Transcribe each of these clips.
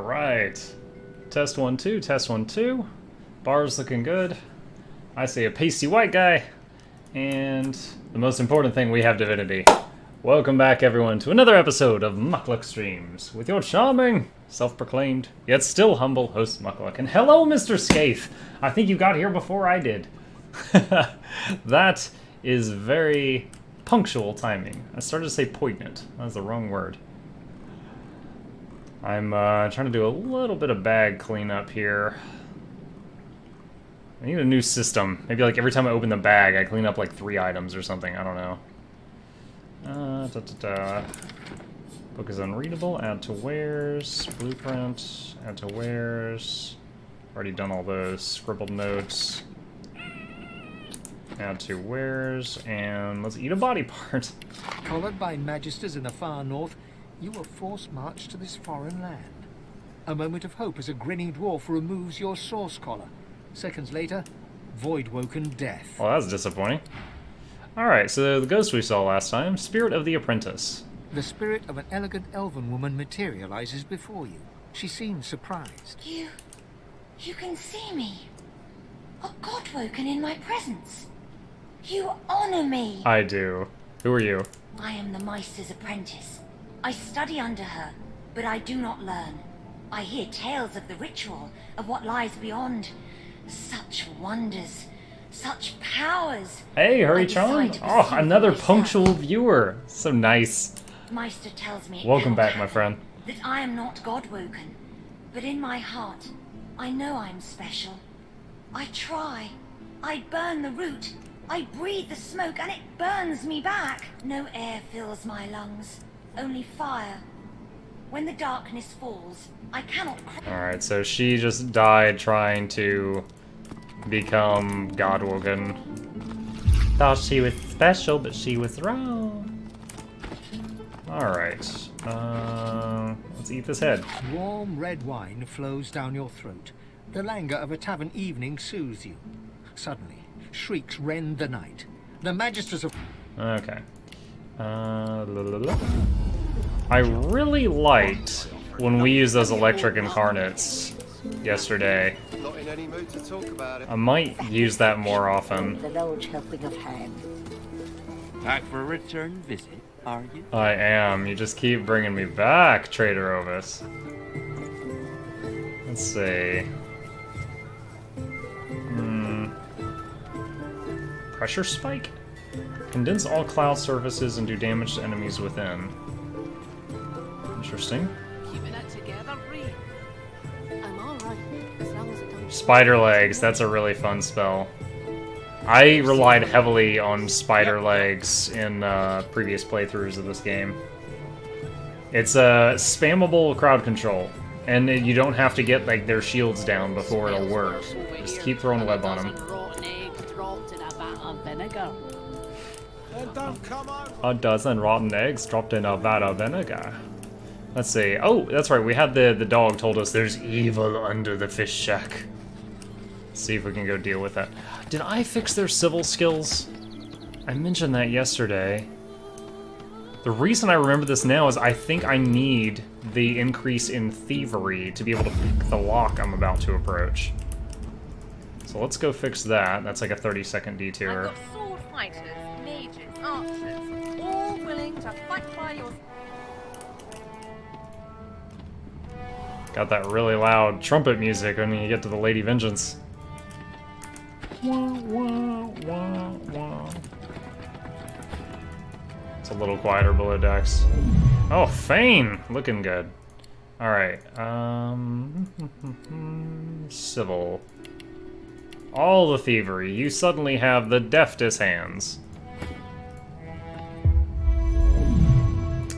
Alright. Test 1, 2, test 1, 2. Bar's looking good. I see a pasty white guy. And the most important thing, we have Divinity. Welcome back, everyone, to another episode of Muckluck Streams with your charming, self-proclaimed, yet still humble host Muckluck. And hello, Mr. Scaife! I think you got here before I did. That is very punctual timing. I started to say poignant. That's the wrong word. I'm trying to do a little bit of bag cleanup here. I need a new system. Maybe like every time I open the bag, I clean up like 3 items or something. I don't know. Book is unreadable. Add to wares. Blueprint. Add to wares. Already done all those. Scribbled notes. Add to wares. And let's eat a body part. Collared by magisters in the far north, you were forced marched to this foreign land. A moment of hope as a grinning dwarf removes your source collar. Seconds later, void-woken death. Well, that's disappointing. Alright, so the ghost we saw last time, Spirit of the Apprentice. The spirit of an elegant elven woman materializes before you. She seems surprised. You can see me. A god-woken in my presence. You honor me. I do. Who are you? I am the Meister's apprentice. I study under her, but I do not learn. I hear tales of the ritual, of what lies beyond. Such wonders, such powers. Hey, Hurry-chan! Oh, another punctual viewer. So nice. Meister tells me. Welcome back, my friend. That I am not god-woken, but in my heart, I know I'm special. I try. I burn the root. I breathe the smoke, and it burns me back. No air fills my lungs, only fire. When the darkness falls, I cannot. Alright, so she just died trying to become Godwoken. Thought she was special, but she was wrong. Alright. Let's eat this head. Warm red wine flows down your throat. The languor of a tavern evening soothes you. Suddenly, shrieks rend the night. The magisters of... Okay. I really liked when we used those electric incarnates yesterday. Not in any mood to talk about it. I might use that more often. The large helping of ham. Back for a return visit, are you? I am. You just keep bringing me back, Trader Ovis. Let's see. Pressure spike? Condense all cloud surfaces and do damage to enemies within. Interesting. Keeping it together, Bree. I'm alright, as long as it don't... Spider legs, that's a really fun spell. I relied heavily on spider legs in previous playthroughs of this game. It's a spammable crowd control, and you don't have to get like their shields down before it'll work. Just keep throwing web on them. A dozen rotten eggs dropped in a vat of vinegar. Let's see. Oh, that's right. We had the dog told us there's evil under the fish shack. Let's see if we can go deal with that. Did I fix their civil skills? I mentioned that yesterday. The reason I remember this now is I think I need the increase in thievery to be able to pick the lock I'm about to approach. So let's go fix that. That's like a 30-second detour. I've got sword fighters, mages, archers, all willing to fight by your... Got that really loud trumpet music when you get to the Lady Vengeance. It's a little quieter below decks. Oh, Fane! Looking good. Alright, civil. All the thievery. You suddenly have the deftest hands.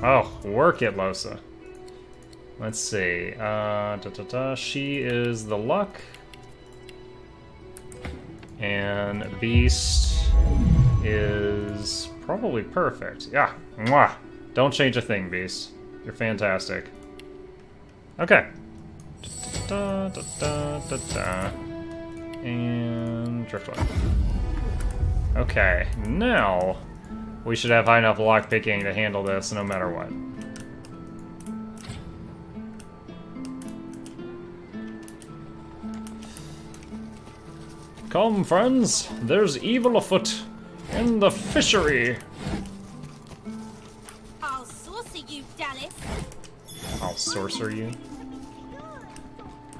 Oh, work it, Losa. Let's see. She is the luck. And Beast is probably perfect. Yeah. Mwah. Don't change a thing, Beast. You're fantastic. Okay. And Driftwood. Okay, now we should have high enough lockpicking to handle this no matter what. Come, friends, there's evil afoot in the fishery. I'll saucer you, Dallas. I'll sorcerer you.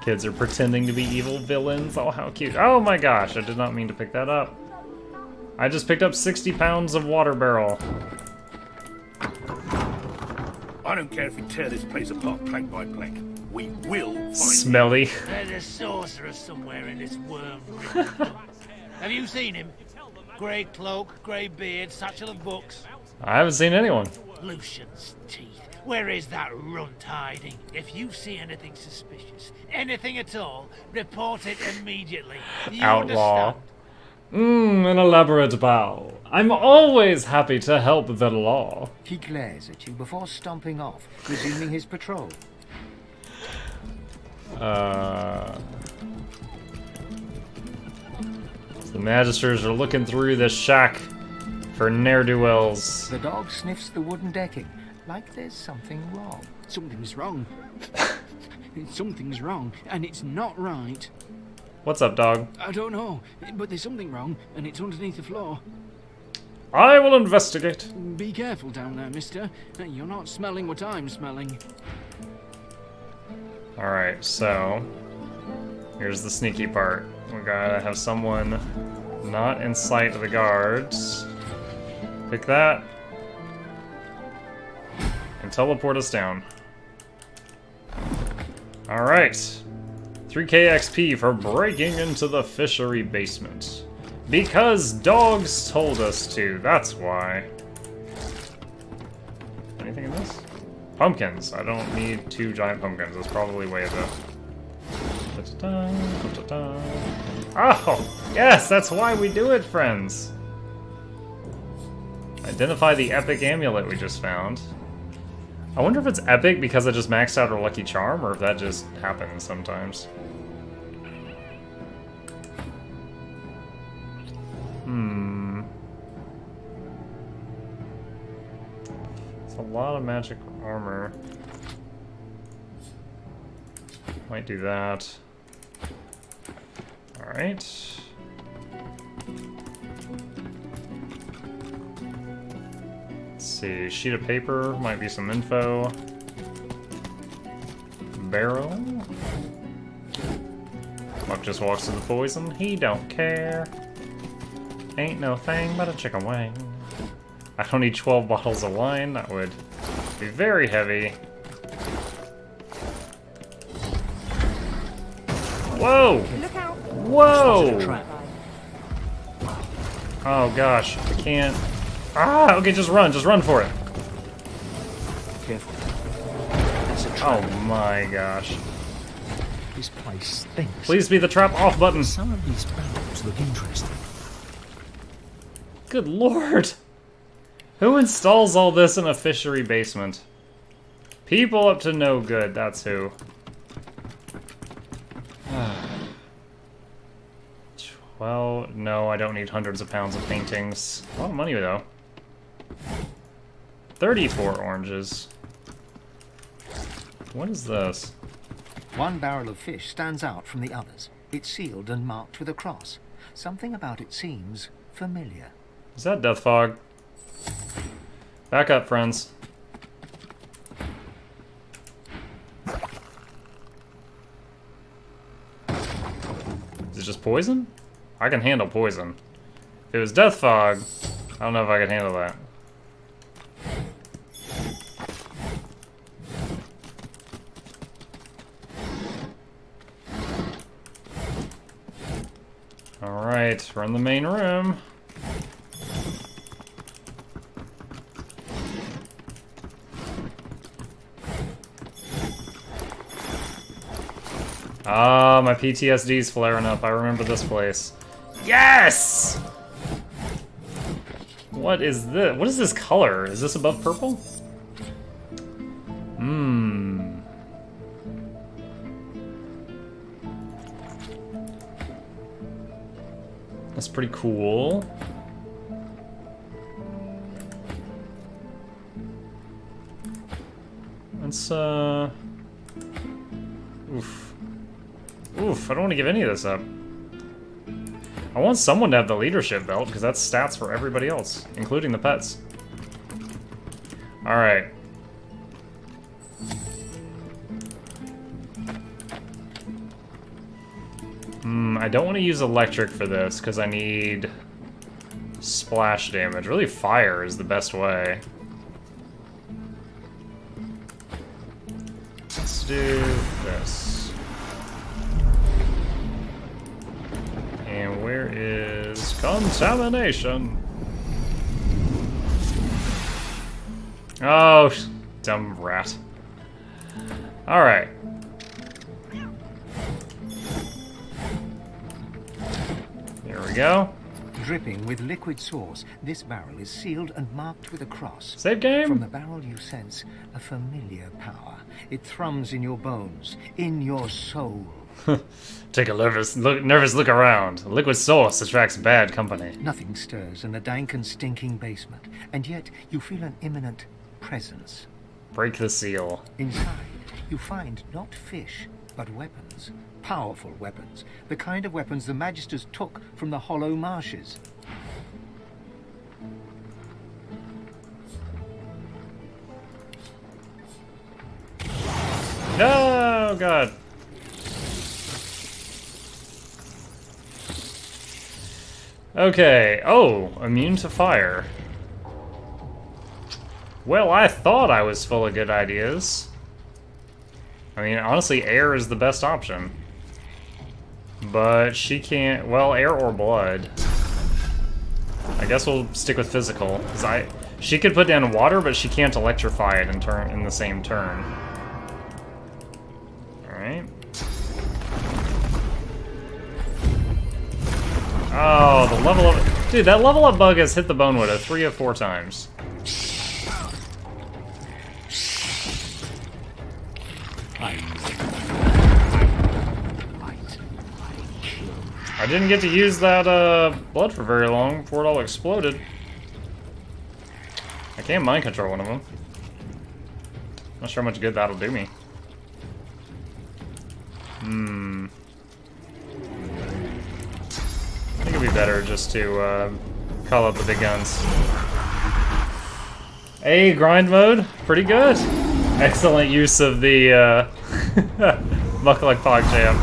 Kids are pretending to be evil villains. Oh, how cute. Oh my gosh, I did not mean to pick that up. I just picked up 60 pounds of water barrel. I don't care if we tear this place apart plank by plank. We will find Smelly. There's a sorcerer somewhere in this worm. Have you seen him? Grey cloak, grey beard, satchel of books. I haven't seen anyone. Lucian's teeth. Where is that runt hiding? If you see anything suspicious, anything at all, report it immediately. You Outlaw. understand? An elaborate bow. I'm always happy to help the law. He glares at you before stomping off, resuming his patrol. The magisters are looking through this shack for ne'er-do-wells. The dog sniffs the wooden decking, like there's something wrong. Something's wrong. Something's wrong, and it's not right. What's up, dog? I don't know, but there's something wrong, and it's underneath the floor. I will investigate. Be careful down there, mister. You're not smelling what I'm smelling. Alright, so here's the sneaky part. We gotta have someone not in sight of the guards. Pick that. And teleport us down. Alright. 3k XP for breaking into the fishery basement. Because dogs told us to, that's why. Anything in this? Pumpkins. I don't need 2 giant pumpkins. That's probably way enough. Oh, yes, that's why we do it, friends. Identify the epic amulet we just found. I wonder if it's epic because I just maxed out our lucky charm, or if that just happens sometimes. It's a lot of magic armor. Might do that. Alright. Let's see, sheet of paper, might be some info. Barrel. Buck just walks to the poison, he don't care. Ain't no thing but a chicken wing. I don't need 12 bottles of wine, that would be very heavy. Whoa! Look out. Whoa! Oh gosh, I can't. Ah, okay, just run for it. Careful. That's a trap. Oh my gosh. This place stinks. Please be the trap off button. Some of these barrels look interesting. Good lord. Who installs all this in a fishery basement? People up to no good, that's who. Well, no, I don't need hundreds of pounds of paintings. A lot of money, though. 34 oranges. What is this? One barrel of fish stands out from the others. It's sealed and marked with a cross. Something about it seems familiar. Is that death fog? Back up, friends. Is it just poison? I can handle poison. If it was death fog, I don't know if I could handle that. Alright, we're in the main room. Ah, my PTSD's flaring up. I remember this place. Yes! What is this? What is this color? Is this above purple? That's pretty cool. Let's, oof. Oof, I don't want to give any of this up. I want someone to have the leadership belt, because that's stats for everybody else, including the pets. Alright. I don't want to use electric for this, because I need splash damage. Really, fire is the best way. Let's do this. And where is contamination? Oh, dumb rat. Alright. There we go. Dripping with liquid sauce, this barrel is sealed and marked with a cross. Save game. From the barrel you sense a familiar power. It thrums in your bones, in your soul. Take a nervous look around. Liquid sauce attracts bad company. Nothing stirs in the dank and stinking basement, and yet you feel an imminent presence. Break the seal. Inside, you find not fish, but weapons. Powerful weapons. The kind of weapons the Magisters took from the hollow marshes. No, God. Okay. Oh, immune to fire. Well, I thought I was full of good ideas. I mean, honestly, air is the best option. But she can't... Well, air or blood. I guess we'll stick with physical. 'Cause she could put down water, but she can't electrify it in the same turn. Alright. Oh, the level up... Dude, that level up bug has hit the bone widow 3 of 4 times. I didn't get to use that blood for very long before it all exploded. I can't mind control one of them. Not sure how much good that'll do me. I think it'd be better just to call up the big guns. Hey, grind mode, pretty good. Excellent use of the Buckle like Pog Jam.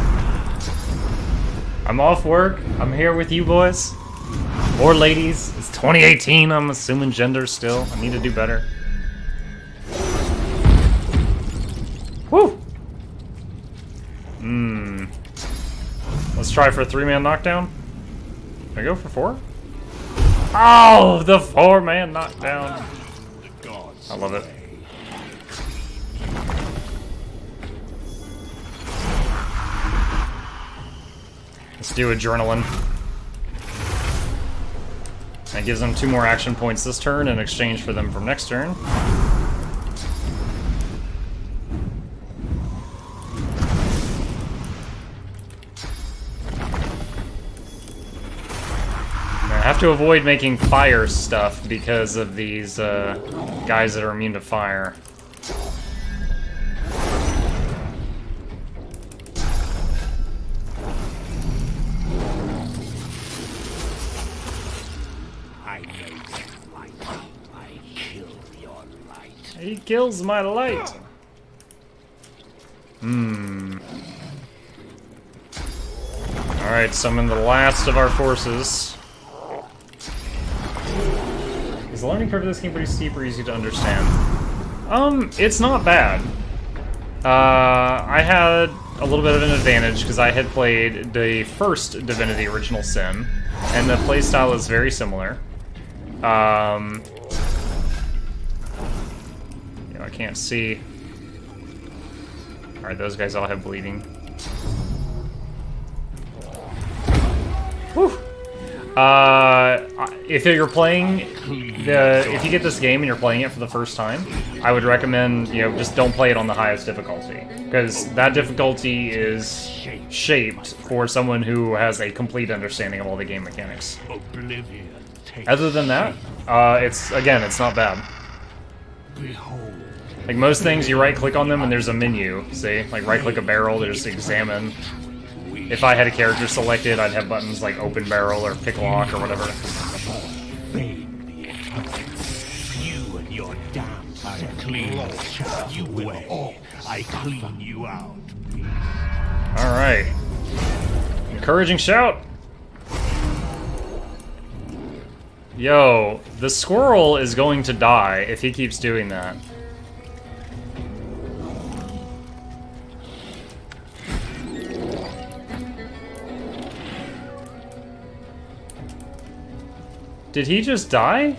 I'm off work. I'm here with you boys. Or ladies. It's 2018. I'm assuming gender still. I need to do better. Woo! Let's try for a 3-man knockdown. Can I go for 4? Oh, the 4-man knockdown. I love it. Let's do adrenaline. That gives them 2 more action points this turn in exchange for them from next turn. I have to avoid making fire stuff because of these guys that are immune to fire. He kills my light. Alright, summon the last of our forces. Is the learning curve of this game pretty steep or easy to understand? It's not bad. I had a little bit of an advantage because I had played the first Divinity Original Sin, and the playstyle is very similar. I can't see. Alright, those guys all have bleeding. Whew. If you're playing, if you get this game and you're playing it for the first time, I would recommend, just don't play it on the highest difficulty. Because that difficulty is shaped for someone who has a complete understanding of all the game mechanics. Other than that, it's not bad. Like most things, you right-click on them and there's a menu. See, like right-click a barrel, there's examine. if I had a character selected, I'd have buttons like open barrel or pick lock or whatever. You and your damn I clean you away. I clean you out. Alright. Encouraging shout! Yo, the squirrel is going to die if he keeps doing that. Did he just die?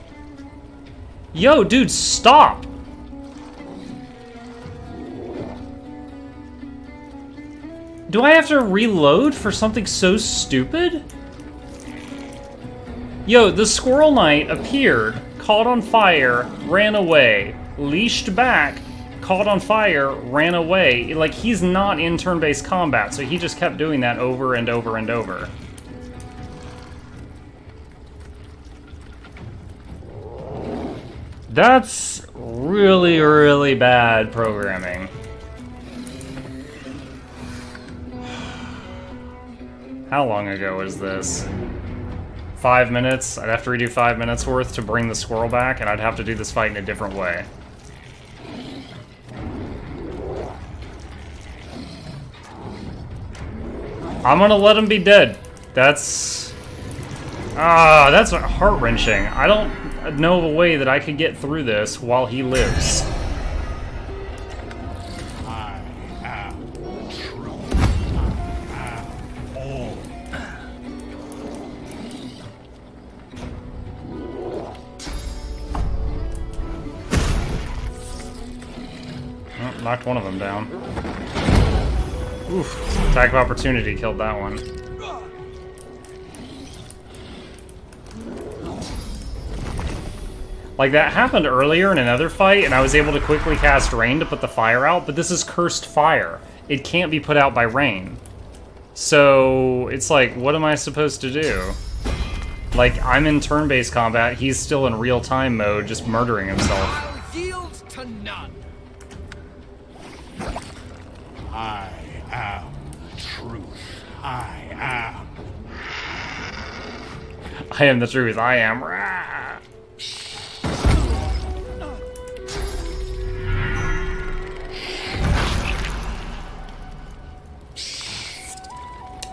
Yo, dude, stop! Do I have to reload for something so stupid? Yo, the Squirrel Knight appeared, caught on fire, ran away, leashed back, caught on fire, ran away. Like, he's not in turn-based combat, so he just kept doing that over and over and over. That's really, really bad programming. How long ago was this? 5 minutes? I'd have to redo 5 minutes worth to bring the squirrel back, and I'd have to do this fight in a different way. I'm gonna let him be dead. That's heart-wrenching. I don't know of a way that I could get through this while he lives. I am true. I am all. Oh, knocked one of them down. Oof. Attack of opportunity killed that one. Like, that happened earlier in another fight, and I was able to quickly cast rain to put the fire out, but this is cursed fire. It can't be put out by rain. So, it's like, what am I supposed to do? Like, I'm in turn-based combat, he's still in real-time mode, just murdering himself. I'll yield to none. I am the truth. I am. I am the truth, I am. Rah!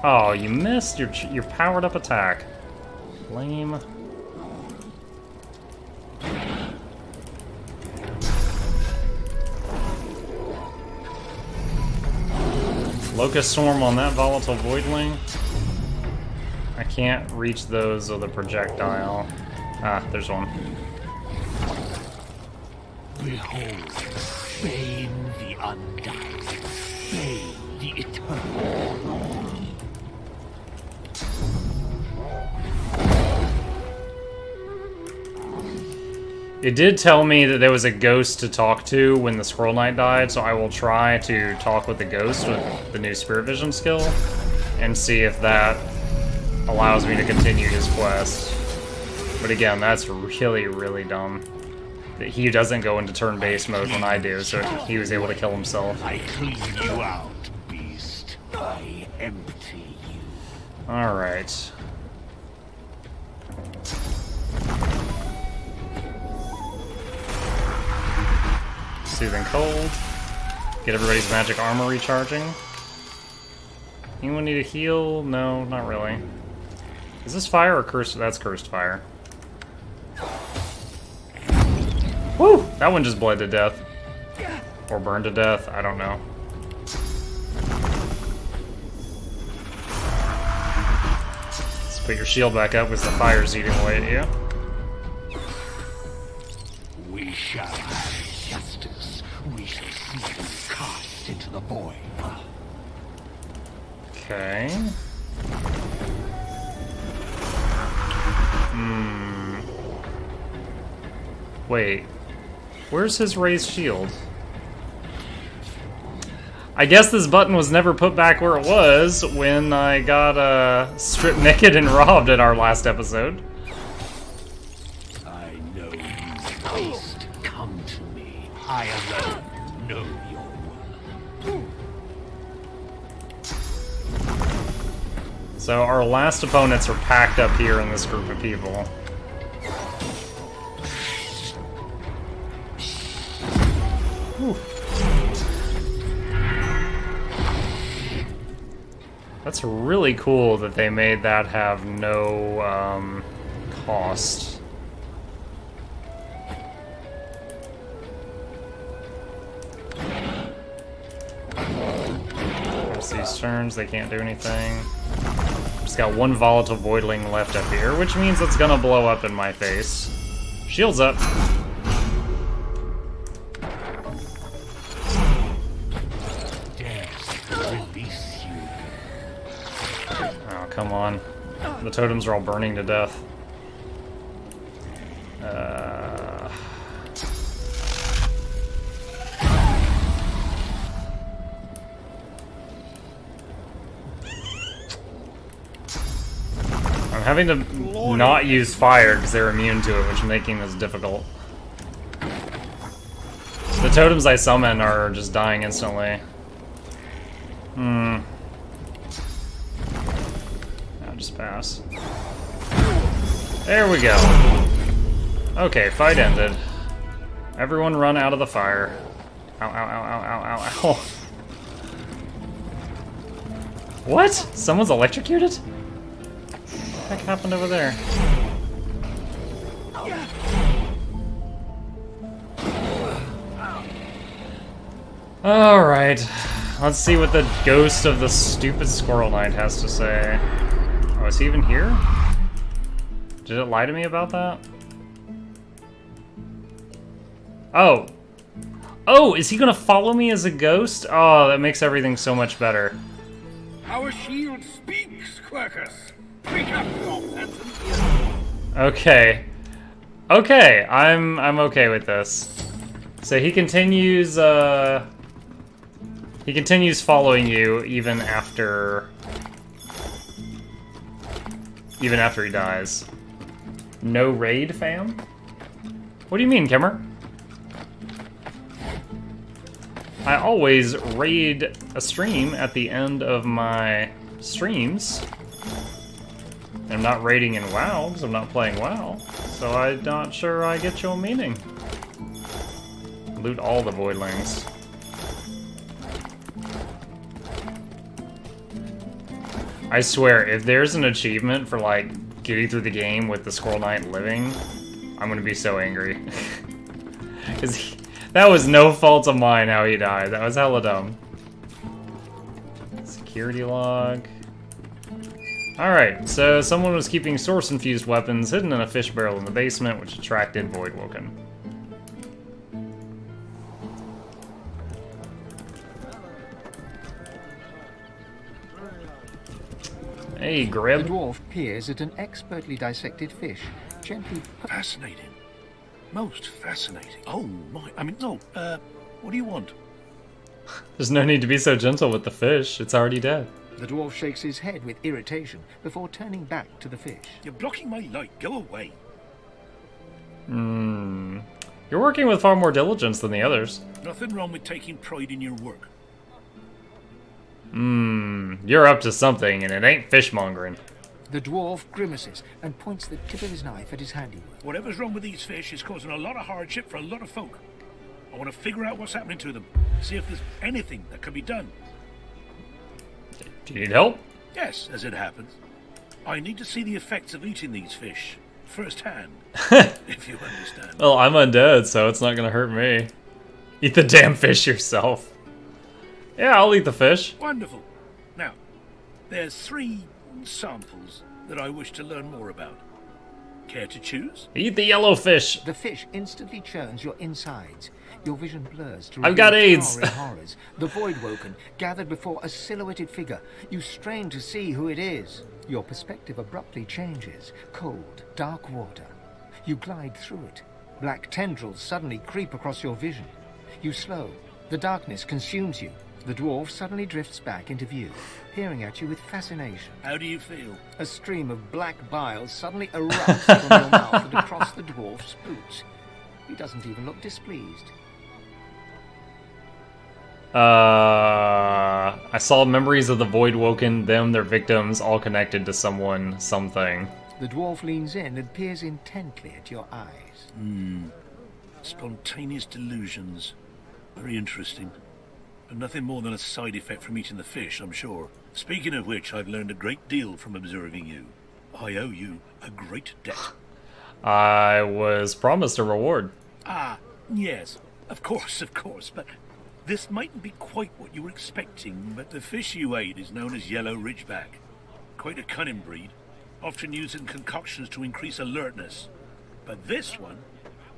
Oh, you missed your powered-up attack. Lame. Locust Swarm on that volatile voidling. I can't reach those with a projectile. Ah, there's one. Behold, Bane the Undying, Bane the Eternal. It did tell me that there was a ghost to talk to when the Squirrel Knight died, so I will try to talk with the ghost with the new Spirit Vision skill and see if that allows me to continue his quest. But again, that's really, really dumb. That he doesn't go into turn-based mode when I do, so he was able to kill himself. I clean you out, beast. I empty you. Alright. Soothing Cold. Get everybody's magic armor recharging. Anyone need a heal? No, not really. Is this fire or cursed? That's cursed fire. Woo! That one just bled to death. Or burned to death, I don't know. Let's put your shield back up because the fire's eating away at you. We shall have justice. We shall see you cast into the void. Okay. Wait. Where's his raised shield? I guess this button was never put back where it was when I got stripped naked and robbed in our last episode. I know you, beast. Come to me. I alone know your worth. So our last opponents are packed up here in this group of people. Whew. That's really cool that they made that have no cost. There's these turns, they can't do anything. Just got one volatile voidling left up here, which means it's gonna blow up in my face. Shields up. Oh, come on. The totems are all burning to death. I'm having to not use fire because they're immune to it, which is making this difficult. The totems I summon are just dying instantly. I'll just pass. There we go. Okay, fight ended. Everyone run out of the fire. Ow, ow, ow, ow, ow, ow, ow. What? Someone's electrocuted? What the heck happened over there? Alright. Let's see what the ghost of the stupid Squirrel Knight has to say. Oh, is he even here? Did it lie to me about that? Oh. Oh, is he gonna follow me as a ghost? Oh, that makes everything so much better. Our shield speaks, Quercus. Pick up your phantom. Okay. Okay, I'm okay with this. So he continues following you even after he dies. No raid, fam? What do you mean, Kimmer? I always raid a stream at the end of my streams. I'm not raiding in WoW, because I'm not playing WoW. So I'm not sure I get your meaning. Loot all the voidlings. I swear, if there's an achievement for, like, getting through the game with the Squirrel Knight living, I'm gonna be so angry. Because that was no fault of mine how he died. That was hella dumb. Security log. Alright, so someone was keeping source-infused weapons hidden in a fish barrel in the basement, which attracted Voidwoken. Hey, Grib. The dwarf peers at an expertly dissected fish, gently... Fascinating. Most fascinating. Oh my, I mean, no, what do you want? There's no need to be so gentle with the fish. It's already dead. The dwarf shakes his head with irritation before turning back to the fish. You're blocking my light. Go away. You're working with far more diligence than the others. Nothing wrong with taking pride in your work. You're up to something, and it ain't fishmongering. The dwarf grimaces and points the tip of his knife at his handiwork. Whatever's wrong with these fish is causing a lot of hardship for a lot of folk. I want to figure out what's happening to them. See if there's anything that can be done. Do you need help? Yes, as it happens. I need to see the effects of eating these fish firsthand, if you understand. Well, I'm undead, so it's not gonna hurt me. Eat the damn fish yourself. Yeah, I'll eat the fish. Wonderful. Now, there's 3 samples that I wish to learn more about. Care to choose? Eat the yellow fish. The fish instantly churns your insides. Your vision blurs to I've got reveal AIDS. towering horrors. The Voidwoken, gathered before a silhouetted figure. You strain to see who it is. Your perspective abruptly changes. Cold, dark water. You glide through it. Black tendrils suddenly creep across your vision. You slow. The darkness consumes you. The dwarf suddenly drifts back into view, peering at you with fascination. How do you feel? A stream of black bile suddenly erupts from your mouth and across the dwarf's boots. He doesn't even look displeased. I saw memories of the Void Woken, them, their victims, all connected to someone, something. The dwarf leans in and peers intently at your eyes. Spontaneous delusions. Very interesting. But nothing more than a side effect from eating the fish, I'm sure. Speaking of which, I've learned a great deal from observing you. I owe you a great debt. I was promised a reward. Ah, yes. Of course, but this mightn't be quite what you were expecting, but the fish you ate is known as yellow ridgeback. Quite a cunning breed, often used in concoctions to increase alertness. But this one,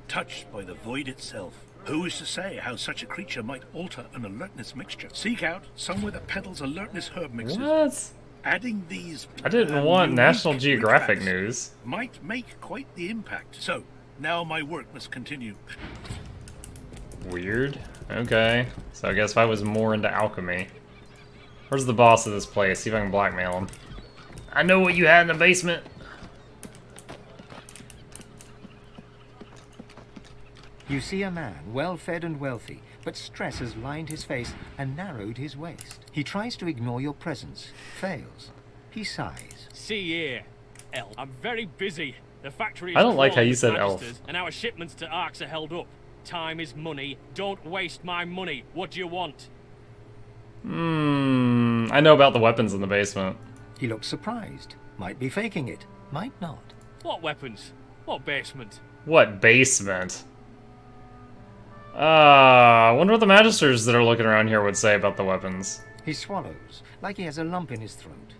touched by the void itself. Who is to say how such a creature might alter an alertness mixture? Seek out some with a pedal's alertness herb mixes. What? Adding these... I didn't want National unique Geographic ridgebacks news. might make quite the impact. So, now my work must continue. Weird. Okay. So I guess if I was more into alchemy. Where's the boss of this place? See if I can blackmail him. I know what you had in the basement. You see a man, well-fed and wealthy, but stress has lined his face and narrowed his waist. He tries to ignore your presence, fails. He sighs. See here, elf. I'm very busy. The factory is I don't like how you crawling said with elf. magisters, and our shipments to Arks are held up. Time is money. Don't waste my money. What do you want? I know about the weapons in the basement. He looks surprised. Might be faking it, might not. What weapons? What basement? What basement? I wonder what the magisters that are looking around here would say about the weapons. He swallows, like he has a lump in his throat.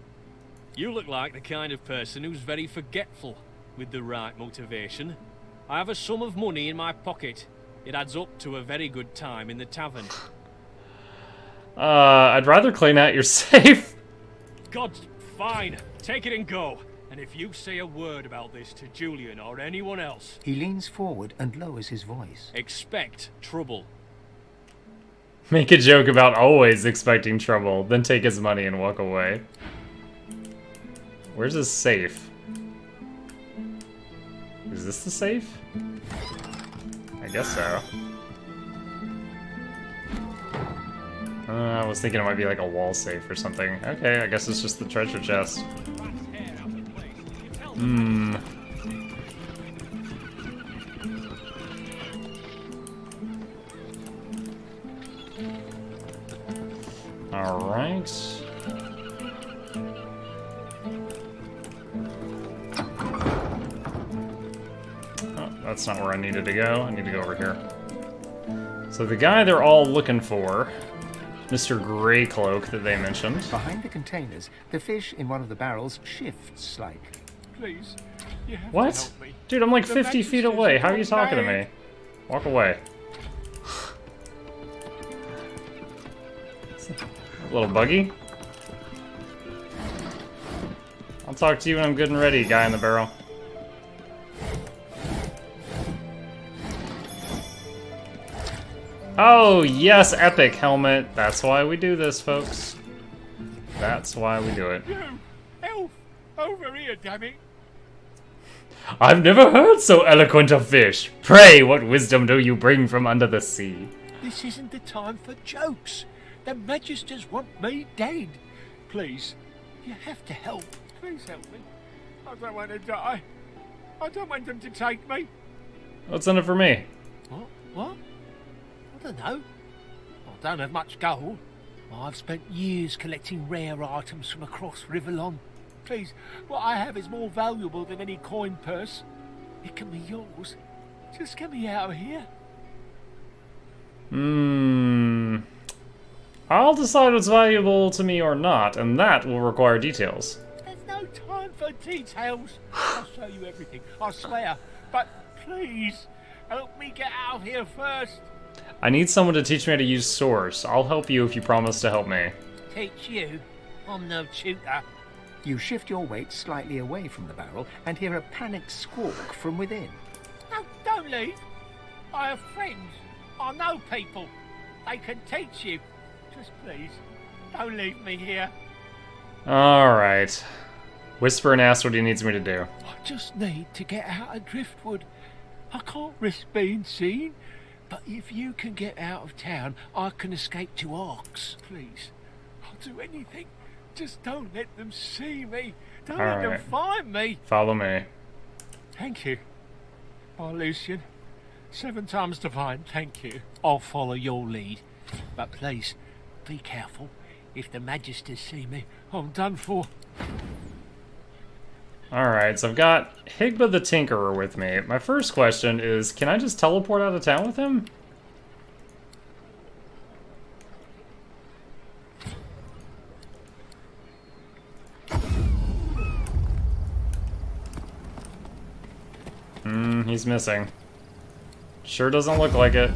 You look like the kind of person who's very forgetful, with the right motivation. I have a sum of money in my pocket. It adds up to a very good time in the tavern. I'd rather clean out your safe. God, fine. Take it and go. And if you say a word about this to Julian or anyone else... He leans forward and lowers his voice. Expect trouble. Make a joke about always expecting trouble, then take his money and walk away. Where's his safe? Is this the safe? I guess so. I was thinking it might be like a wall safe or something. Okay, I guess it's just the treasure chest. Alright. Oh, that's not where I needed to go. I need to go over here. So the guy they're all looking for, Mr. Greycloak that they mentioned. Behind the containers, the fish in one of the barrels shifts slightly. Please, you have to What? help me. Dude, I'm like The 50 feet magisters away. have How are you gone talking to me? mad. Walk away. Little buggy. I'll talk to you when I'm good and ready, guy in the barrel. Oh, yes, epic helmet. That's why we do this, folks. That's why we do it. You, elf, over here, damn it. I've never heard so eloquent of fish. Pray, what wisdom do you bring from under the sea? This isn't the time for jokes. The magisters want me dead. Please, you have to help. Please help me. I don't want to die. I don't want them to take me. What's in it for me? What? I don't know. I don't have much gold. I've spent years collecting rare items from across Riverlon. Please, what I have is more valuable than any coin purse. It can be yours. Just get me out of here. I'll decide what's valuable to me or not, and that will require details. There's no time for details. I'll show you everything, I swear. But please, help me get out of here first. I need someone to teach me how to use swords. I'll help you if you promise to help me. Teach you? I'm no tutor. You shift your weight slightly away from the barrel and hear a panicked squawk from within. No, don't leave. I have friends. I know people. They can teach you. Just please, don't leave me here. Alright. Whisper and ask what he needs me to do. I just need to get out of Driftwood. I can't risk being seen. But if you can get out of town, I can escape to Arks. Please, I do anything. Just don't let them see me. Don't All let right. them find me. Follow me. Thank you. Bye, Lucian. 7 times divine, thank you. I'll follow your lead. But please, be careful. If the Magisters see me, I'm done for. Alright, so I've got Higba the Tinkerer with me. My first question is, can I just teleport out of town with him? He's missing. Sure doesn't look like it.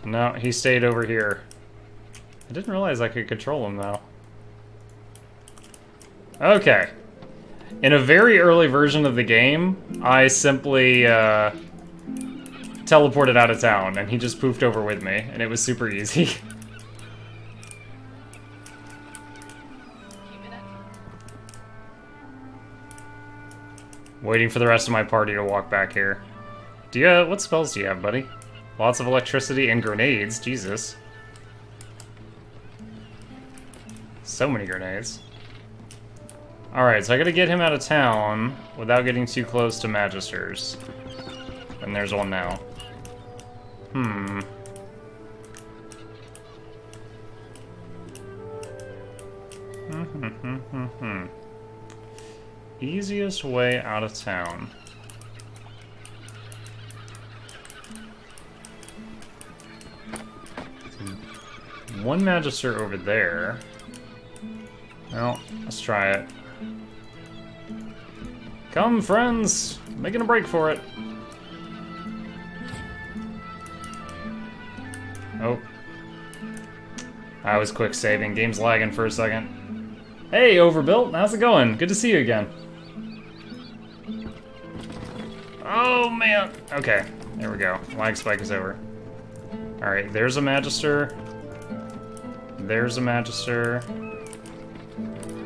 No, he stayed over here. I didn't realize I could control him, though. Okay. In a very early version of the game, I simply teleported out of town, and he just poofed over with me, and it was super easy. Waiting for the rest of my party to walk back here. Do you, what spells do you have, buddy? Lots of electricity and grenades, Jesus. So many grenades. Alright, so I gotta get him out of town without getting too close to Magisters. And there's one now. Easiest way out of town. One Magister over there. Well, let's try it. Come, friends! Making a break for it. Oh. I was quick saving. Game's lagging for a second. Hey, Overbuilt! How's it going? Good to see you again. Oh, man! Okay, there we go. Lag spike is over. Alright, there's a Magister. There's a Magister.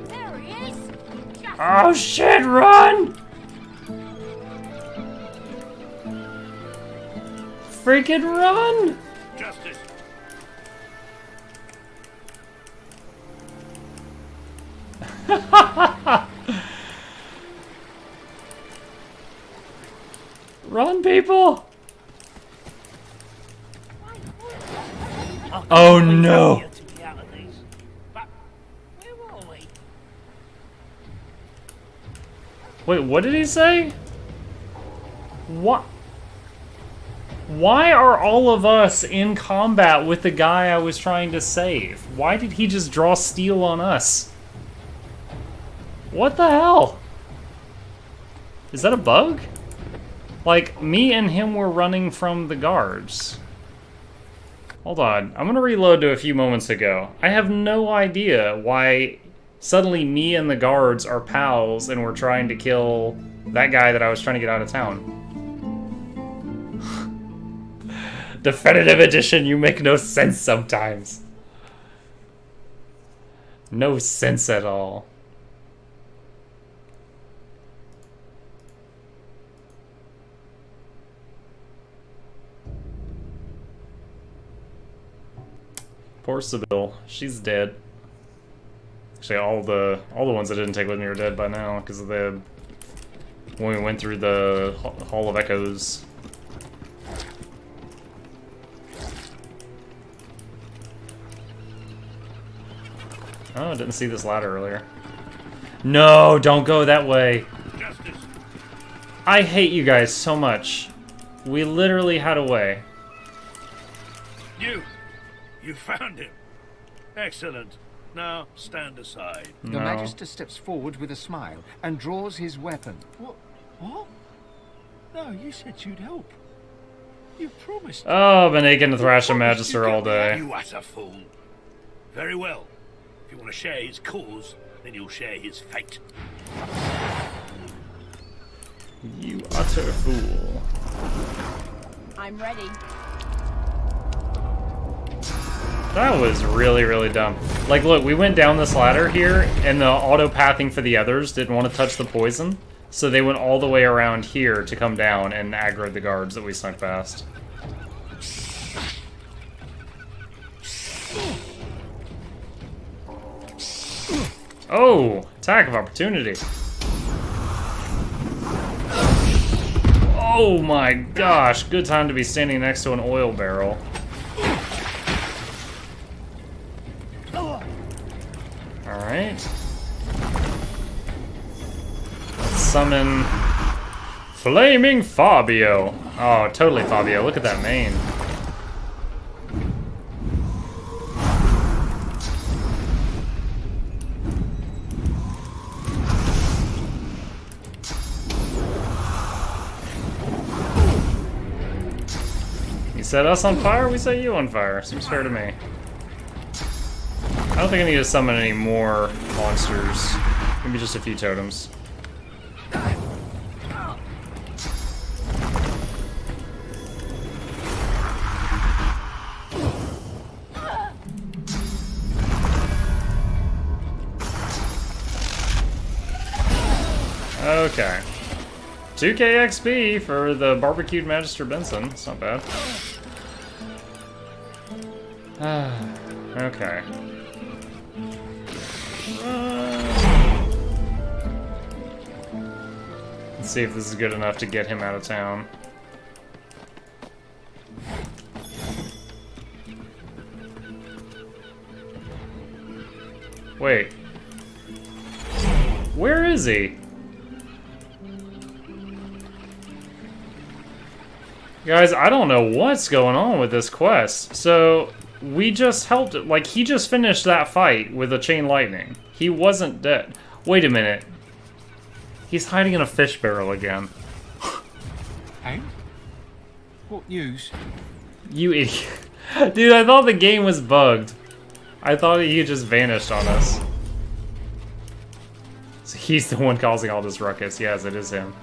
There he is. Oh shit, run! Freaking run! Justice. Run, people! Oh no! Wait, what did he say? What? Why are all of us in combat with the guy I was trying to save? Why did he just draw steel on us? What the hell? Is that a bug? Like, me and him were running from the guards. Hold on, I'm gonna reload to a few moments ago. I have no idea why suddenly me and the guards are pals and we're trying to kill that guy that I was trying to get out of town. Definitive edition, you make no sense sometimes. No sense at all. Poor Sybil, she's dead. Actually, all the ones I didn't take with me are dead by now because of the when we went through the Hall of Echoes. Oh, I didn't see this ladder earlier. No, don't go that way. Justice. I hate you guys so much. We literally had a way. You found him. Excellent. Now, stand aside. The Magister steps forward with a smile and draws his weapon. What? What? No, you said you'd help. You promised. Oh, been aching to thrash a Magister all day. You utter fool. Very well. If you want to share his cause, then you'll share his fate. You utter fool. I'm ready. That was really, really dumb. Like, look, we went down this ladder here, and the auto-pathing for the others didn't want to touch the poison. So they went all the way around here to come down and aggro the guards that we snuck past. Oh! Attack of opportunity. Oh my gosh, good time to be standing next to an oil barrel. Alright. Let's summon Flaming Fabio. Oh, totally Fabio. Look at that mane. You set us on fire, we set you on fire. Seems fair to me. I don't think I need to summon any more monsters. Maybe just a few totems. Okay. 2k XP for the barbecued Magister Benson. It's not bad. Okay. Let's see if this is good enough to get him out of town. Wait. Where is he? Guys, I don't know what's going on with this quest. So, we just helped it. Like, he just finished that fight with a chain lightning. He wasn't dead. Wait a minute. He's hiding in a fish barrel again. Hank? What news? You idiot. Dude, I thought the game was bugged. I thought he just vanished on us. So he's the one causing all this ruckus. Yes, it is him.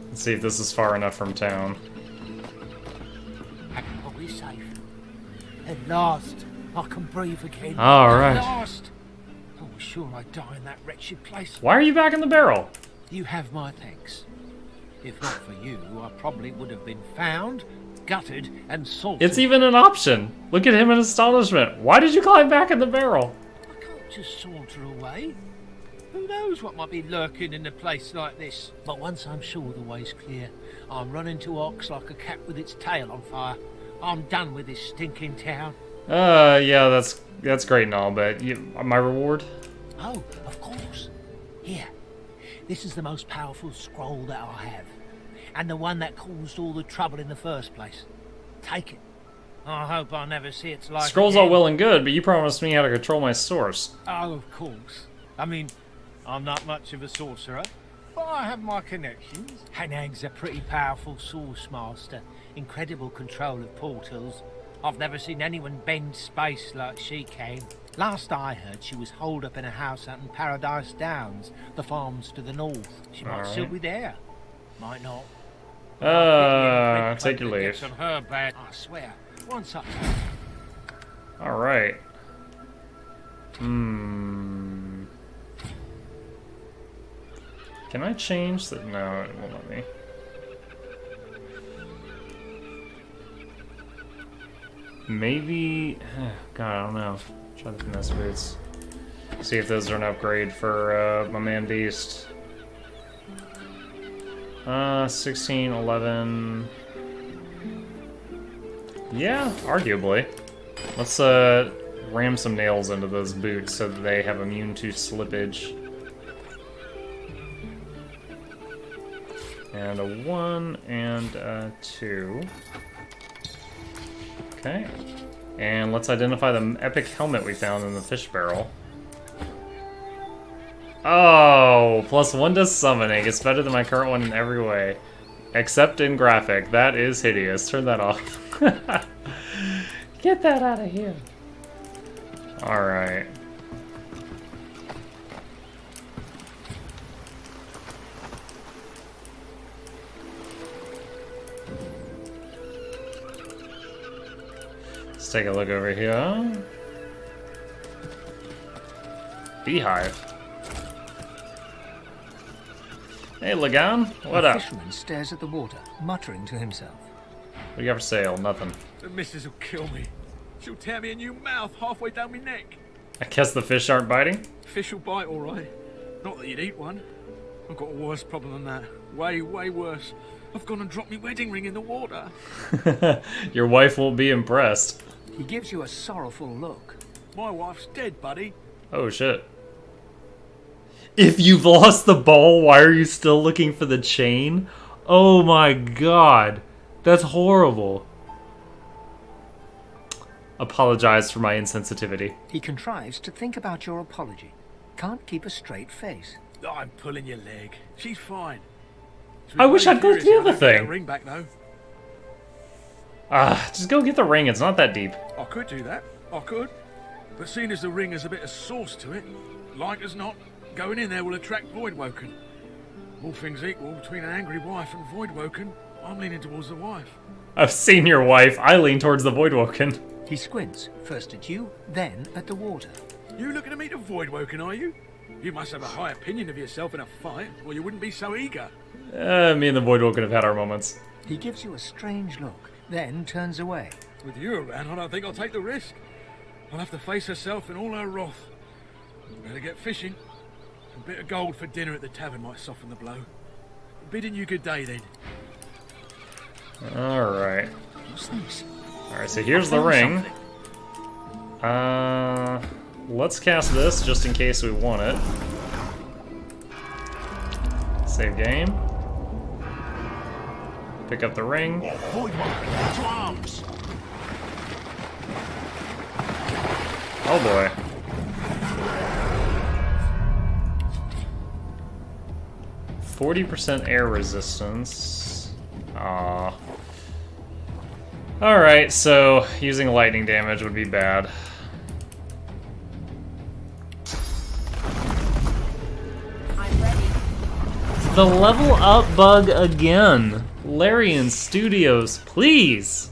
Let's see if this is far enough from town. Are we safe? At last, I can breathe again. All right. At last. I was sure I'd die in that wretched place. Why are you back in the barrel? You have my thanks. If not for you, I probably would have been found, gutted, and salted. It's even an option. Look at him in astonishment. Why did you climb back in the barrel? I can't just saunter away. Who knows what might be lurking in a place like this? But once I'm sure the way's clear, I'm running to Ox like a cat with its tail on fire. I'm done with this stinking town. Yeah, that's great and all, but my reward? Oh, of course. Here. This is the most powerful scroll that I have. And the one that caused all the trouble in the first place. Take it. I hope I never see its like Scroll's again. all well and good, but you promised me how to control my source. Oh, of course. I mean, I'm not much of a sorcerer, but I have my connections. Hanag's a pretty powerful source master. Incredible control of portals. I've never seen anyone bend space like she can. Last I heard, she was holed up in a house out in Paradise Downs, the farms to the north. She might still be there. Might not. Take your leave. On her bed, I swear. Once up. All right. Can I change that? No, it won't let me. Maybe. God, I don't know. Try the finesse boots. See if those are an upgrade for my man Beast. 16, 11. Yeah, arguably. Let's ram some nails into those boots so that they have immune to slippage. And a 1 and a 2. Okay. And let's identify the epic helmet we found in the fish barrel. Oh, +1 to summoning. It's better than my current one in every way. Except in graphic. That is hideous. Turn that off. Get that out of here. Alright. take a look over here. Beehive. Hey, Lagan, what the up? fisherman stares at the water, muttering to himself. What do you have for sale? Nothing. The missus will kill me. She'll tear me a new mouth halfway down my neck. I guess the fish aren't biting? Fish will bite, all right. Not that you'd eat one. I've got a worse problem than that. Way, way worse. I've gone and dropped my wedding ring in the water. Your wife won't be impressed. He gives you a sorrowful look. My wife's dead, buddy. Oh, shit. If you've lost the ball, why are you still looking for the chain? Oh my god. That's horrible. Apologize for my insensitivity. He contrives to think about your apology. Can't keep a straight face. I'm pulling your leg. She's fine. I wish I'd go to the other thing. Ring back though. Just go get the ring. It's not that deep. I could do that. I could. But seeing as the ring has a bit of sauce to it, like as not, going in there will attract Voidwoken. All things equal, between an angry wife and Voidwoken, I'm leaning towards the wife. I've seen your wife. I lean towards the Voidwoken. He squints, first at you, then at the water. You looking to meet a Voidwoken, are you? You must have a high opinion of yourself in a fight, or you wouldn't be so eager. Me and the Voidwoken have had our moments. He gives you a strange look, then turns away. With you around, I don't think I'll take the risk. I'll have to face herself in all her wrath. Better get fishing. A bit of gold for dinner at the tavern might soften the blow. Bidding you good day, then. Alright. What's this? Alright, so here's the ring. Let's cast this just in case we want it. Save game. Pick up the ring. Oh boy. %40 air resistance. Aww. Alright, so using lightning damage would be bad. I'm ready. The level up bug again. Larian Studios, please.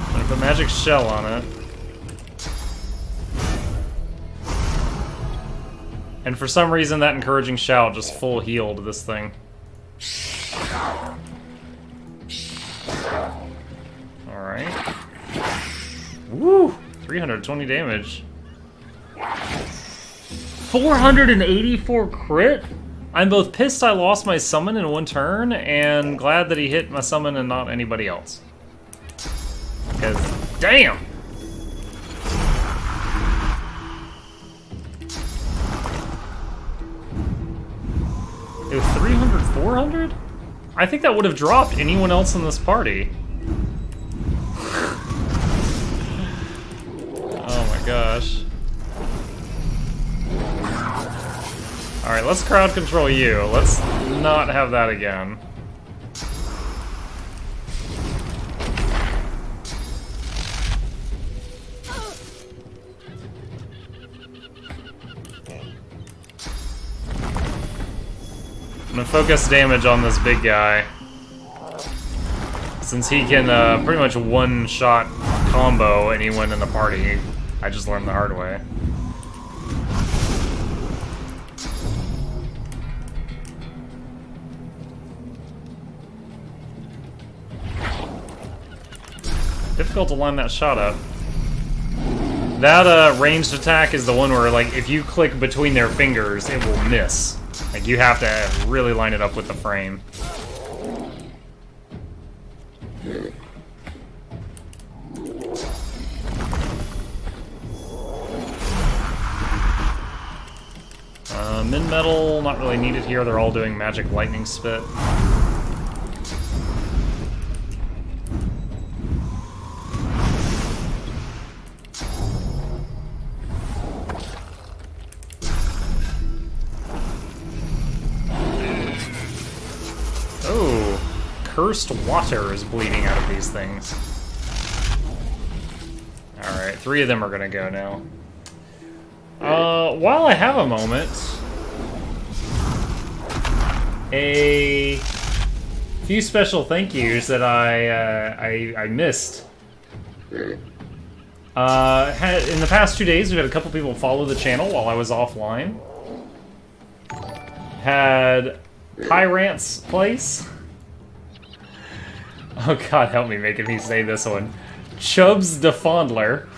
I'm gonna put magic shell on it. And for some reason that encouraging shout just full healed this thing. Alright. Woo! 320 damage. 484 crit? I'm both pissed I lost my summon in one turn, and glad that he hit my summon and not anybody else. Because, damn! It was 300, 400? I think that would have dropped anyone else in this party. Oh my gosh. Alright, let's crowd control you. Let's not have that again. I'm gonna focus damage on this big guy. Since he can pretty much one-shot combo anyone in the party. I just learned the hard way. Difficult to line that shot up. That ranged attack is the one where, like, if you click between their fingers, it will miss. Like, you have to really line it up with the frame. Min metal, not really needed here. They're all doing magic lightning spit. Oh, cursed water is bleeding out of these things. Alright, 3 of them are gonna go now. While I have a moment, a few special thank yous that I missed. In the past 2 days, we've had a couple people follow the channel while I was offline. Had Tyrant's Place. Oh god, help me making me say this one. Chubbs the Fondler.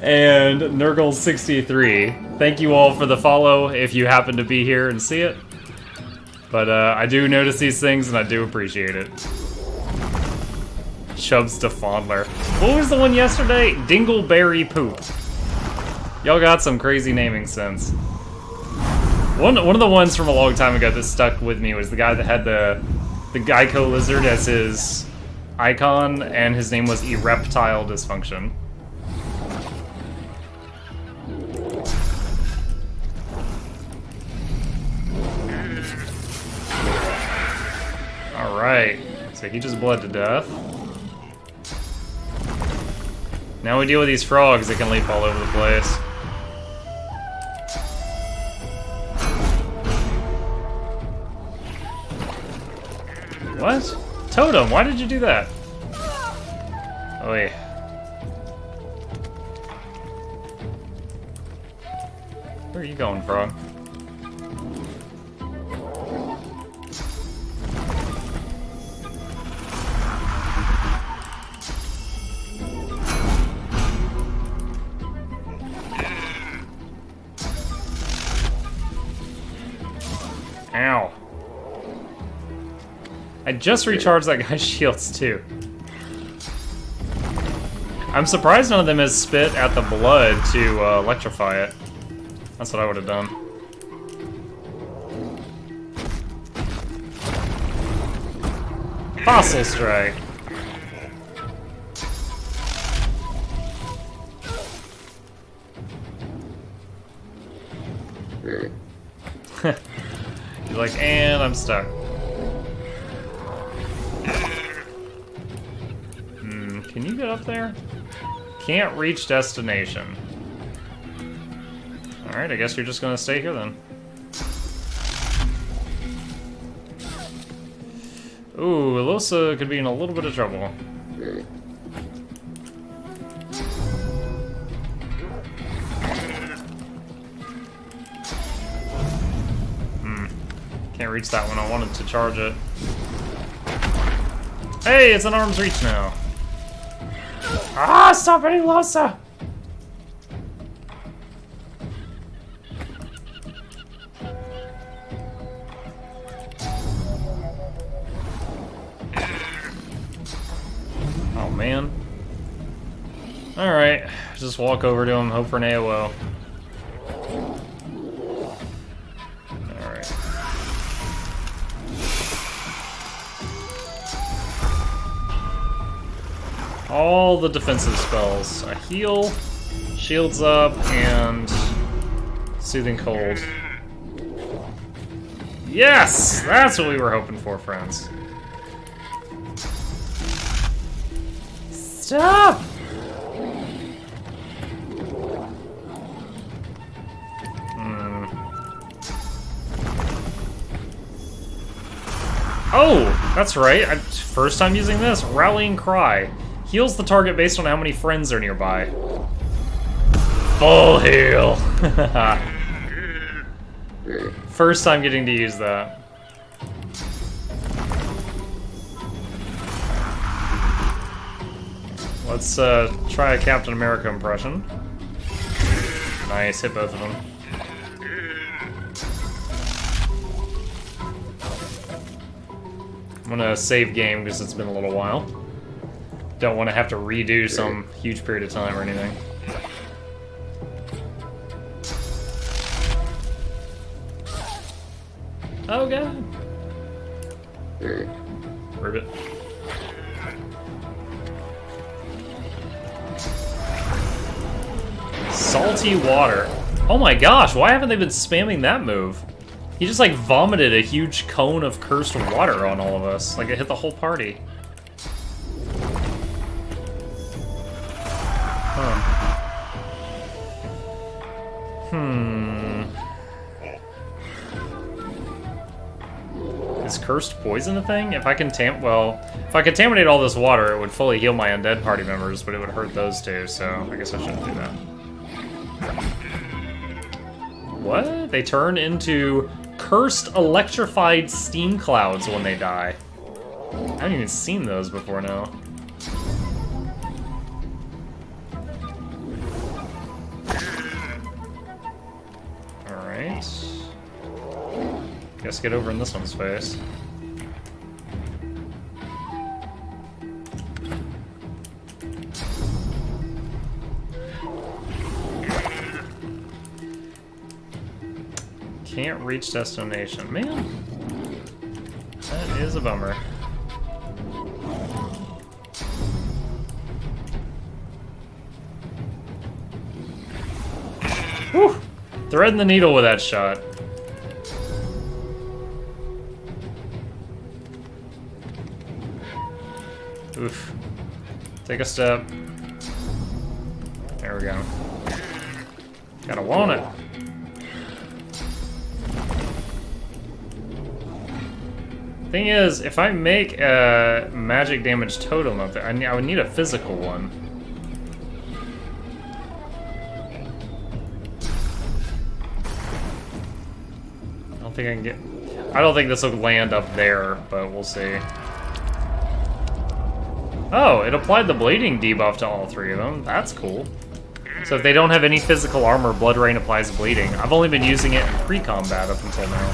And Nurgle63. Thank you all for the follow if you happen to be here and see it. But I do notice these things and I do appreciate it. Chubbs the Fondler. What was the one yesterday? Dingleberry Poop. Y'all got some crazy naming sense. One of the ones from a long time ago that stuck with me was the guy that had the Geico lizard as his icon, and his name was Ereptile Dysfunction. Alright, so he just bled to death. Now we deal with these frogs that can leap all over the place. What? Totem, why did you do that? Oh wait. Where are you going, frog? Ow. I just recharged that guy's shields too. I'm surprised none of them has spit at the blood to electrify it. That's what I would have done. Fossil Strike. You're like, and I'm stuck. Can you get up there? Can't reach destination. Alright, I guess you're just gonna stay here then. Ooh, Elosa could be in a little bit of trouble. Can't reach that one. I wanted to charge it. Hey, it's an arm's reach now. Ah, stop hitting Elosa! Oh, man. Alright, just walk over to him, hope for an AOO. Alright. All the defensive spells. A heal, shields up, and soothing cold. Yes! That's what we were hoping for, friends. Stop! Oh, that's right. First time using this. Rallying Cry. Heals the target based on how many friends are nearby. Full heal. First time getting to use that. Let's try a Captain America impression. Nice, hit both of them. I'm gonna save game because it's been a little while. Don't want to have to redo some huge period of time or anything. Oh god. Ribbit. Salty water. Oh my gosh, why haven't they been spamming that move? He just like vomited a huge cone of cursed water on all of us. Like it hit the whole party. Is cursed poison a thing? If I contaminate all this water, it would fully heal my undead party members, but it would hurt those two, so I guess I shouldn't do that. What? They turn into cursed electrified steam clouds when they die. I haven't even seen those before now. Alright. Guess get over in this one's face. Can't reach destination. Man, that is a bummer. Whew! Threading the needle with that shot. Oof. Take a step. There we go. Gotta want it. Thing is, if I make a magic damage totem up there, I would need a physical one. I don't think I can get... I don't think this will land up there, but we'll see. Oh, it applied the bleeding debuff to all three of them. That's cool. So if they don't have any physical armor, Blood Rain applies bleeding. I've only been using it in pre-combat up until now.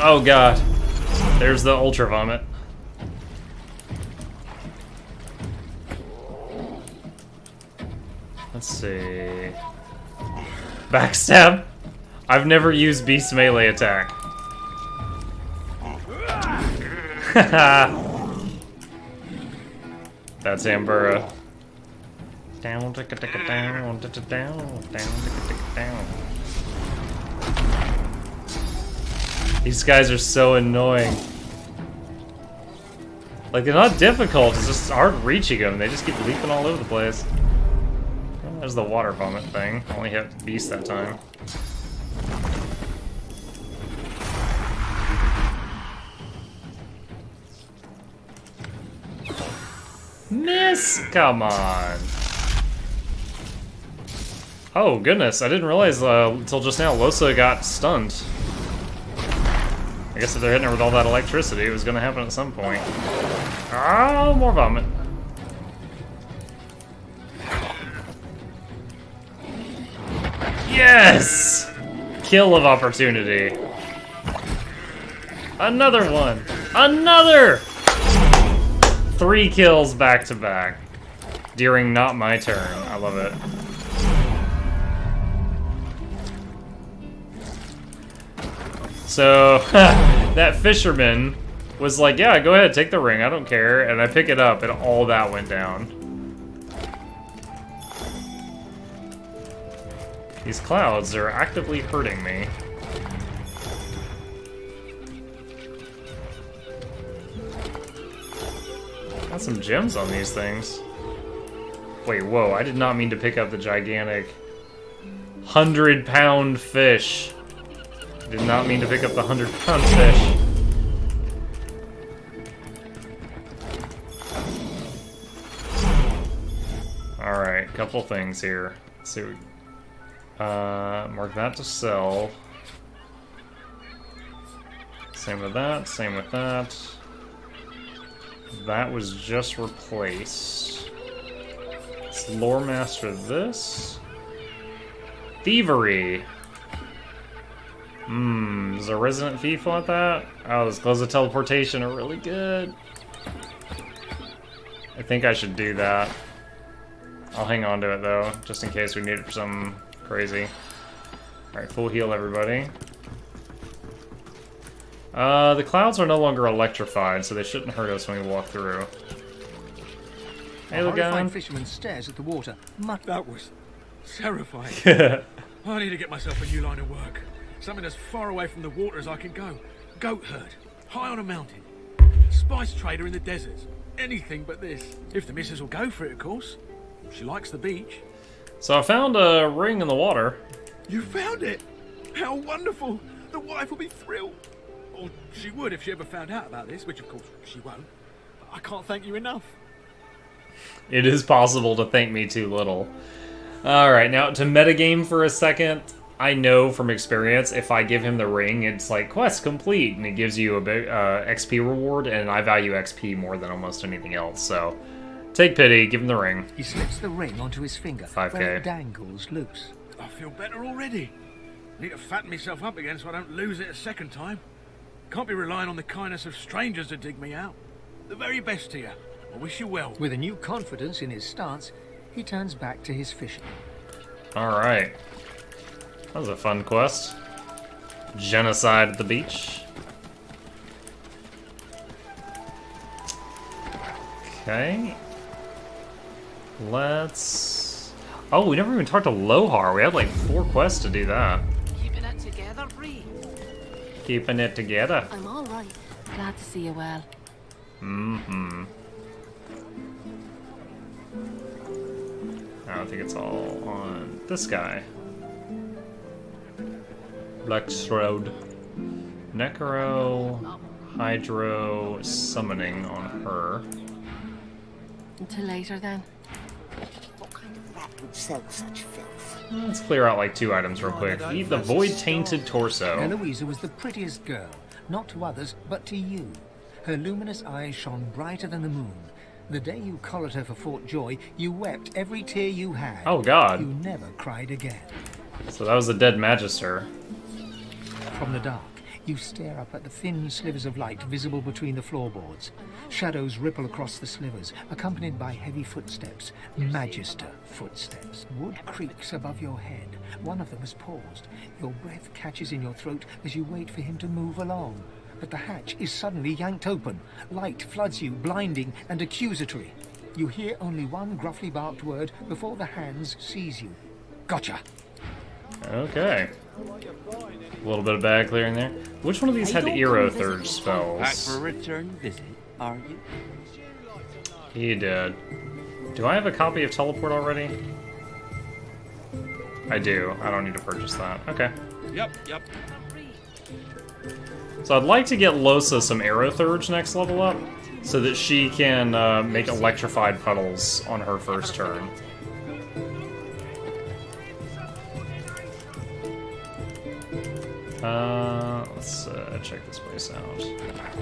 Oh god. There's the Ultra Vomit. Let's see... Backstab? I've never used Beast Melee attack. Haha. That's Ambura. Down, tick down, down, down. These guys are so annoying. Like, they're not difficult, it's just hard reaching them. They just keep leaping all over the place. Oh, there's the water vomit thing. Only hit Beast that time. Miss! Come on. Oh, goodness. I didn't realize until just now Losa got stunned. I guess if they're hitting her with all that electricity, it was going to happen at some point. Oh, more vomit. Yes! Kill of opportunity. Another one. Another! 3 kills back to back during not my turn. I love it. So that fisherman was like, yeah, go ahead, take the ring, I don't care. And I pick it up and all that went down. These clouds are actively hurting me. Got some gems on these things. Wait, whoa, I did not mean to pick up the gigantic 100-pound fish. Did not mean to pick up the 100-pound fish. Alright, couple things here. Let's see. Mark that to sell. Same with that, same with that. That was just replaced. Let's lore master this. Thievery. Does a resident thief want that? Oh, those gloves of teleportation are really good. I think I should do that. I'll hang on to it though, just in case we need it for something crazy. Alright, full heal everybody. The clouds are no longer electrified, so they shouldn't hurt us when we walk through. Hey, A look horrified fisherman stares at the water. That was terrifying. I need to get myself a new line of work. Something as far away from the water as I can go. Goat herd, high on a mountain. Spice trader in the deserts. Anything but this. If the missus will go for it, of course. She likes the beach. So I found a ring in the water. You found it? How wonderful! The wife will be thrilled. Or she would if she ever found out about this, which of course she won't. But I can't thank you enough. It is possible to thank me too little. Alright, now to metagame for a second. I know from experience, if I give him the ring, it's like, quest complete, and it gives you a bit, XP reward, and I value XP more than almost anything else, so take pity, give him the ring. He slips the ring onto his finger, 5K. where it dangles loose. I feel better already. Need to fatten myself up again so I don't lose it a second time. Can't be relying on the kindness of strangers to dig me out. The very best to you. I wish you well. With a new confidence in his stance, he turns back to his fishing. Alright. That was a fun quest. Genocide at the beach. Okay. Let's... Oh, we never even talked to Lohar. We had like 4 quests to do that. Keeping it together, Bree. Keeping it together. I'm all right. Glad to see you well. Mm-hmm. I don't think it's all on this guy. Black Shroud. Necro, Hydro, Summoning on her. Until later, then. What kind of rat would sell such filth? Let's clear out like 2 items real quick. Eat the Void-Tainted Torso. Eloisa was the prettiest girl, not to others, but to you. Her luminous eyes shone brighter than the moon. The day you collared her for Fort Joy, you wept every tear you had. Oh, God. You never cried again. So that was a dead Magister. From the dark, you stare up at the thin slivers of light visible between the floorboards. Shadows ripple across the slivers, accompanied by heavy footsteps. Magister footsteps. Wood creaks above your head. One of them has paused. Your breath catches in your throat as you wait for him to move along. But the hatch is suddenly yanked open. Light floods you, blinding and accusatory. You hear only one gruffly barked word before the hands seize you. Gotcha! Okay. A little bit of bag clearing there. Which one of these had Aerothurge spells? Back for a return visit, are you? He did. Do I have a copy of Teleport already? I do. I don't need to purchase that. Okay. Yep. So I'd like to get Losa some Aerothurge next level up, so that she can make electrified puddles on her first turn. Let's check this place out.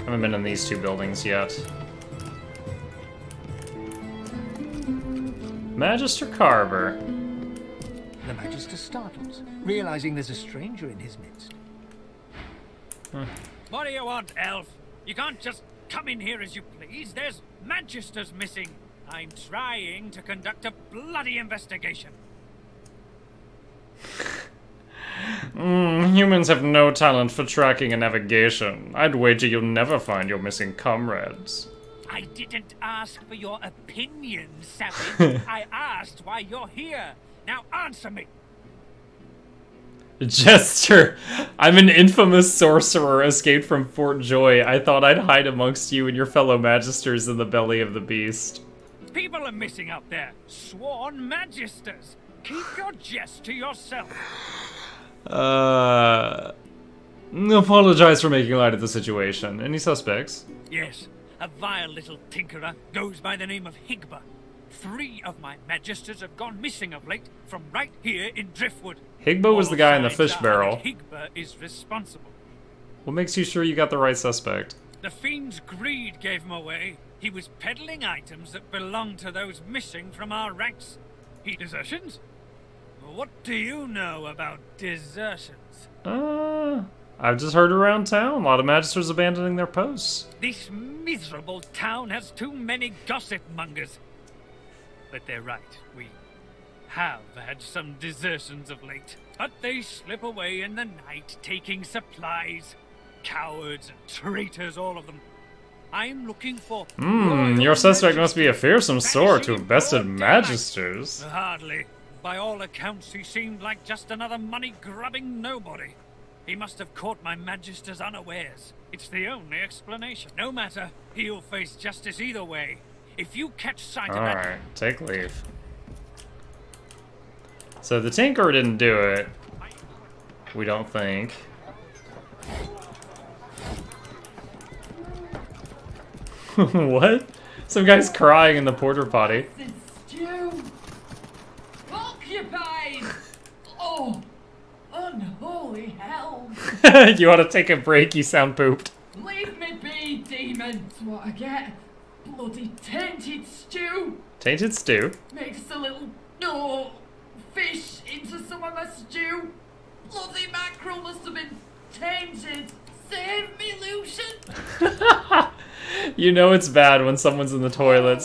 Haven't been in these 2 buildings yet. Magister Carver. The Magister startles, realizing there's a stranger in his midst. What do you want, elf? You can't just come in here as you please. There's Magisters missing. I'm trying to conduct a bloody investigation. Humans have no talent for tracking and navigation. I'd wager you'll never find your missing comrades. I didn't ask for your opinion, savage. I asked why you're here. Now answer me. Jester, I'm an infamous sorcerer escaped from Fort Joy. I thought I'd hide amongst you and your fellow Magisters in the belly of the beast. People are missing out there. Sworn Magisters. Keep your jest to yourself. Apologize for making light of the situation. Any suspects? Yes, a vile little tinkerer goes by the name of Higba. 3 of my Magisters have gone missing of late from right here in Driftwood. Higba was the guy in the fish barrel. Higba is responsible. What makes you sure you got the right suspect? The fiend's greed gave him away. He was peddling items that belonged to those missing from our ranks. Desertions? What do you know about desertions? I've just heard around town. A lot of Magisters abandoning their posts. This miserable town has too many gossip mongers. But they're right. We have had some desertions of late. But they slip away in the night, taking supplies. Cowards and traitors, all of them. I'm looking for... your suspect must be a fearsome sort to have bested Magisters. Hardly. By all accounts, he seemed like just another money-grubbing nobody. He must have caught my Magisters unawares. It's the only explanation. No matter, he'll face justice either way. If you catch sight of that... Alright, take leave. So the Tinker didn't do it. We don't think. What? Some guy's crying in the porta potty. Stew! Occupied! Oh, unholy hell! You ought to take a break, you sound pooped. Leave me be, demons! What I get? Bloody tainted stew! Tainted stew? Mix a little, fish into some of my stew. Bloody mackerel must have been tainted. Save me, Lucian! You know it's bad when someone's in the toilet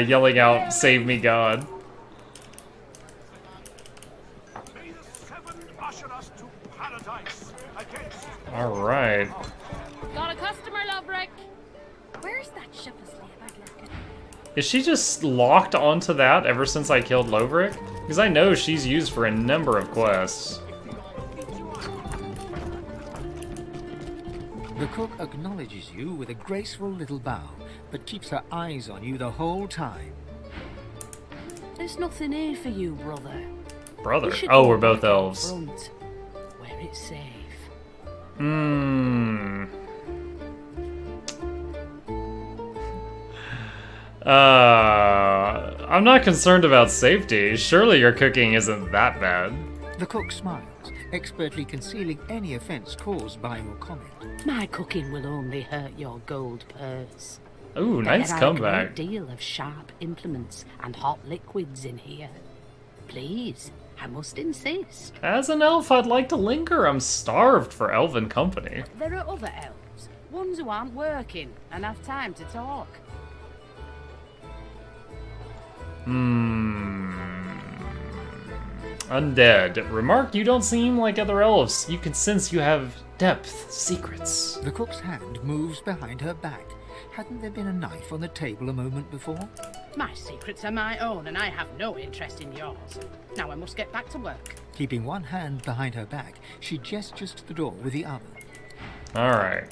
yelling out, "Save me, God." Alright. Got a customer, Loverick. Where's that ship asleep? Is she just locked onto that ever since I killed Loverick? Because I know she's used for a number of quests. The cook acknowledges you with a graceful little bow, but keeps her eyes on you the whole time. There's nothing here for you, brother. Brother? You should Oh, go we're both back out elves. front, where it's safe. Hmm. I'm not concerned about safety. Surely your cooking isn't that bad. The cook smiles, expertly concealing any offense caused by your comment. My cooking will only hurt your gold purse. Ooh, nice There are comeback. a great deal of sharp implements and hot liquids in here. Please, I must insist. As an elf, I'd like to linger. I'm starved for elven company. There are other elves, ones who aren't working and have time to talk. Undead. Remark, you don't seem like other elves. You can sense you have depth, secrets. The cook's hand moves behind her back. Hadn't there been a knife on the table a moment before? My secrets are my own, and I have no interest in yours. Now I must get back to work. Keeping one hand behind her back, she gestures to the door with the other. Alright.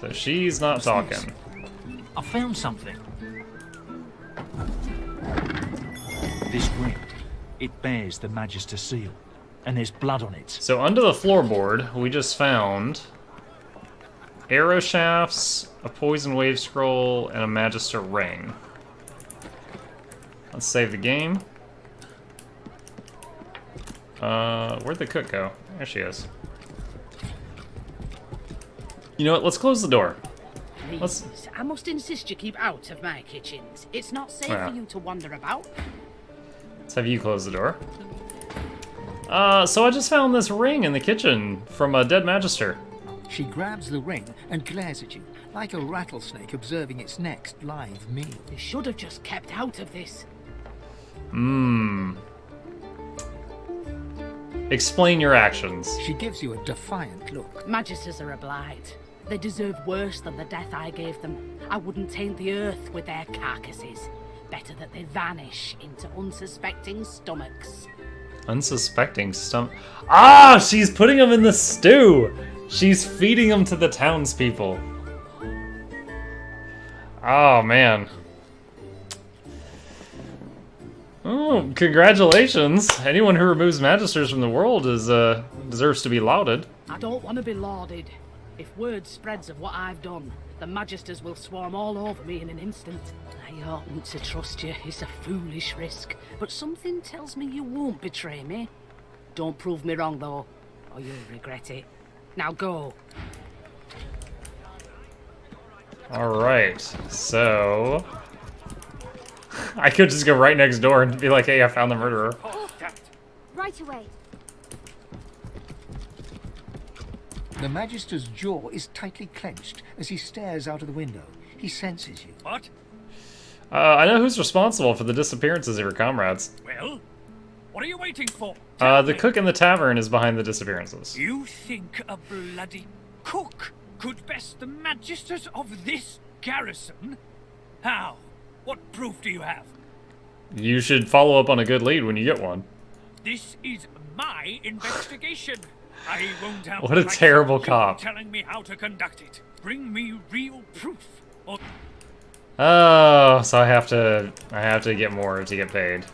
So she's not talking. I found something. This ring. It bears the Magister seal. And there's blood on it. So under the floorboard, we just found arrow shafts, a poison wave scroll, and a Magister ring. Let's save the game. Where'd the cook go? There she is. You know what? Let's close the door. Please, I must insist you keep out of my kitchens. It's not safe Yeah. for you to wander about. Let's have you close the door. So I just found this ring in the kitchen from a dead Magister. She grabs the ring and glares at you, like a rattlesnake observing its next live meal. You should have just kept out of this. Explain your actions. She gives you a defiant look. Magisters are a blight. They deserve worse than the death I gave them. I wouldn't taint the earth with their carcasses. Better that they vanish into unsuspecting stomachs. Unsuspecting stomach. Ah! She's putting them in the stew! She's feeding them to the townspeople. Oh, man. Oh, congratulations. Anyone who removes Magisters from the world is, deserves to be lauded. I don't want to be lauded. If word spreads of what I've done, the Magisters will swarm all over me in an instant. I oughtn't to trust you. It's a foolish risk. But something tells me you won't betray me. Don't prove me wrong, though, or you'll regret it. Now go. Alright, so... I could just go right next door and be like, hey, I found the murderer. Right away. The Magister's jaw is tightly clenched as he stares out of the window. He senses you. What? I know who's responsible for the disappearances of your comrades. Well, what are you waiting for? The cook in the tavern is behind the disappearances. You think a bloody cook could best the Magisters of this garrison? How? What proof do you have? You should follow up on a good lead when you get one. This is my investigation. I won't have What a like terrible you cop. telling me how to conduct it. Bring me real proof. Or Oh, so I have to get more to get paid.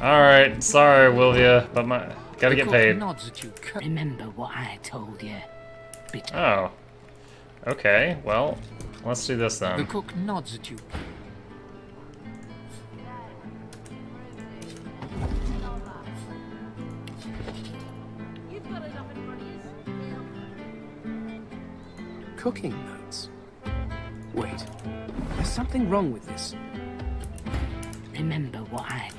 Alright, sorry, Wilvia, but gotta get paid. Nods at you. Remember what I told you. Oh. Okay, well, let's do this then. The cook nods at you. Cooking notes? Wait, there's something wrong with this. Remember what I...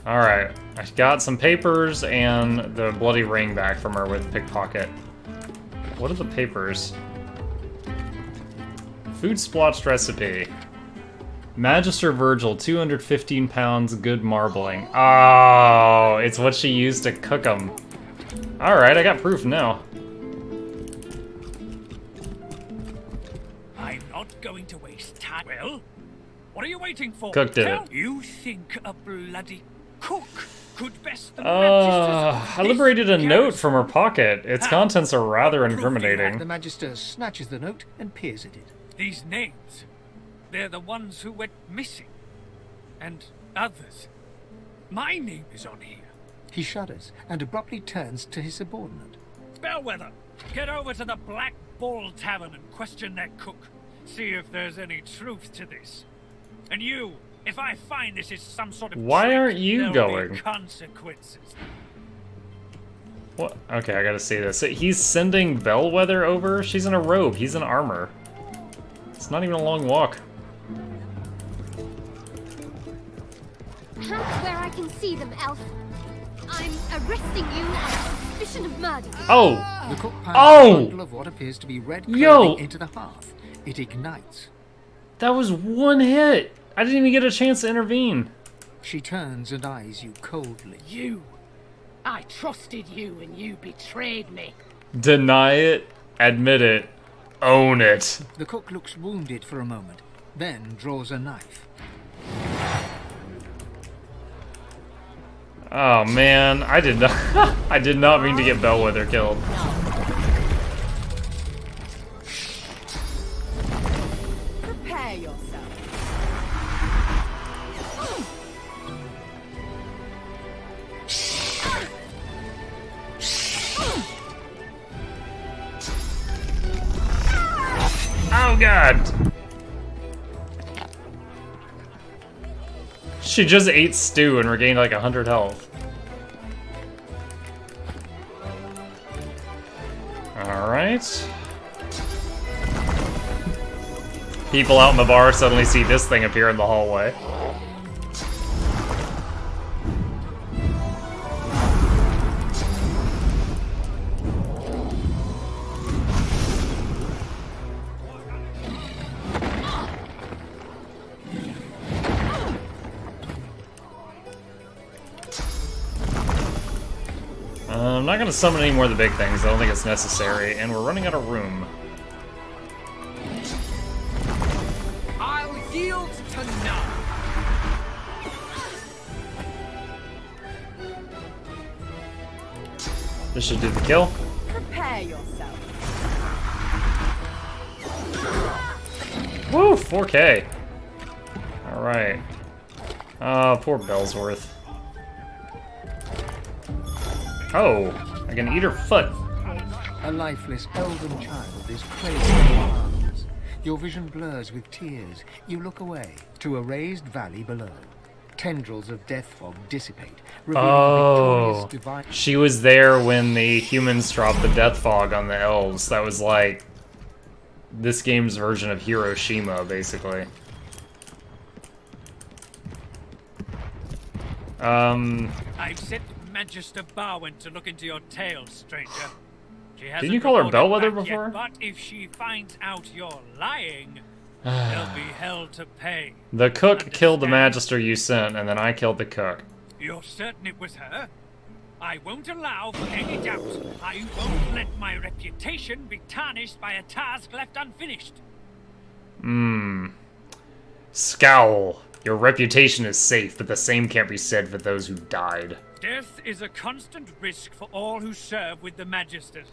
Alright, I got some papers and the bloody ring back from her with pickpocket. What are the papers? Food splotched recipe. Magister Virgil, 215 pounds, good marbling. Oh, it's what she used to cook them. Alright, I got proof now. I'm not going to waste time. Well, what are you waiting for? Cook did it. You think a bloody cook could best the I liberated a note from her pocket. Its contents are rather incriminating. The Magister snatches the note and peers at it. These names, they're the ones who went missing. And others. My name is on here. He shudders and abruptly turns to his subordinate. Bellwether, get over to the Black Bull Tavern and question their cook. See if there's any truth to this. And you, if I find this is some sort of Why trick, aren't you there'll going? be consequences. What? Okay, I gotta see this. So he's sending Bellwether over? She's in a robe. He's in armor. It's not even a long walk. Camp where I can see them, Elf. I'm arresting you on suspicion of murder. Oh! The cook piles a bundle of what appears to be red clothing into the hearth. It ignites. That was one hit! I didn't even get a chance to intervene. She turns and eyes you coldly. You! I trusted you and you betrayed me. Deny it, admit it, own it. The cook looks wounded for a moment, then draws a knife. Oh man, I did not I did not mean to get Bellwether killed. Prepare yourself. Oh god! She just ate stew and regained like 100 health. Alright. People out in the bar suddenly see this thing appear in the hallway. I'm not gonna summon any more of the big things, I don't think it's necessary, and we're running out of room. I'll yield to none. This should do the kill. Prepare yourself. Woo, 4K. Alright. Oh, poor Bellsworth. Oh, I can eat her foot. A lifeless elven child is placed in your arms. Your vision blurs with tears. You look away to a raised valley below. Tendrils of death fog dissipate, revealing a victorious divine... She was there when the humans dropped the death fog on the elves. That was like this game's version of Hiroshima, basically. I've sent Magister Barwin to look into your tale, stranger. She hasn't Didn't you call her reported Bellwether back before? Yet, but if she finds out you're lying, there'll be hell to pay. The cook killed the Magister you sent, and then I killed the cook. You're certain it was her? I won't allow for any doubt. I won't let my reputation be tarnished by a task left unfinished. Scowl. Your reputation is safe, but the same can't be said for those who died. Death is a constant risk for all who serve with the Magisters.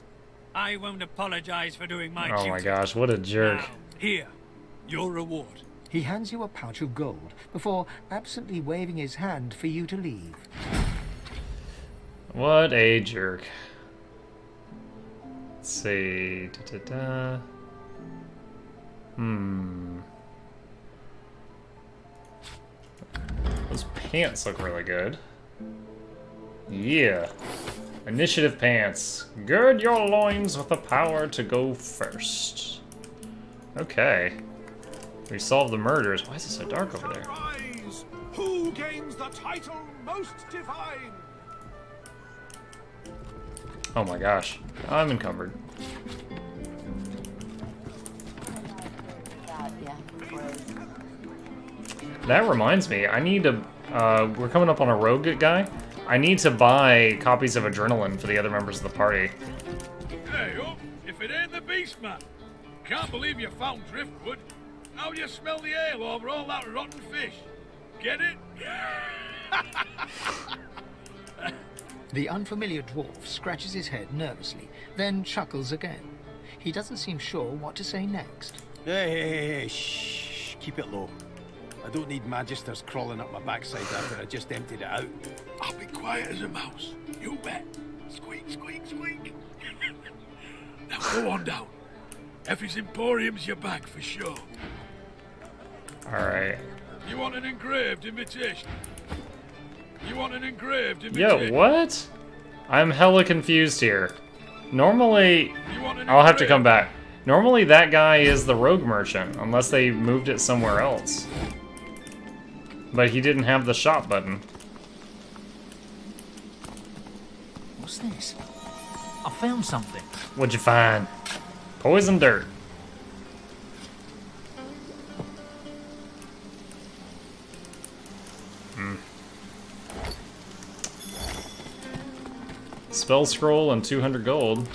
I won't apologize for doing my duty. Oh my gosh, what a jerk. Now, here, your reward. He hands you a pouch of gold before absently waving his hand for you to leave. What a jerk. Let's see. Da-da-da. Those pants look really good. Yeah. Initiative pants. Gird your loins with the power to go first. Okay. We solved the murders. Why is it so dark over there? Rise! Who gains the title most divine? Oh my gosh. I'm encumbered. That reminds me, I need to, we're coming up on a rogue guy. I need to buy copies of Adrenaline for the other members of the party. Hey, up! If it ain't the beast, man! Can't believe you found Driftwood. How do you smell the ale over all that rotten fish? Get it? The unfamiliar dwarf scratches his head nervously, then chuckles again. He doesn't seem sure what to say next. Hey, shh, keep it low. I don't need magisters crawling up my backside after I just emptied it out. I'll be quiet as a mouse. You bet. Squeak, squeak, squeak. Now go on down. Effie's Emporium's your bag for sure. Alright. You want an engraved invitation? You want an engraved invitation? Yo, what? I'm hella confused here. Normally, I'll have to come back. Normally that guy is the rogue merchant, unless they moved it somewhere else. But he didn't have the shop button. What's this? I found something. What'd you find? Poison dirt. Spell scroll and 200 gold.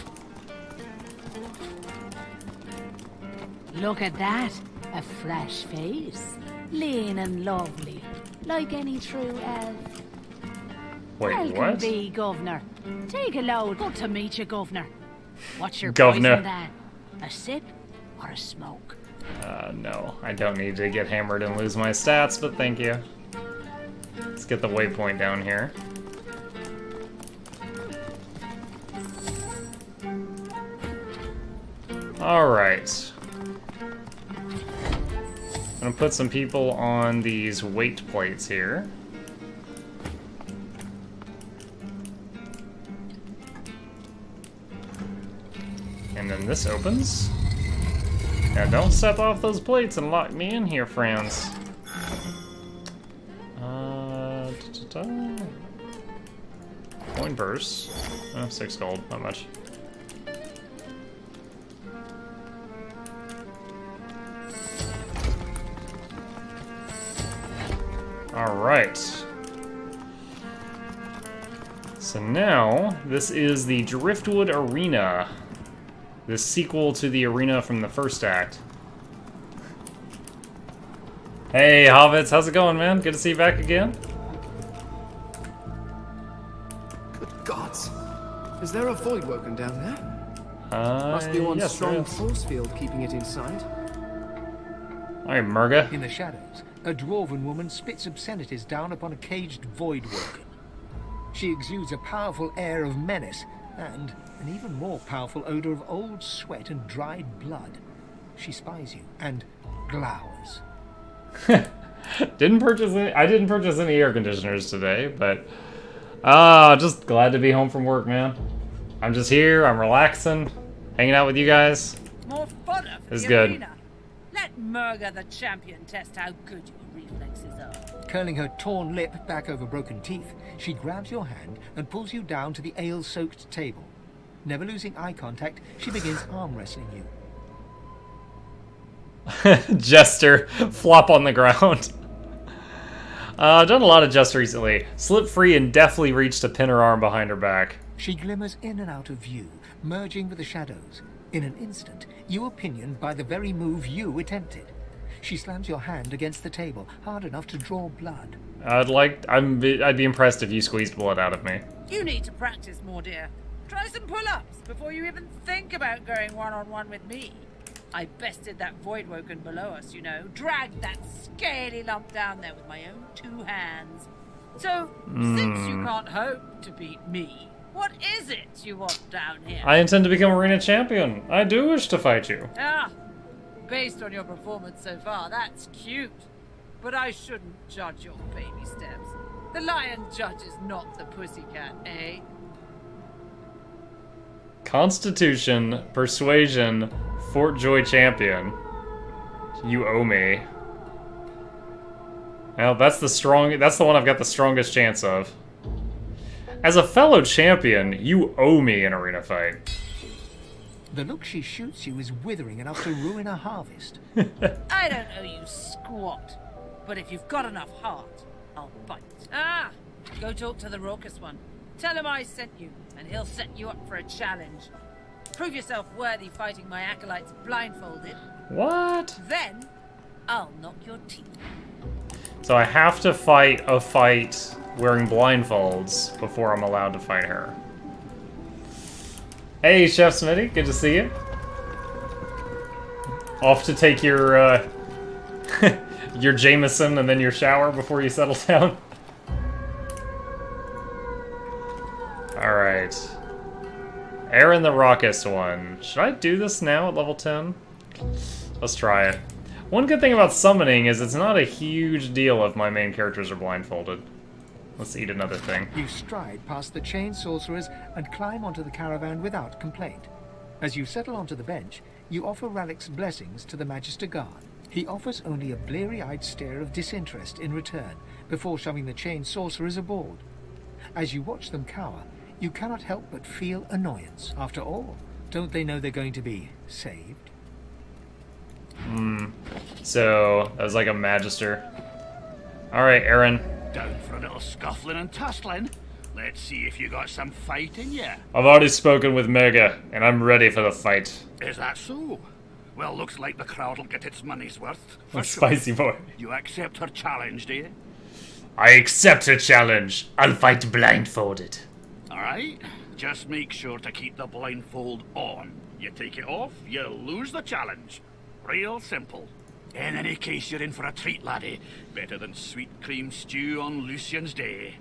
Look at that. A fresh face. Lean and lovely. Like any true elf. Wait, Welcome what? be, Governor. Take a load. Good to meet you, Governor. What's your Governor. poison then? A sip or a smoke? No. I don't need to get hammered and lose my stats, but thank you. Let's get the waypoint down here. Alright. I'm gonna put some people on these weight plates here. And then this opens. Now don't step off those plates and lock me in here, friends. Coin purse. Oh, 6 gold, not much. Alright. So now, this is the Driftwood Arena. The sequel to the arena from the first act. Hey, Hobbits, how's it going, man? Good to see you back again. Good gods. Is there a void woken down there? Must be one yes, strong there is. force field keeping it inside. Alright, Murga. In the shadows, a dwarven woman spits obscenities down upon a caged void woken. She exudes a powerful air of menace and an even more powerful odor of old sweat and dried blood. She spies you and glowers. I didn't purchase any air conditioners today, but just glad to be home from work, man. I'm just here, I'm relaxing, hanging out with you guys. More fodder for It's the good. arena. Let Murga the champion test how good your reflexes are. Curling her torn lip back over broken teeth, she grabs your hand and pulls you down to the ale-soaked table. Never losing eye contact, she begins arm wrestling you. Jester, flop on the ground. I've done a lot of Jester recently. Slip free and deftly reached to pin her arm behind her back. She glimmers in and out of view, merging with the shadows. In an instant, you are pinioned by the very move you attempted. She slams your hand against the table, hard enough to draw blood. I'd be impressed if you squeezed blood out of me. You need to practice more, dear. Try some pull-ups before you even think about going one-on-one with me. I bested that Voidwoken below us, you know. Dragged that scaly lump down there with my own 2 hands. So, since you can't hope to beat me, what is it you want down here? I intend to become arena champion. I do wish to fight you. Ah, based on your performance so far, that's cute. But I shouldn't judge your baby steps. The lion judges not the pussycat, eh? Constitution, Persuasion, Fort Joy champion. You owe me. Well, that's the one I've got the strongest chance of. As a fellow champion, you owe me an arena fight. The look she shoots you is withering enough to ruin a harvest. I don't owe you squat, but if you've got enough heart, I'll bite. Ah, go talk to the raucous one. Tell him I sent you, and he'll set you up for a challenge. Prove yourself worthy fighting my acolytes blindfolded. What? Then, I'll knock your teeth. So I have to fight a fight wearing blindfolds before I'm allowed to fight her. Hey, Chef Smitty, good to see you. Off to take your, your Jameson and then your shower before you settle down. Alright. Aaron the Raucous one. Should I do this now at level 10? Let's try it. One good thing about summoning is it's not a huge deal if my main characters are blindfolded. Let's eat another thing. You stride past the chained sorcerers and climb onto the caravan without complaint. As you settle onto the bench, you offer Ralik's blessings to the Magister Guard. He offers only a bleary-eyed stare of disinterest in return, before shoving the chained sorcerers aboard. As you watch them cower, you cannot help but feel annoyance. After all, don't they know they're going to be saved? So, that was like a Magister. Alright, Aaron. Down for a little scuffling and tussling. Let's see if you got some fight in ya. I've already spoken with Mega, and I'm ready for the fight. Is that so? Well, looks like the crowd'll get its money's worth. That's spicy boy. You accept her challenge, do you? I accept her challenge. I'll fight blindfolded. Alright. Just make sure to keep the blindfold on. You take it off, you lose the challenge. Real simple. In any case, you're in for a treat, laddie. Better than sweet cream stew on Lucian's Day.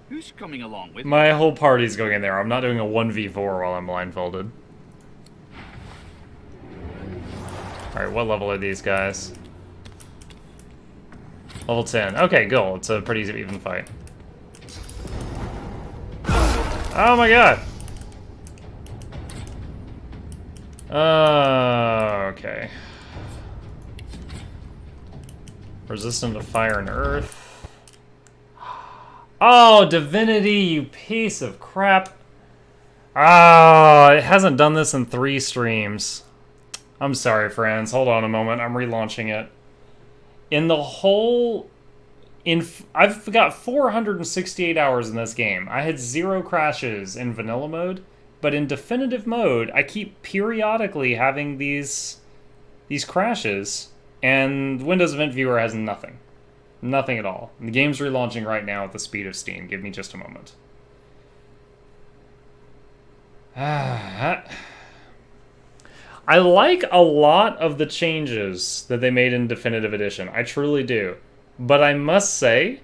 Who's coming along with My whole party's going in there. I'm not doing a 1v4 while I'm blindfolded. Alright, what level are these guys? Level 10. Okay, cool. It's a pretty even fight. Oh my god! Okay. Resistant to fire and earth. Oh, Divinity, you piece of crap. Ah, it hasn't done this in 3 streams. I'm sorry, friends. Hold on a moment. I'm relaunching it. In the whole... I've got 468 hours in this game. I had 0 crashes in vanilla mode, but in definitive mode, I keep periodically having these crashes. And Windows Event Viewer has nothing. Nothing at all. The game's relaunching right now at the speed of Steam. Give me just a moment. I like a lot of the changes that they made in Definitive Edition. I truly do. But I must say,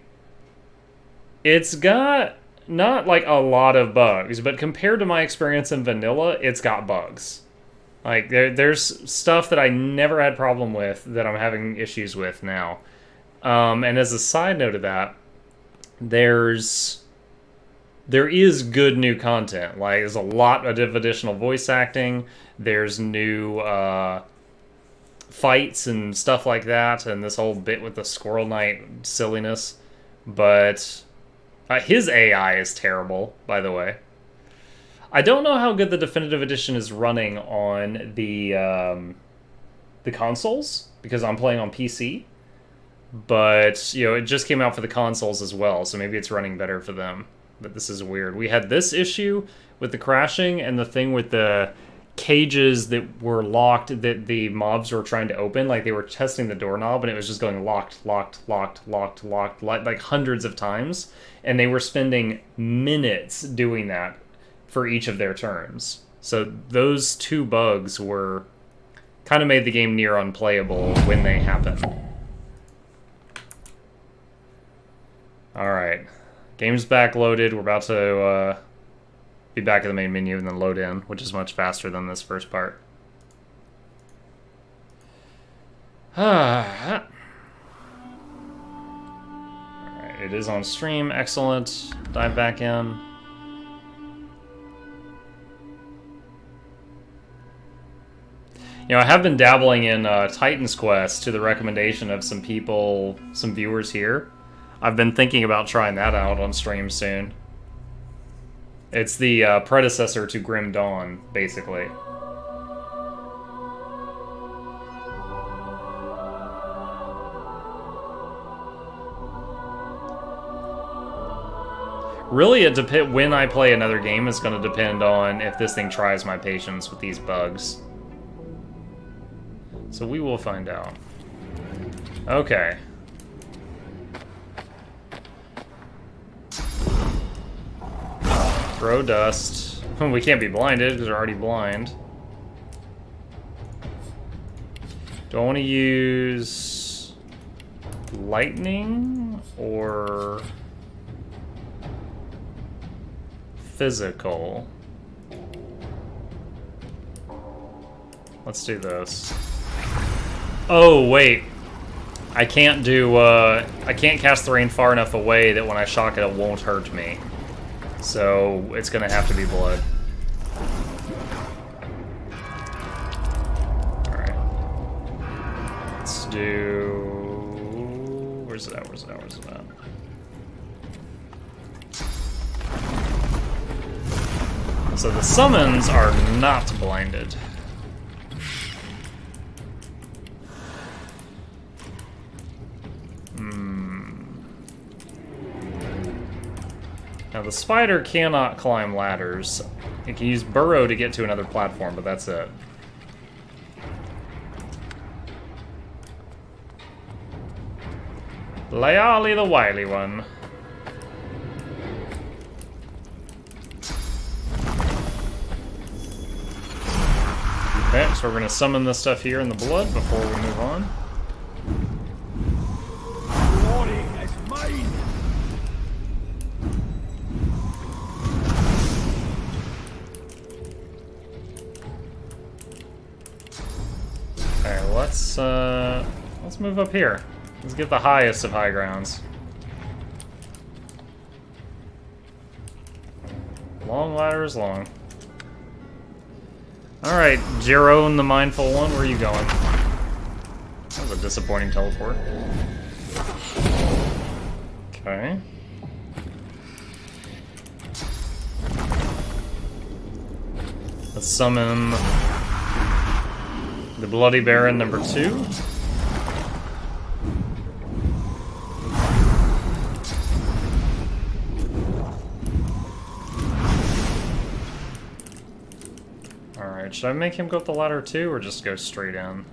it's got not like a lot of bugs, but compared to my experience in vanilla, it's got bugs. Like, there's stuff that I never had problem with that I'm having issues with now. And as a side note of that, there is good new content. Like, there's a lot of additional voice acting. There's new fights and stuff like that, and this whole bit with the Squirrel Knight silliness. But his AI is terrible, by the way. I don't know how good the Definitive Edition is running on the consoles, because I'm playing on PC. But, you know, it just came out for the consoles as well, so maybe it's running better for them. But this is weird. We had this issue with the crashing and the thing with the cages that were locked that the mobs were trying to open. Like, they were testing the doorknob, and it was just going locked, like hundreds of times. And they were spending minutes doing that for each of their turns. So those 2 bugs were kind of made the game near unplayable when they happen. Alright. Game's back loaded. We're about to be back in the main menu and then load in, which is much faster than this first part. Alright, it is on stream. Excellent. Dive back in. You know, I have been dabbling in Titan's Quest to the recommendation of some people, some viewers here. I've been thinking about trying that out on stream soon. It's the predecessor to Grim Dawn, basically. Really, when I play another game is going to depend on if this thing tries my patience with these bugs. So we will find out. Okay. Throw dust. We can't be blinded because we're already blind. Do I want to use lightning or physical? Let's do this. Oh, wait. I can't do, I can't cast the rain far enough away that when I shock it, it won't hurt me. So, it's gonna have to be blood. Alright. Let's do... Where's it at? Where's it at? Where's it at? So the summons are not blinded. Now the spider cannot climb ladders. It can use burrow to get to another platform, but that's it. Layali the wily one. Okay, so we're gonna summon this stuff here in the blood before we move on. Let's move up here. Let's get the highest of high grounds. Long ladder is long. Alright, Jerome the Mindful One, where are you going? That was a disappointing teleport. Okay. Let's summon the Bloody Baron number 2. Alright, should I make him go up the ladder too, or just go straight in?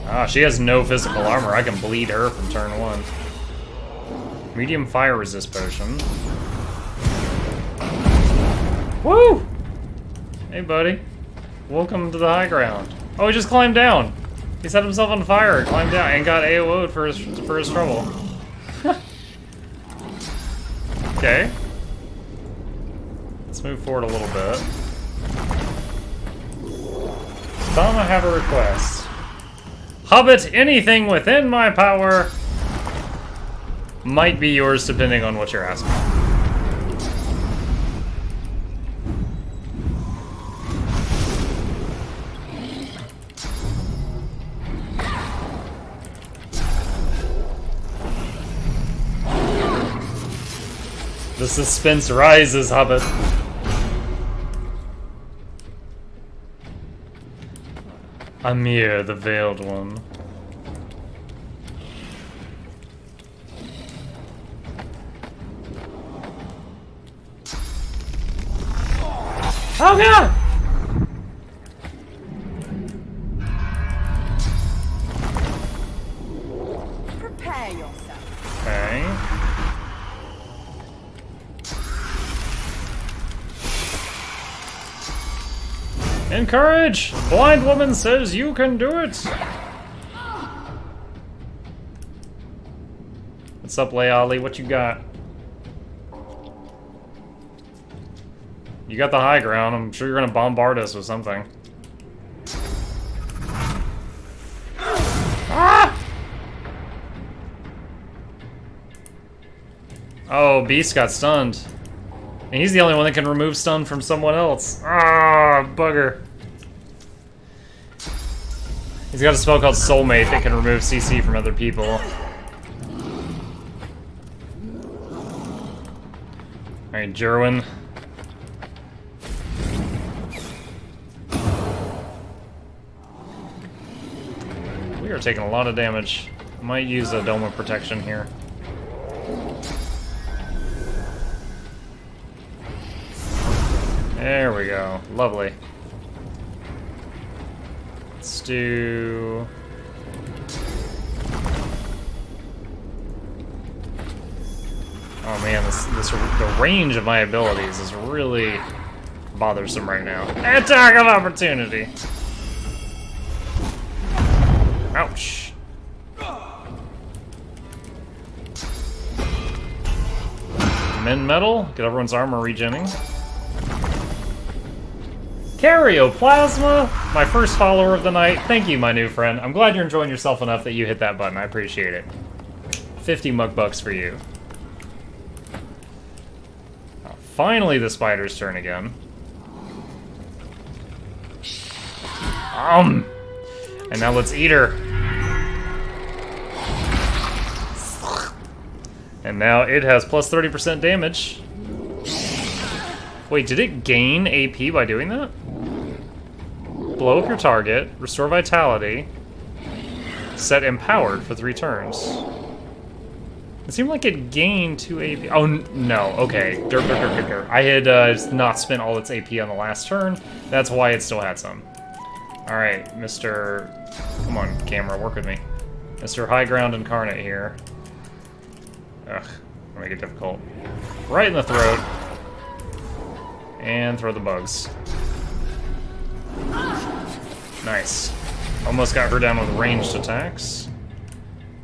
Ah, she has no physical armor. I can bleed her from turn 1. Medium fire resist potion. Woo! Hey, buddy. Welcome to the high ground. Oh, he just climbed down. He set himself on fire, climbed down, and got AO'd for his trouble. Okay. Let's move forward a little bit. Tom, I have a request. Hobbit, anything within my power might be yours depending on what you're asking. The suspense rises, Hobbit. Amir, the Veiled One. Oh god! Prepare yourself. Okay. Encourage! Blind woman says you can do it! What's up, Layali? What you got? You got the high ground. I'm sure you're gonna bombard us with something. Ah! Oh, Beast got stunned. And he's the only one that can remove stun from someone else. Ah, bugger. He's got a spell called Soulmate that can remove CC from other people. Alright, Jerwin. We are taking a lot of damage. Might use a Dome of Protection here. There we go. Lovely. Let's do... Oh man, the range of my abilities is really bothersome right now. Attack of opportunity! Ouch. Ben-mezd, get everyone's armor regenning. Karyoplasma, my first follower of the night. Thank you, my new friend. I'm glad you're enjoying yourself enough that you hit that button. I appreciate it. 50 mug bucks for you. Finally, the spider's turn again. And now let's eat her. And now it has plus 30% damage. Wait, did it gain AP by doing that? Blow up your target, restore vitality, set empowered for 3 turns. It seemed like it gained 2 AP. Oh, no. Okay. I had not spent all its AP on the last turn. That's why it still had some. Alright, Mr... Come on, camera, work with me. Mr. High Ground Incarnate here. Ugh, I'll make it difficult. Right in the throat. And throw the bugs. Nice. Almost got her down with ranged attacks.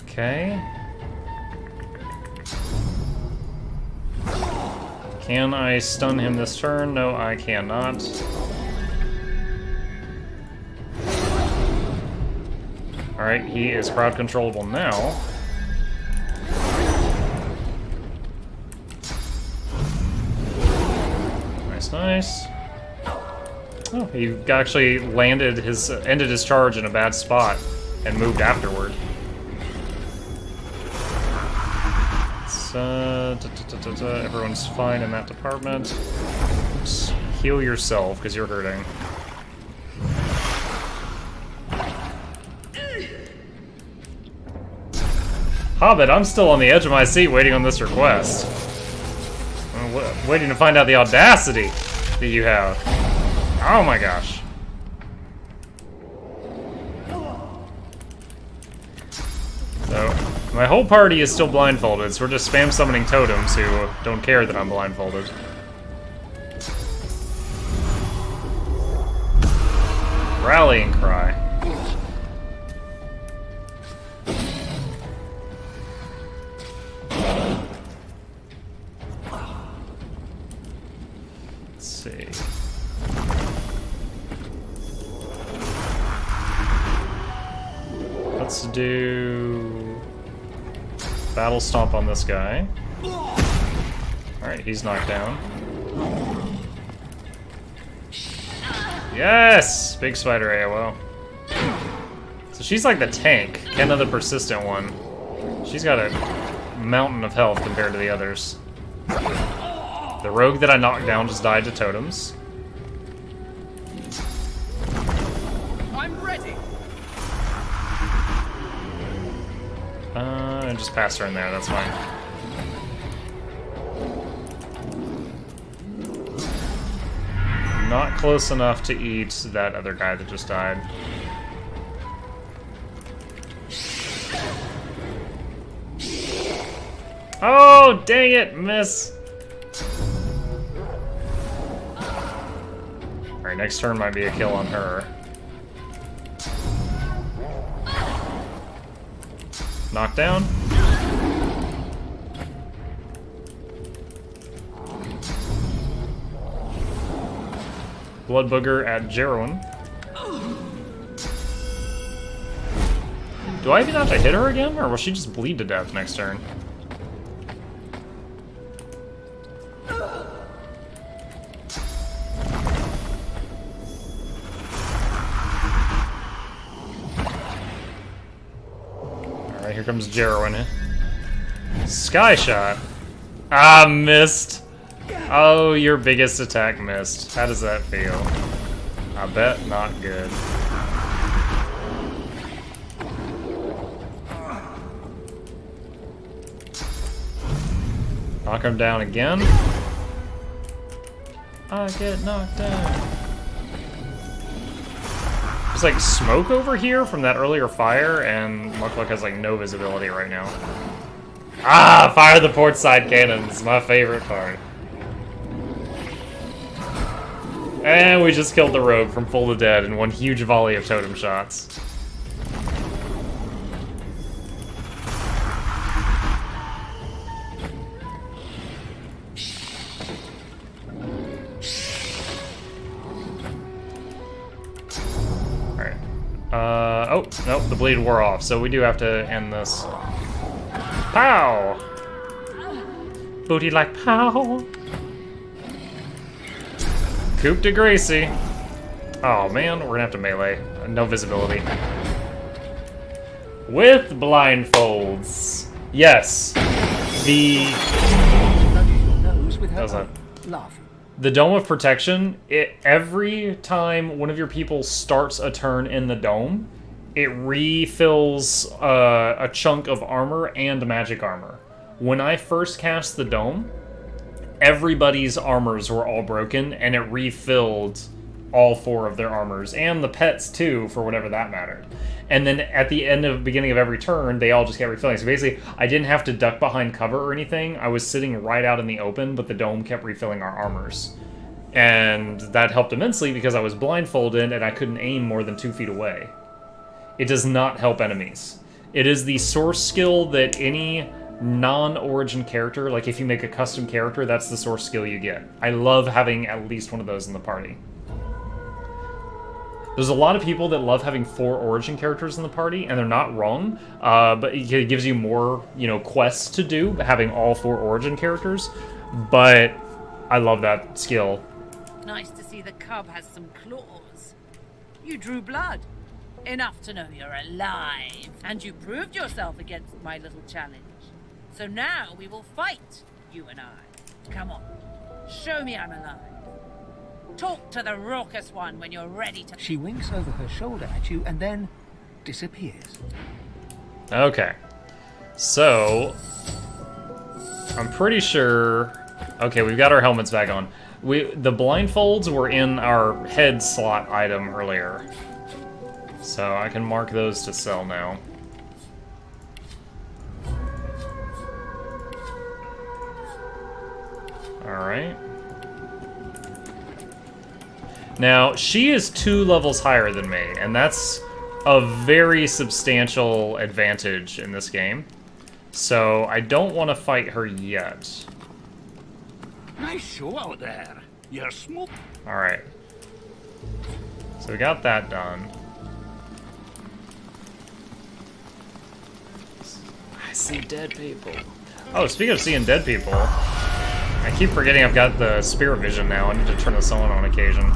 Okay. Can I stun him this turn? No, I cannot. Alright, he is crowd controllable now. Nice. Oh, he actually ended his charge in a bad spot and moved afterward. So, everyone's fine in that department. Just heal yourself because you're hurting. Hobbit, I'm still on the edge of my seat waiting on this request. Waiting to find out the audacity that you have. Oh my gosh. So, my whole party is still blindfolded, so we're just spam summoning totems who don't care that I'm blindfolded. Rallying cry. Let's see. Let's do Battle Stomp on this guy. Alright, he's knocked down. Yes! Big Spider AOO. So she's like the tank, Kenna the persistent one. She's got a mountain of health compared to the others. The rogue that I knocked down just died to totems. I'm ready. And just pass her in there, that's fine. Not close enough to eat that other guy that just died. Oh, dang it, miss! Alright, next turn might be a kill on her. Knocked down. Blood Booger at Jerwin. Do I even have to hit her again, or will she just bleed to death next turn? Alright, here comes Jerwin. Sky Shot. Ah, missed. Oh, your biggest attack missed. How does that feel? I bet not good. Knock him down again. I get knocked down. There's like smoke over here from that earlier fire, and Mukluk has like no visibility right now. Ah, fire the port side cannons, my favorite part. And we just killed the rogue from full to dead in one huge volley of totem shots. Alright. Oh, nope, the bleed wore off, so we do have to end this. Pow! Booty like pow! Coup de Gracie. Oh man, we're gonna have to melee. No visibility. With blindfolds. Yes. The Dome of Protection, every time one of your people starts a turn in the dome, it refills a chunk of armor and magic armor. When I first cast the dome, everybody's armors were all broken, and it refilled all 4 of their armors, and the pets too, for whatever that mattered. And then at the beginning of every turn, they all just kept refilling. So basically, I didn't have to duck behind cover or anything. I was sitting right out in the open, but the dome kept refilling our armors. And that helped immensely because I was blindfolded and I couldn't aim more than 2 feet away. It does not help enemies. It is the source skill that any non-origin character, like if you make a custom character, that's the source skill you get. I love having at least one of those in the party. There's a lot of people that love having 4 origin characters in the party, and they're not wrong, but it gives you more, quests to do, having all 4 origin characters, but I love that skill. Nice to see the cub has some claws. You drew blood. Enough to know you're alive, and you proved yourself against my little challenge. So now we will fight, you and I. Come on, show me I'm alive. Talk to the raucous one when you're ready to... She winks over her shoulder at you and then disappears. Okay. So, I'm pretty sure... Okay, we've got our helmets back on. The blindfolds were in our head slot item earlier. So I can mark those to sell now. Alright. Now, she is 2 levels higher than me, and that's a very substantial advantage in this game. So I don't want to fight her yet. Nice show out there. You're smoke. Alright. So we got that done. I see dead people. Oh, speaking of seeing dead people, I keep forgetting I've got the spirit vision now. I need to turn this on occasion.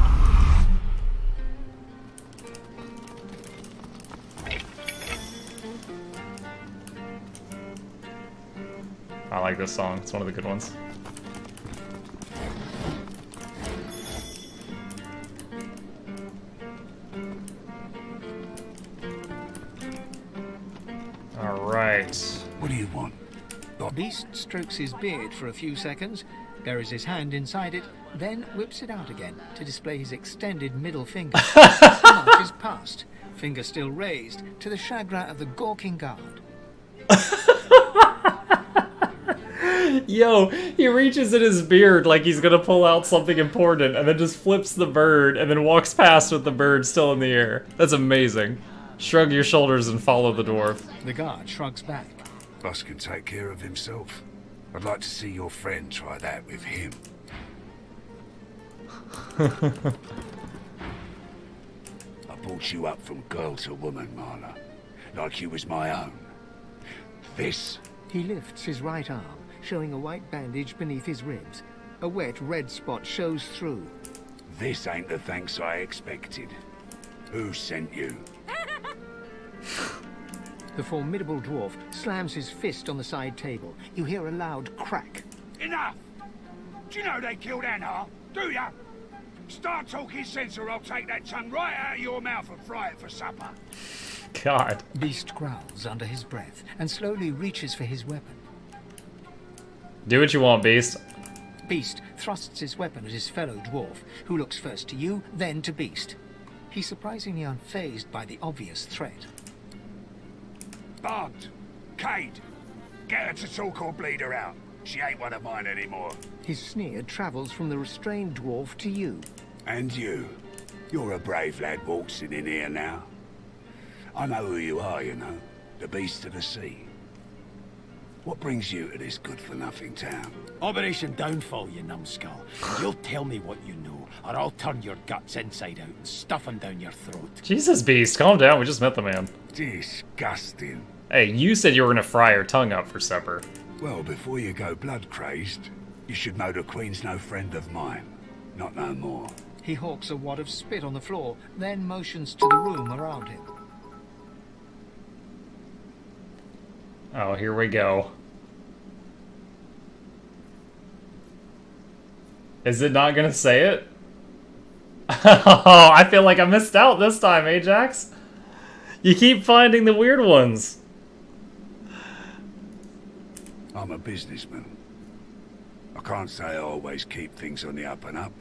I like this song. It's one of the good ones. All right. What do you want? The beast strokes his beard for a few seconds, buries his hand inside it, then whips it out again to display his extended middle finger. He marches past, finger still raised, to the chagrin of the gawking guard. Yo, he reaches in his beard like he's gonna pull out something important and then just flips the bird and then walks past with the bird still in the air. That's amazing. Shrug your shoulders and follow the dwarf. The guard shrugs back. Boss can take care of himself. I'd like to see your friend try that with him. I brought you up from girl to woman, Marla. Like you was my own. This? He lifts his right arm, showing a white bandage beneath his ribs. A wet red spot shows through. This ain't the thanks I expected. Who sent you? The formidable dwarf slams his fist on the side table. You hear a loud crack. Enough! Do you know they killed Anna? Do ya? Start talking sense or I'll take that tongue right out of your mouth and fry it for supper. God. Beast growls under his breath and slowly reaches for his weapon. Do what you want, Beast. Beast thrusts his weapon at his fellow dwarf, who looks first to you, then to Beast. He's surprisingly unfazed by the obvious threat. Barbed! Cade! Get her to talk or bleed her out. She ain't one of mine anymore. His sneer travels from the restrained dwarf to you. And you? You're a brave lad waltzing in here now. I know who you are, you know. The beast of the sea. What brings you to this good-for-nothing town? Operation Downfall, you numbskull. You'll tell me what you know, or I'll turn your guts inside out and stuff them down your throat. Jesus, Beast, calm down. We just met the man. Disgusting. Hey, you said you were gonna fry your tongue up for supper. Well, before you go blood-crazed, you should know the Queen's no friend of mine. Not no more. He hawks a wad of spit on the floor, then motions to the room around him. Oh, here we go. Is it not gonna say it? Oh, I feel like I missed out this time, Ajax. You keep finding the weird ones. I'm a businessman. I can't say I always keep things on the up and up,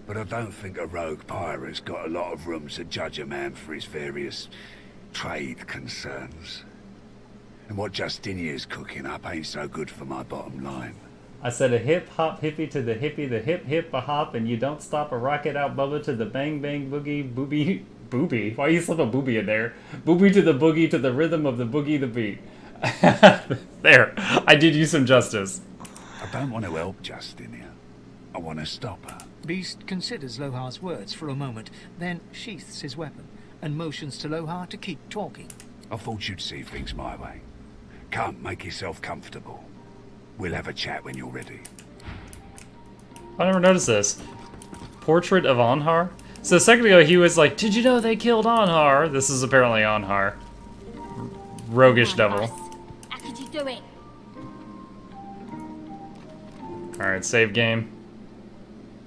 but I don't think a rogue pirate's got a lot of room to judge a man for his various trade concerns. And what Justinia's cooking up ain't so good for my bottom line. I said a hip hop hippie to the hippie, the hip hip a hop, and you don't stop a rocket out bubba to the bang bang boogie booby booby. Why you slip a booby in there? Booby to the boogie to the rhythm of the boogie the beat. There, I did you some justice. I don't want to help Justinia. I want to stop her. Beast considers Lohar's words for a moment, then sheaths his weapon and motions to Lohar to keep talking. I thought you'd see things my way. Come, make yourself comfortable. We'll have a chat when you're ready. I never noticed this. Portrait of Anhar? So a second ago he was like, did you know they killed Anhar? This is apparently Anhar. Roguish devil. How could you do it? Alright, save game.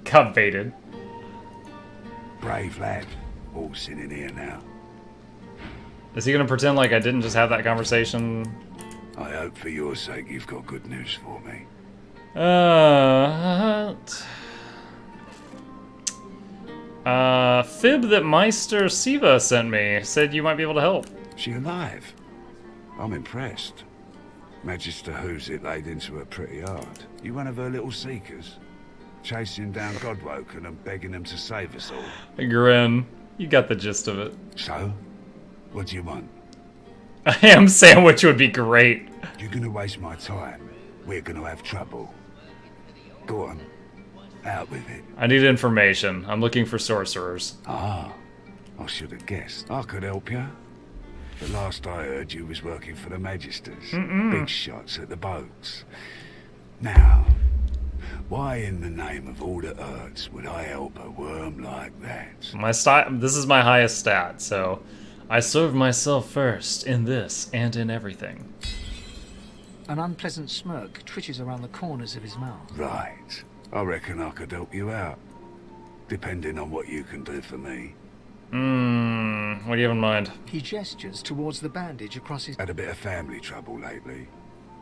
Got baited. Brave lad. All sitting here now. Is he gonna pretend like I didn't just have that conversation? I hope for your sake you've got good news for me. Fib that Meister Siva sent me said you might be able to help. She alive? I'm impressed. Magister who's it laid into her pretty hard. You one of her little seekers? Chasing down Godwoken and begging them to save us all. A grin. You got the gist of it. So? What do you want? A ham sandwich would be great. You're gonna waste my time. We're gonna have trouble. Go on. Out with it. I need information. I'm looking for sorcerers. Ah. I should have guessed. I could help you. The last I heard, you was working for the Magisters. Big shots at the boats. Now, why in the name of all the earths would I help a worm like that? This is my highest stat, so I serve myself first in this and in everything. An unpleasant smirk twitches around the corners of his mouth. Right. I reckon I could help you out. Depending on what you can do for me. What do you have in mind? He gestures towards the bandage across his... Had a bit of family trouble lately.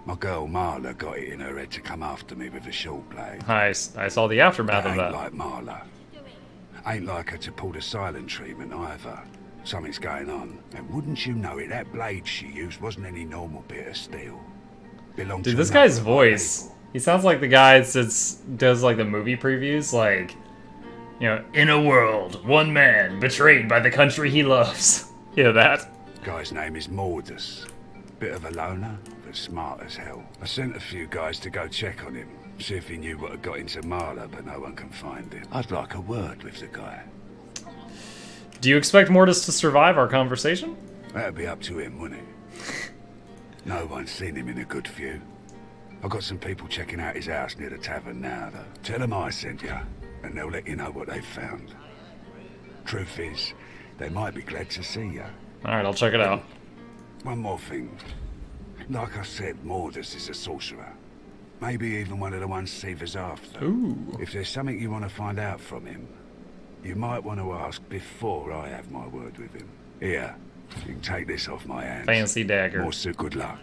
My girl Marla got it in her head to come after me with a short blade. I saw the aftermath of that. Ain't like Marla. Ain't like her to pull the silent treatment either. Something's going on. And wouldn't you know it, that blade she used wasn't any normal bit of steel. Belonged Dude, to this guy's voice. He sounds like the guy that does like the movie previews, like, you know, in a world, one man betrayed by the country he loves. You know that? Guy's name is Mordus. Bit of a loner, but smart as hell. I sent a few guys to go check on him, see if he knew what had got into Marla, but no one can find him. I'd like a word with the guy. Do you expect Mortis to survive our conversation? That'd be up to him, wouldn't it? No one's seen him in a good few. I've got some people checking out his house near the tavern now, though. Tell them I sent you, and they'll let you know what they've found. Truth is, they might be glad to see you. Alright, I'll check it out. One more thing. Like I said, Mordus is a sorcerer. Maybe even one of the ones Seaver's after. Ooh. If there's something you want to find out from him, you might want to ask before I have my word with him. Here, you can take this off my hands. Fancy dagger. More good luck.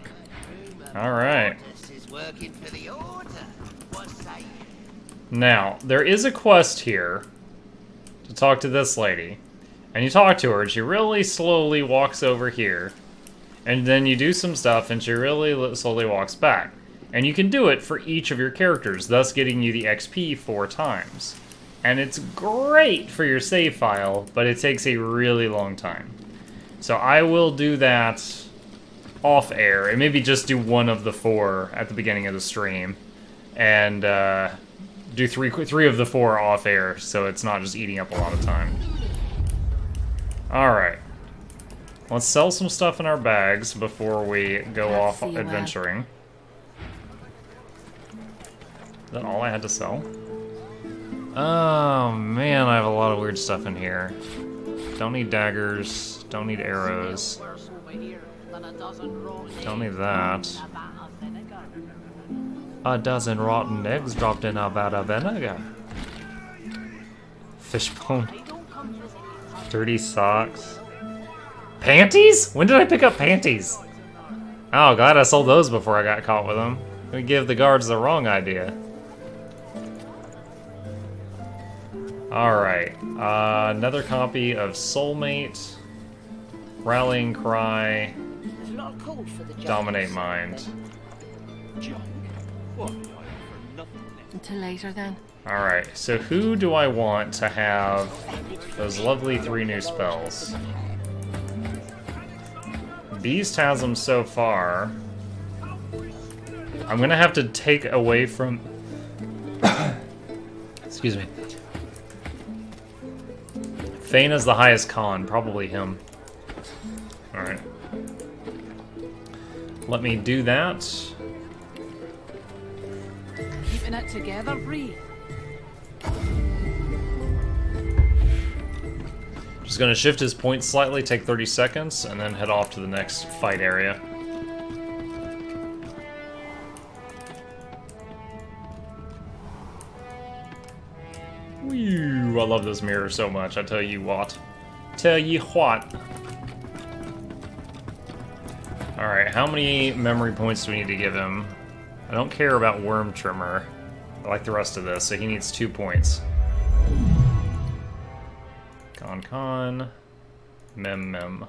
Alright. Now, there is a quest here to talk to this lady. And you talk to her, and she really slowly walks over here. And then you do some stuff, and she really slowly walks back. And you can do it for each of your characters, thus getting you the XP 4 times. And it's great for your save file, but it takes a really long time. So I will do that off air, and maybe just do one of the 4 at the beginning of the stream. And do three of the 4 off air, so it's not just eating up a lot of time. Alright. Let's sell some stuff in our bags before we go off adventuring. Is that all I had to sell? Oh man, I have a lot of weird stuff in here. Don't need daggers, don't need arrows. Don't need that. A dozen rotten eggs dropped in a vat of vinegar. Fishbone. Dirty socks. Panties? When did I pick up panties? Oh, glad I sold those before I got caught with them. We give the guards the wrong idea. Alright. Another copy of Soulmate. Rallying Cry. Dominate Mind. Until later, then. Alright, so who do I want to have those lovely 3 new spells? Beast has them so far. I'm gonna have to take away from... Excuse me. Thane is the highest con, probably him. Alright. Let me do that. Keeping it together, Bree. Just gonna shift his point slightly, take 30 seconds, and then head off to the next fight area. Whew, I love this mirror so much, I tell you what. Tell you what. Alright, how many memory points do we need to give him? I don't care about Worm Trimmer. I like the rest of this, so he needs 2 points. Con. Mem.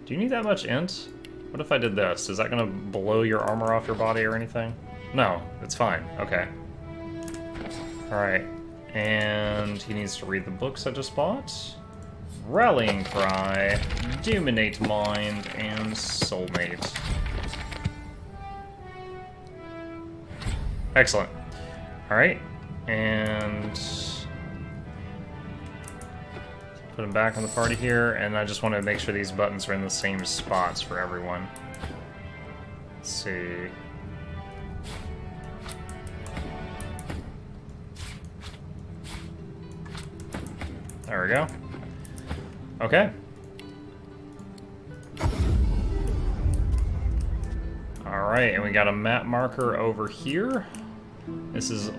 Do you need that much int? What if I did this? Is that gonna blow your armor off your body or anything? No, it's fine. Okay. Alright. And he needs to read the books I just bought. Rallying Cry, Dominate Mind, and Soulmate. Excellent. Alright. And... put him back on the party here, and I just want to make sure these buttons are in the same spots for everyone. Let's see. There we go. Okay. Alright, and we got a map marker over here. This is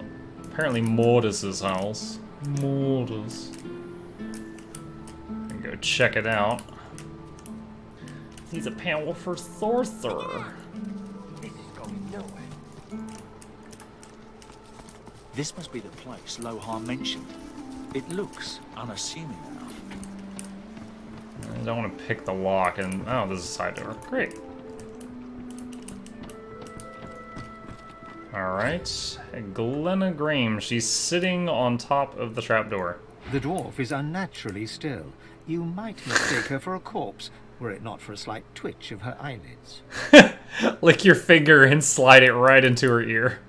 apparently Mordus's house. Mordus. Go check it out. He's a powerful sorcerer. This is going nowhere. This must be the place Lohar mentioned. It looks unassuming enough. I don't want to pick the lock and... oh, this is a side door. Great. Alright. Glenna Graham. She's sitting on top of the trapdoor. The dwarf is unnaturally still. You might mistake her for a corpse, were it not for a slight twitch of her eyelids. Lick your finger and slide it right into her ear.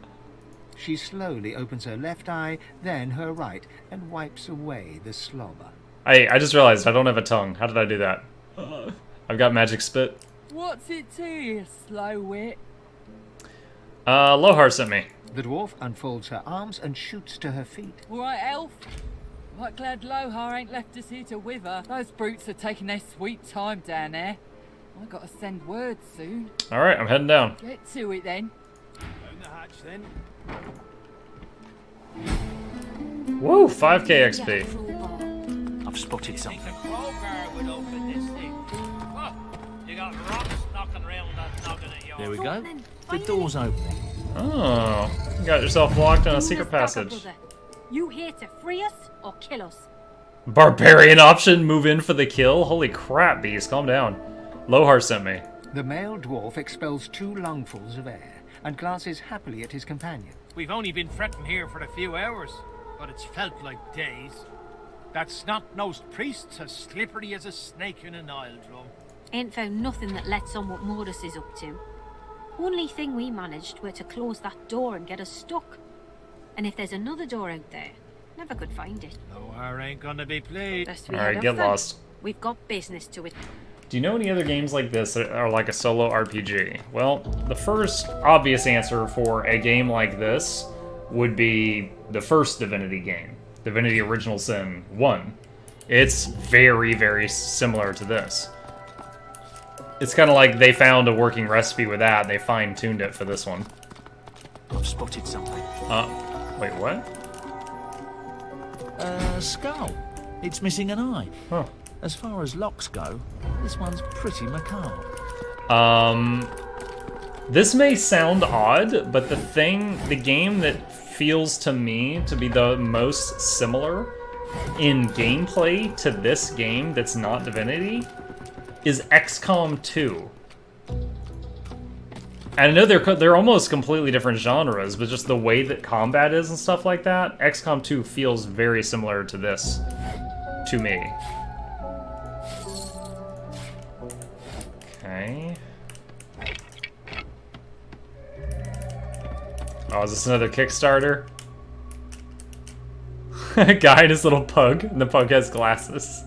She slowly opens her left eye, then her right, and wipes away the slobber. I just realized I don't have a tongue. How did I do that? I've got magic spit. What's it to you, slow wit? Lohar sent me. The dwarf unfolds her arms and shoots to her feet. All right, elf. Quite glad Lohar ain't left us here to wither. Those brutes are taking their sweet time down there. I gotta send word soon. Alright, I'm heading down. Get to it then. Down the hatch then. Woo, 5k XP. I've spotted something. The crowbar would open this thing. Oh, you got rocks knocking around that noggin at you. There we go. The door's opening. Oh, you got yourself locked in a secret passage. You here to free us or kill us? Barbarian option, move in for the kill? Holy crap, beast, calm down. Lohar sent me. The male dwarf expels 2 lungfuls of air and glances happily at his companion. We've only been fretting here for a few hours, but it's felt like days. That snot-nosed priest's as slippery as a snake in an oil drum. Ain't found nothing that lets on what Mortis is up to. Only thing we managed were to close that door and get us stuck. And if there's another door out there, never could find it. Lohar ain't gonna be played. Alright, get lost. We've got business to it. Do you know any other games like this that are like a solo RPG? Well, the first obvious answer for a game like this would be the first Divinity game, Divinity Original Sin 1. It's very, very similar to this. It's kind of like they found a working recipe with that, and they fine-tuned it for this one. I've spotted something. Wait, what? Skull. It's missing an eye. Huh. As far as locks go, this one's pretty macabre. This may sound odd, but the game that feels to me to be the most similar in gameplay to this game that's not Divinity is XCOM 2. And I know they're almost completely different genres, but just the way that combat is and stuff like that, XCOM 2 feels very similar to this, to me. Okay. Oh, is this another Kickstarter? A guy and his little pug, and the pug has glasses.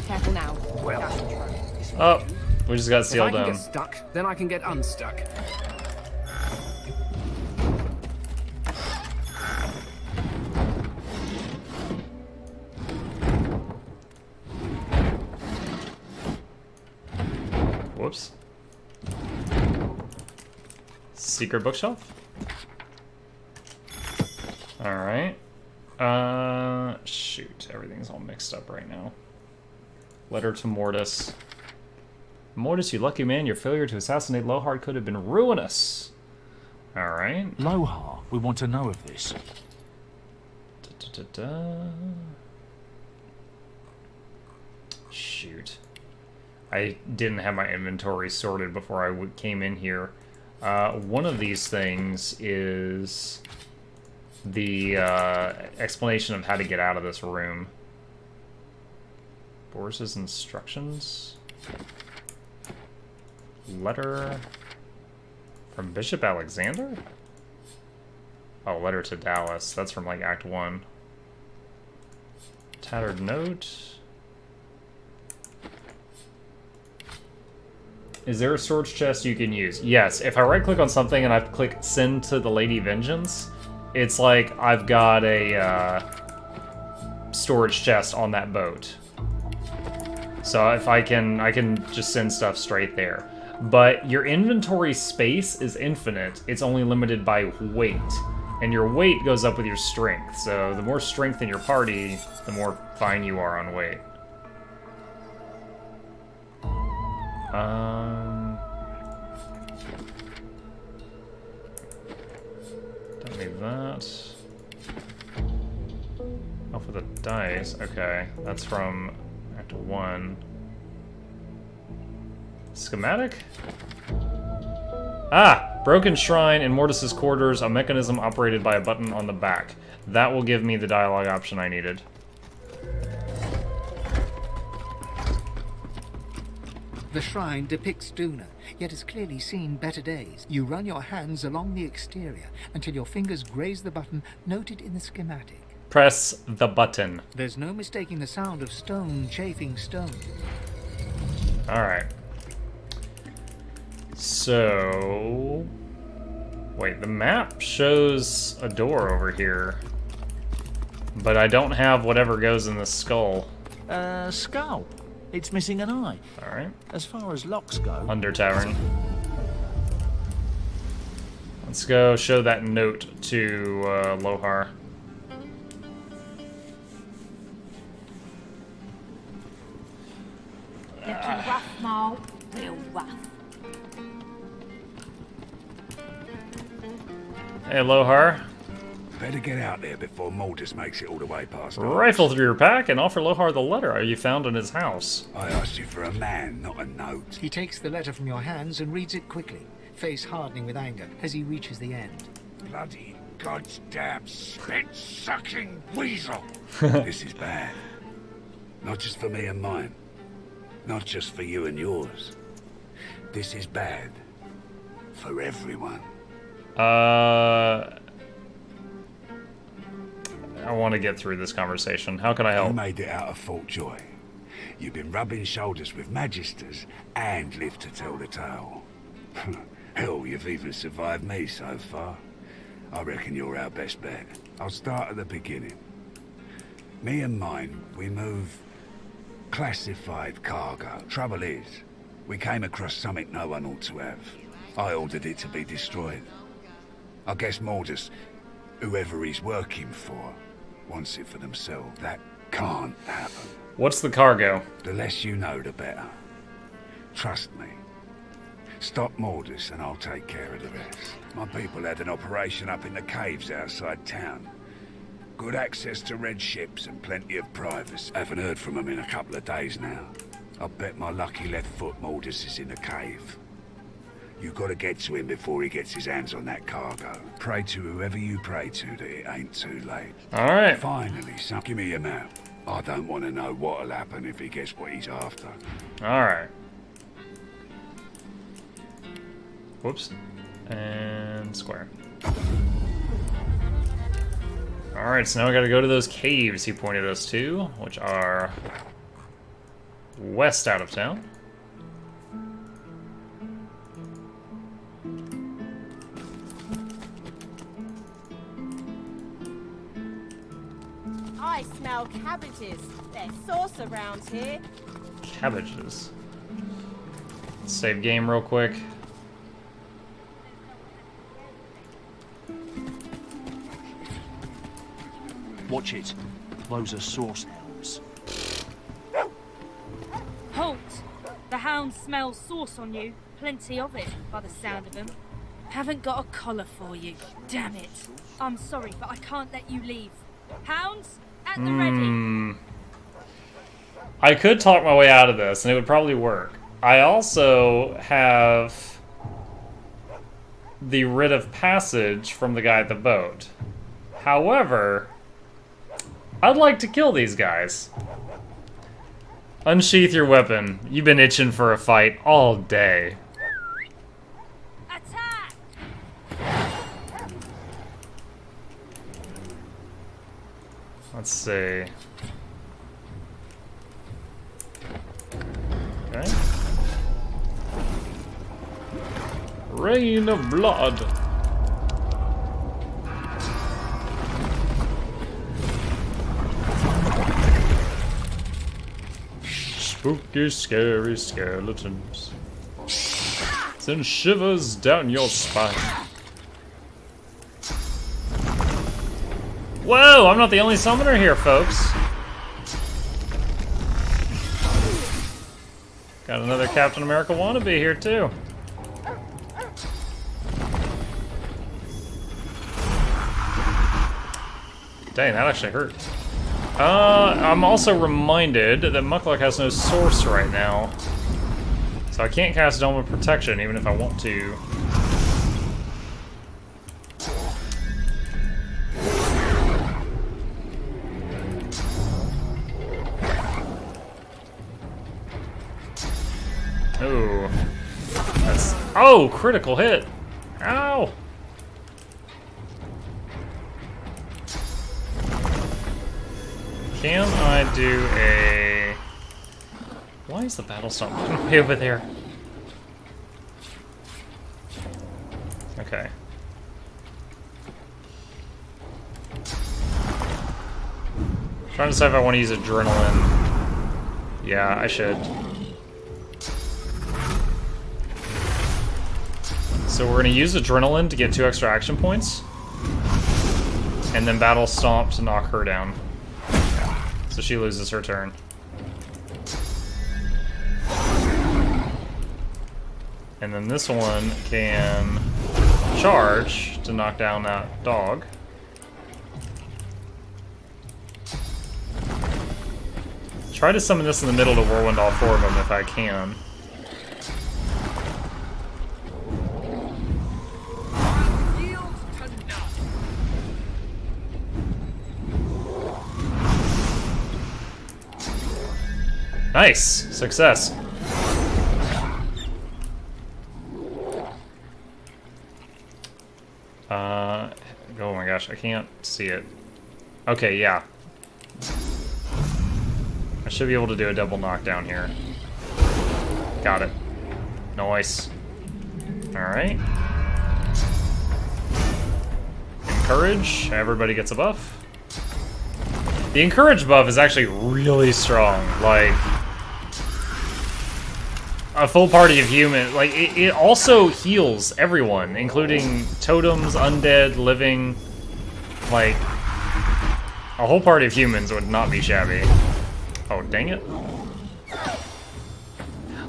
Careful now. Well, oh, we just got sealed if I can down. get stuck, then I can get unstuck. Whoops. Secret bookshelf? Alright. Shoot. Everything's all mixed up right now. Letter to Mortis. Mortis, you lucky man, your failure to assassinate Lohar could have been ruinous. Alright. Lohar, we want to know of this. Shoot. I didn't have my inventory sorted before I came in here. One of these things is the explanation of how to get out of this room. Boris's instructions. Letter from Bishop Alexander? Oh, letter to Dallas. That's from like Act 1. Tattered note. Is there a storage chest you can use? Yes. If I right-click on something and I click Send to the Lady Vengeance, it's like I've got a storage chest on that boat. So if I can just send stuff straight there. But your inventory space is infinite. It's only limited by weight. And your weight goes up with your strength. So the more strength in your party, the more fine you are on weight. Don't need that. Oh, for the dice. Okay, that's from Act 1. Schematic? Ah! Broken shrine in Mortis's quarters, a mechanism operated by a button on the back. That will give me the dialogue option I needed. The shrine depicts Duna, yet has clearly seen better days. You run your hands along the exterior until your fingers graze the button noted in the schematic. Press the button. There's no mistaking the sound of stone chafing stone. Alright. So... Wait, the map shows a door over here. But I don't have whatever goes in the skull. Skull. It's missing an eye. Alright. As far as locks go... Under Tavern. Let's go show that note to Lohar. Looking rough, Mal. Real rough. Hey, Lohar. Better get out there before Mortis makes it all the way past. Rifle through your pack and offer Lohar the letter you found in his house. I asked you for a man, not a note. He takes the letter from your hands and reads it quickly, face hardening with anger as he reaches the end. Bloody goddamn spit-sucking weasel! This is bad. Not just for me and mine. Not just for you and yours. This is bad. For everyone. I want to get through this conversation. How can I help? You made it out of Fort Joy. You've been rubbing shoulders with Magisters and lived to tell the tale. Hell, you've even survived me so far. I reckon you're our best bet. I'll start at the beginning. Me and mine, we move classified cargo. Trouble is, we came across something no one ought to have. I ordered it to be destroyed. I guess Mortis, whoever he's working for, wants it for themselves. That can't happen. What's the cargo? The less you know, the better. Trust me. Stop Mortis and I'll take care of the rest. My people had an operation up in the caves outside town. Good access to red ships and plenty of privacy. Haven't heard from them in a couple of days now. I bet my lucky left foot Mortis is in the cave. You've got to get to him before he gets his hands on that cargo. Pray to whoever you pray to that it ain't too late. Alright. Finally, son, give me your map. I don't want to know what'll happen if he gets what he's after. Alright. Whoops. And square. Alright, so now we gotta go to those caves he pointed us to, which are west out of town. I smell cabbages. There's sauce around here. Cabbages. Save game real quick. Watch it. Those are source hounds. Halt! The hound smells sauce on you. Plenty of it, by the sound of them. Haven't got a collar for you. Damn it. I'm sorry, but I can't let you leave. Hounds, at the ready. I could talk my way out of this, and it would probably work. I also have the writ of passage from the guy at the boat. However, I'd like to kill these guys. Unsheath your weapon. You've been itching for a fight all day. Attack! Let's see. Okay. Rain of blood. Spooky, scary skeletons send shivers down your spine. Whoa, I'm not the only summoner here, folks. Got another Captain America wannabe here, too. Dang, that actually hurt. I'm also reminded that Muckluck has no source right now. So I can't cast Dome of Protection even if I want to. Ooh. That's... Oh! Critical hit! Ow! Can I do a... Why is the battle stomp way over there? Okay. Trying to decide if I want to use adrenaline. Yeah, I should. So we're going to use adrenaline to get 2 extra action points. And then battle stomp to knock her down. So she loses her turn. And then this one can charge to knock down that dog. Try to summon this in the middle to whirlwind all 4 of them if I can. Nice! Success. Oh my gosh, I can't see it. Okay, yeah. I should be able to do a double knockdown here. Got it. Nice. Alright. Encourage. Everybody gets a buff. The encourage buff is actually really strong. Like, a full party of humans. Like, it also heals everyone, including totems, undead, living. Like, a whole party of humans would not be shabby. Oh, dang it.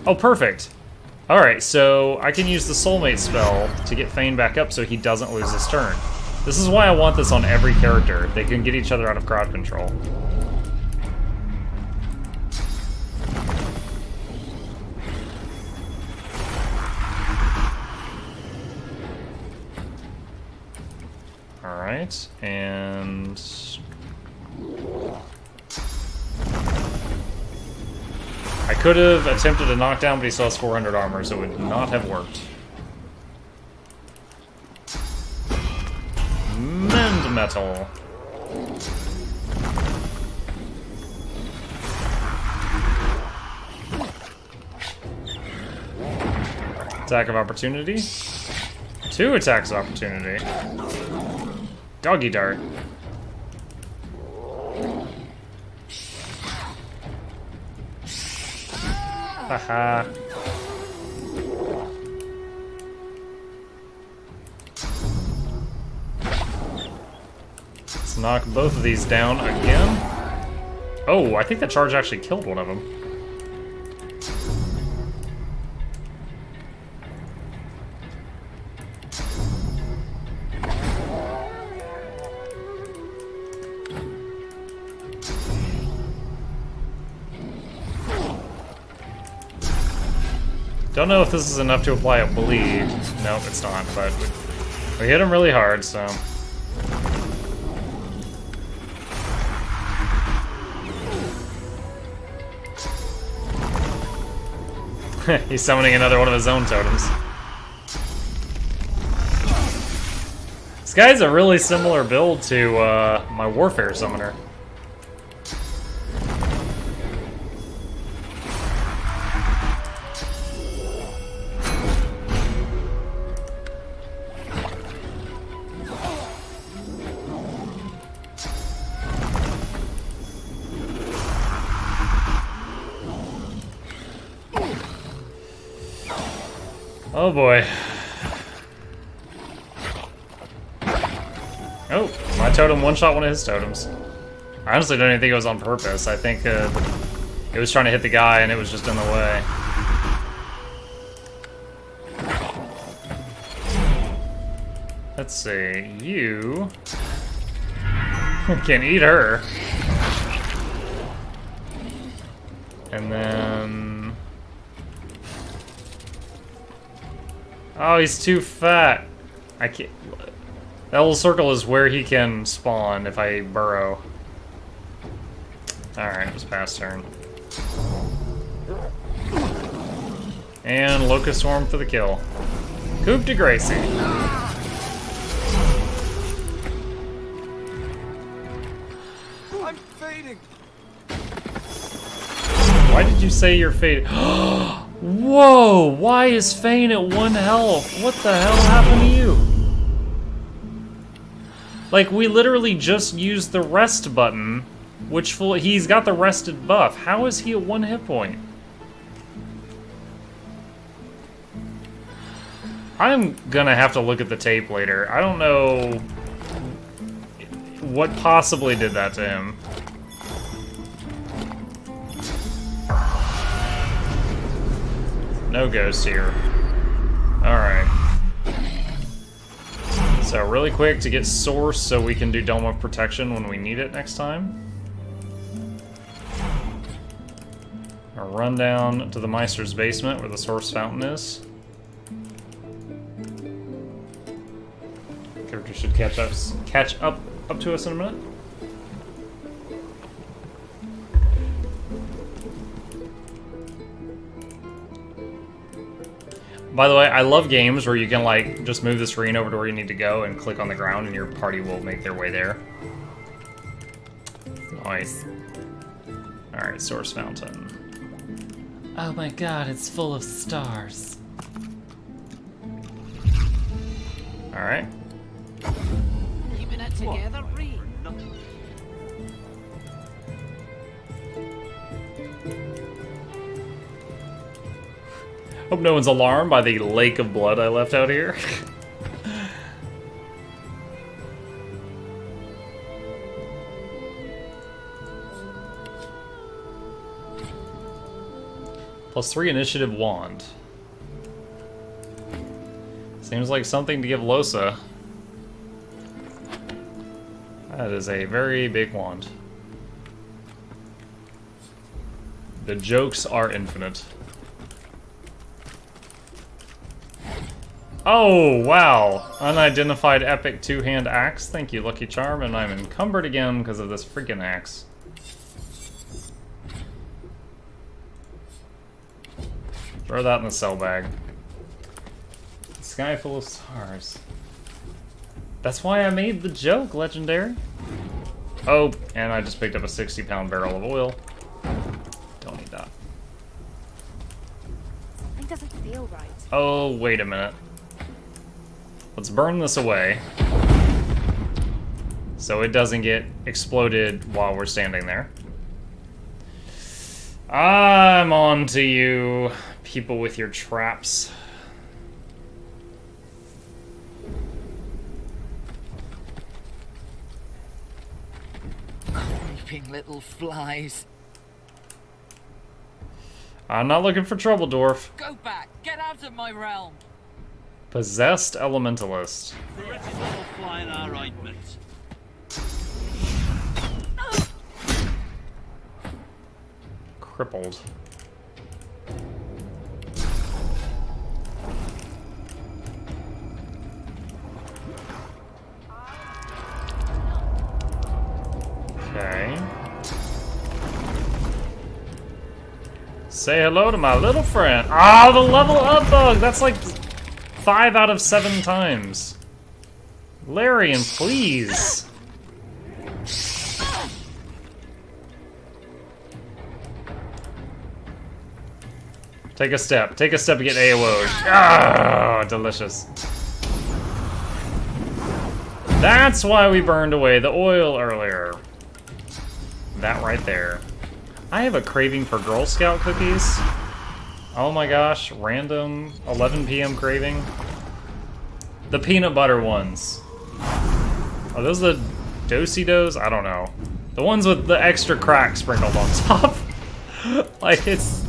Oh, perfect. Alright, so I can use the soulmate spell to get Thane back up so he doesn't lose his turn. This is why I want this on every character. They can get each other out of crowd control. Alright, and... I could have attempted a knockdown, but he still has 400 armor, so it would not have worked. Mend metal. Attack of opportunity. 2 attacks of opportunity. Doggy dart. Haha. Let's knock both of these down again. Oh, I think that charge actually killed one of them. Don't know if this is enough to apply a bleed. Nope, it's not, but we hit him really hard, so... He's summoning another one of his own totems. This guy's a really similar build to my Warfare Summoner. Oh boy. Oh, my totem one-shot one of his totems. I honestly don't even think it was on purpose. I think it was trying to hit the guy and it was just in the way. Let's see, you can eat her. And then... Oh, he's too fat. I can't... That little circle is where he can spawn if I burrow. Alright, it was past turn. And Locust Swarm for the kill. Coup de Gracie. I'm fading. Why did you say you're fading? Whoa! Why is Fane at 1 health? What the hell happened to you? Like, we literally just used the rest button, which he's got the rested buff. How is he at 1 hit point? I'm gonna have to look at the tape later. I don't know what possibly did that to him. No ghosts here. Alright. So really quick to get source so we can do Dome of Protection when we need it next time. I'll run down to the Meister's basement where the source fountain is. Character should catch up to us in a minute. By the way, I love games where you can like just move the screen over to where you need to go and click on the ground and your party will make their way there. Nice. Alright, source fountain. Oh my god, it's full of stars. Alright. Keeping it together, Reed. Hope no one's alarmed by the lake of blood I left out here. +3 initiative wand. Seems like something to give Losa. That is a very big wand. The jokes are infinite. Oh, wow. Unidentified epic two-hand axe. Thank you, Lucky Charm, and I'm encumbered again because of this freaking axe. Throw that in the cell bag. Sky full of stars. That's why I made the joke, Legendary. Oh, and I just picked up a 60-pound barrel of oil. Don't need that. It doesn't feel right. Oh, wait a minute. Let's burn this away so it doesn't get exploded while we're standing there. I'm on to you, people with your traps. Creeping little flies. I'm not looking for trouble, Dwarf. Go back! Get out of my realm! Possessed Elementalist. The wretched little fly in our ointment. Crippled. Okay. Say hello to my little friend. Ah, the level up bug! That's like 5 out of 7 times. Larian, please. Take a step. Take a step to get AO'd. Ah, delicious. That's why we burned away the oil earlier. That right there. I have a craving for Girl Scout cookies. Oh my gosh, random 11 p.m. craving. The peanut butter ones. Are those the Do-si-dos? I don't know. The ones with the extra crack sprinkled on top. Like, it's...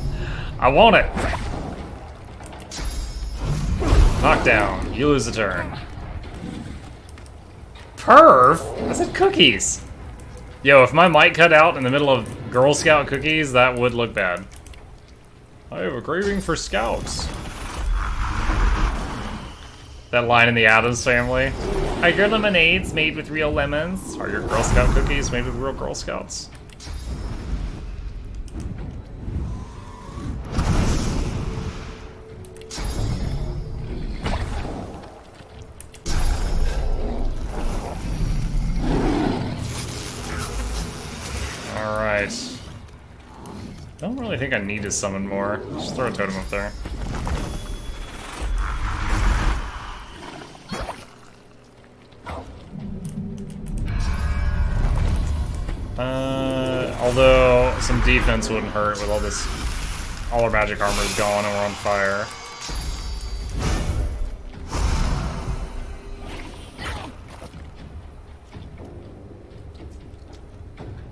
I want it. Knockdown. You lose a turn. Perv? I said cookies. Yo, if my mic cut out in the middle of Girl Scout cookies, that would look bad. I have a craving for scouts. That line in the Addams Family. Are your lemonades made with real lemons? Are your Girl Scout cookies made with real Girl Scouts? Alright. I don't really think I need to summon more. Just throw a totem up there. Although some defense wouldn't hurt with all this. All our magic armor is gone and we're on fire.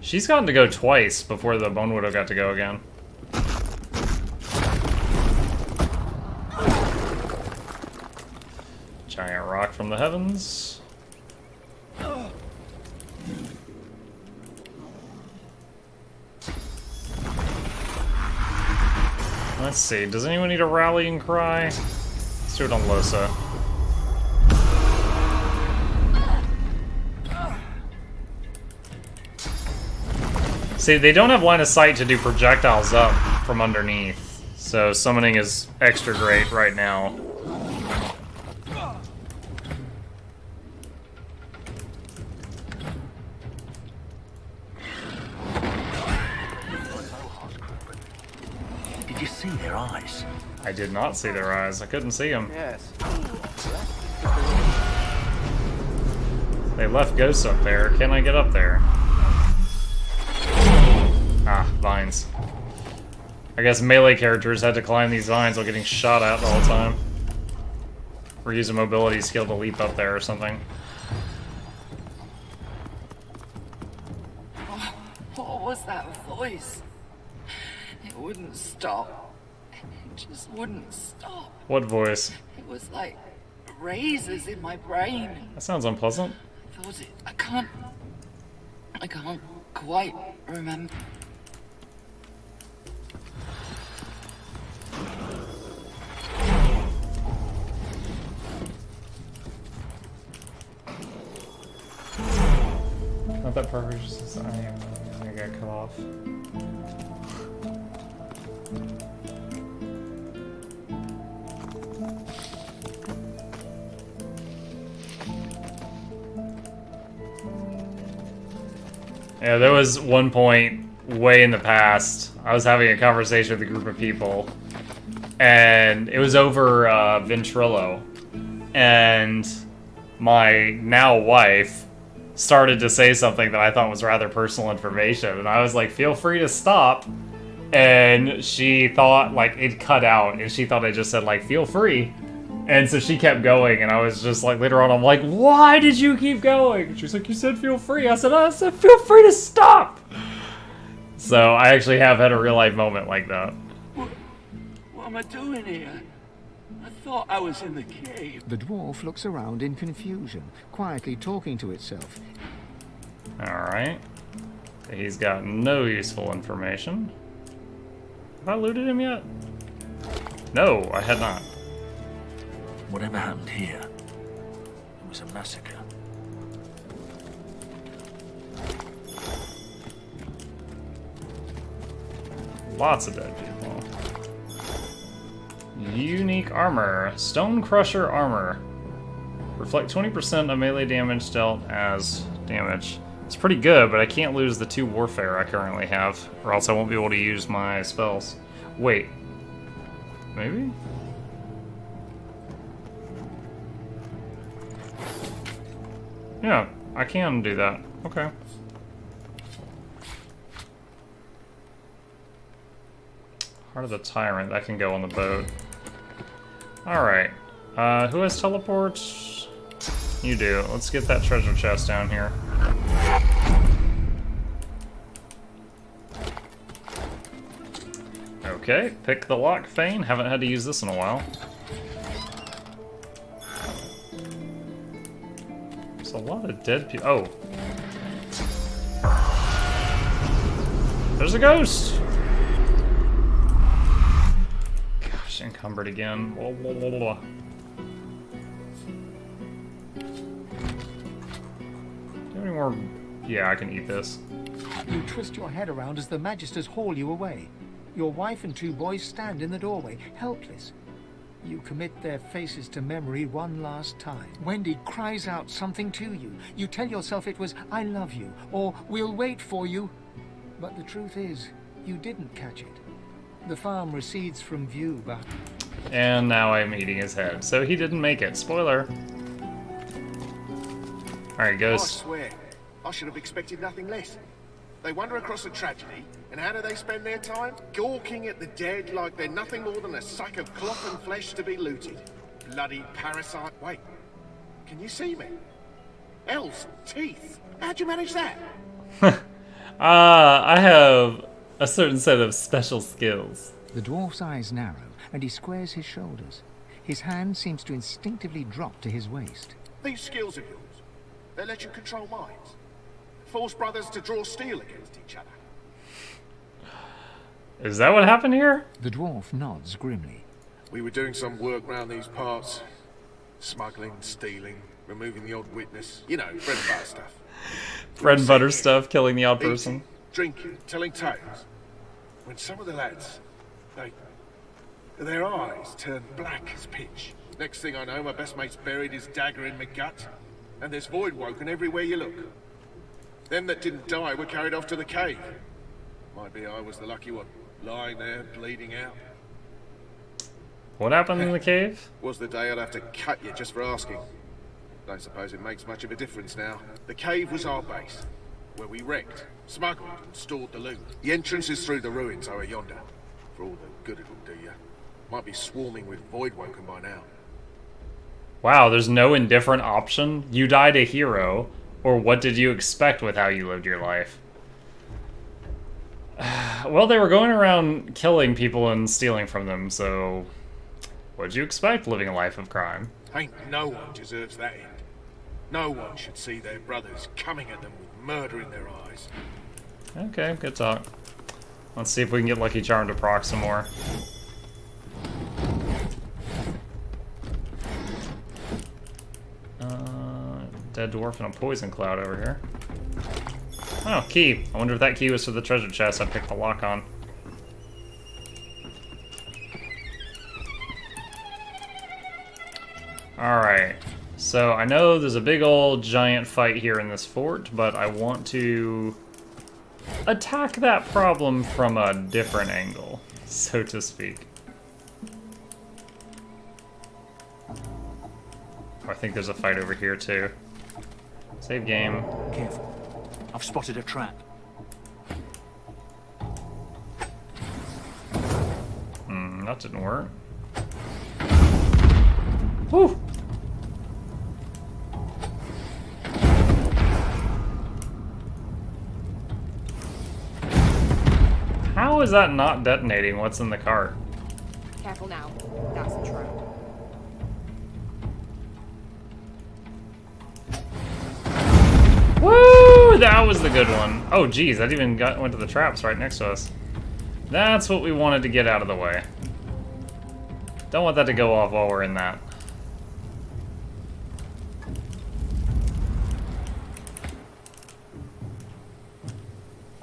She's gotten to go twice before the Bone Widow got to go again. Giant rock from the heavens. Let's see, does anyone need a rallying cry? Let's do it on Losa. See, they don't have line of sight to do projectiles up from underneath, so summoning is extra great right now. Did you see their eyes? I did not see their eyes. I couldn't see them. Yes. They left ghosts up there. Can I get up there? Ah, vines. I guess melee characters had to climb these vines while getting shot at the whole time. Or use a mobility skill to leap up there or something. What was that voice? It wouldn't stop. It just wouldn't stop. What voice? It was like razors in my brain. That sounds unpleasant. I can't quite remember. Not that perfect, just I got cut off. Yeah, there was one point way in the past, I was having a conversation with a group of people, and it was over Ventrilo, and my now wife started to say something that I thought was rather personal information, and I was like, feel free to stop, and she thought, like, it cut out, and she thought I just said, like, feel free. And so she kept going, and I was just like, later on, I'm like, why did you keep going? She's like, you said feel free. I said, feel free to stop. So I actually have had a real life moment like that. What am I doing here? I thought I was in the cave. The dwarf looks around in confusion, quietly talking to itself. Alright. He's got no useful information. Have I looted him yet? No, I had not. Whatever happened here, it was a massacre. Lots of dead people. Unique armor. Stone Crusher armor. Reflect 20% of melee damage dealt as damage. It's pretty good, but I can't lose the 2 warfare I currently have, or else I won't be able to use my spells. Wait. Maybe? Yeah, I can do that. Okay. Heart of the Tyrant, that can go on the boat. Alright. Who has teleport? You do. Let's get that treasure chest down here. Okay, pick the lock, Fane. Haven't had to use this in a while. There's a lot of dead people. Oh. There's a ghost! Gosh, encumbered again. Blah, blah, blah, blah. any more? Yeah, I can eat this. You twist your head around as the Magisters haul you away. Your wife and 2 boys stand in the doorway, helpless. You commit their faces to memory one last time. Wendy cries out something to you. You tell yourself it was, "I love you," or "We'll wait for you." But the truth is, you didn't catch it. The farm recedes from view, but... And now I'm eating his head. So he didn't make it. Spoiler. Alright, I Ghost. swear, I should have expected nothing less. They wander across a tragedy, and how do they spend their time? Gawking at the dead like they're nothing more than a sack of cloth and flesh to be looted. Bloody parasite. Wait, can you see me? Elves, teeth. How'd you manage that? I have a certain set of special skills. The dwarf's eyes narrow, and he squares his shoulders. His hand seems to instinctively drop to his waist. These skills of yours, they let you control minds. Force brothers to draw steel against each other. Is that what happened here? The dwarf nods grimly. We were doing some work round these parts. Smuggling, stealing, removing the odd witness. You know, bread and butter stuff. Bread and butter stuff, killing the odd person. Eating, drinking, telling tales. When some of the lads, their eyes turn black as pitch. Next thing I know, my best mate's buried his dagger in my gut, and there's void woken everywhere you look. Them that didn't die were carried off to the cave. Might be I was the lucky one, lying there, bleeding out. What happened in the cave? Was the day I'd have to cut you just for asking. Don't suppose it makes much of a difference now. The cave was our base, where we wrecked, smuggled, and stored the loot. The entrance is through the ruins over yonder. For all the good it'll do you. Might be swarming with void woken by now. Wow, there's no indifferent option? You died a hero. Or what did you expect with how you lived your life? Well, they were going around killing people and stealing from them, so... What'd you expect living a life of crime? Ain't no one deserves that end. No one should see their brothers coming at them with murder in their eyes. Okay, good talk. Let's see if we can get Lucky Charm to proc some more. Dead dwarf and a poison cloud over here. Oh, key. I wonder if that key was for the treasure chest I picked the lock on. Alright. So I know there's a big old giant fight here in this fort, but I want to attack that problem from a different angle, so to speak. I think there's a fight over here too. Save game. Careful. I've spotted a trap. That didn't work. Whew! How is that not detonating what's in the cart? Careful now. That's a trap. Woo! That was the good one. Oh, geez, that even went to the traps right next to us. That's what we wanted to get out of the way. Don't want that to go off while we're in that.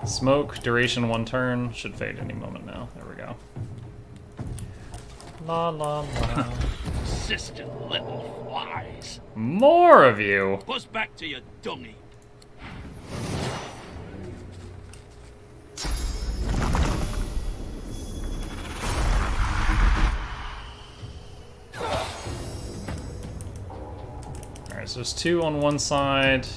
Smoke, duration 1 turn. Should fade any moment now. There we go. La la la. Persistent little flies. More of you! Buzz back to your dungy. Alright, so there's 2 on one side.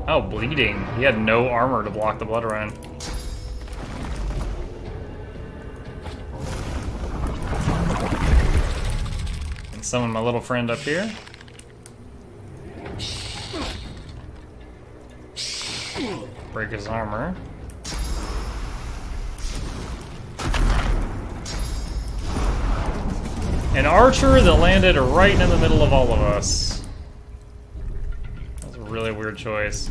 Oh, bleeding. He had no armor to block the blood run. And summon my little friend up here. Break his armor. An archer that landed right in the middle of all of us. That's a really weird choice.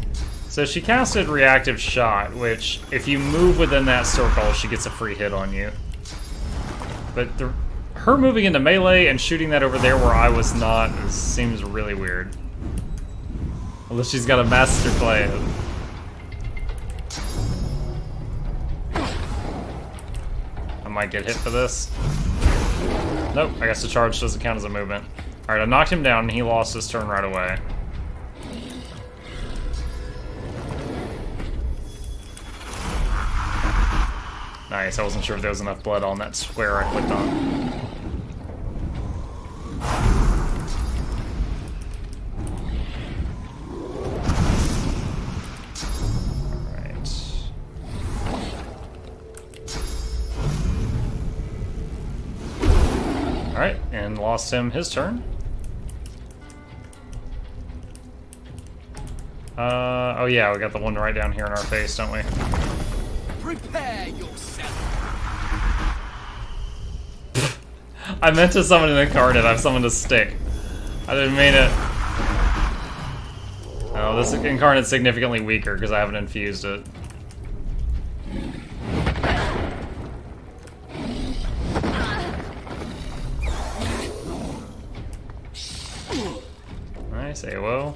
So she casted Reactive Shot, which, if you move within that circle, she gets a free hit on you. But Her moving into melee and shooting that over there where I was not seems really weird. Unless she's got a master plan. I might get hit for this. Nope, I guess the charge doesn't count as a movement. Alright, I knocked him down and he lost his turn right away. Nice, I wasn't sure if there was enough blood on that square I clicked on. Alright, and lost him his turn. Oh yeah, we got the one right down here in our face, don't we? Prepare yourself. I meant to summon an incarnate, I've summoned a stick. I didn't mean it. Oh, this incarnate's significantly weaker because I haven't infused it. Nice, AOO.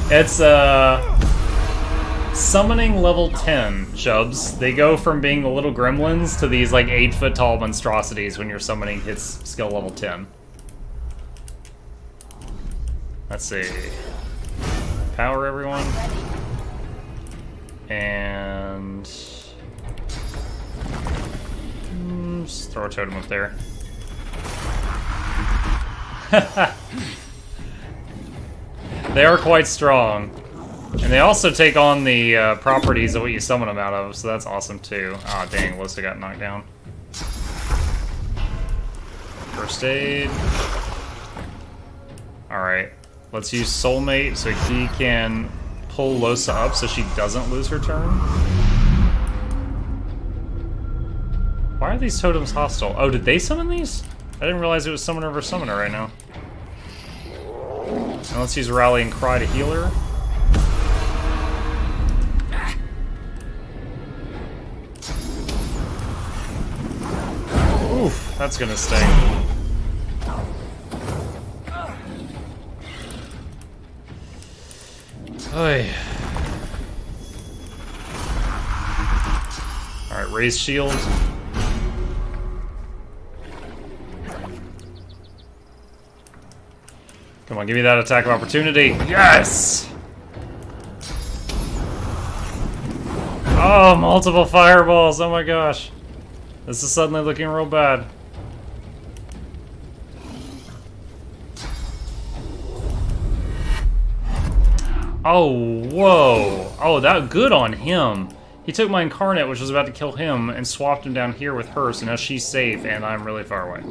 It's summoning level 10 chubs. They go from being the little gremlins to these like 8-foot tall monstrosities when you're summoning hits skill level 10. Let's see. Power everyone. And just throw a totem up there. They are quite strong. And they also take on the properties of what you summon them out of, so that's awesome too. Ah, oh, dang, Alyssa got knocked down. First aid. Alright, let's use Soulmate so he can pull Losa up so she doesn't lose her turn. Why are these totems hostile? Oh, did they summon these? I didn't realize it was summoner versus summoner right now. And let's use Rallying Cry to heal her. Oof, that's gonna sting. Oy. Alright, raise shield. Come on, give me that attack of opportunity. Yes! Oh, multiple fireballs. Oh my gosh. This is suddenly looking real bad. Oh, whoa. Oh, that good on him. He took my incarnate, which was about to kill him, and swapped him down here with her, so now she's safe, and I'm really far away.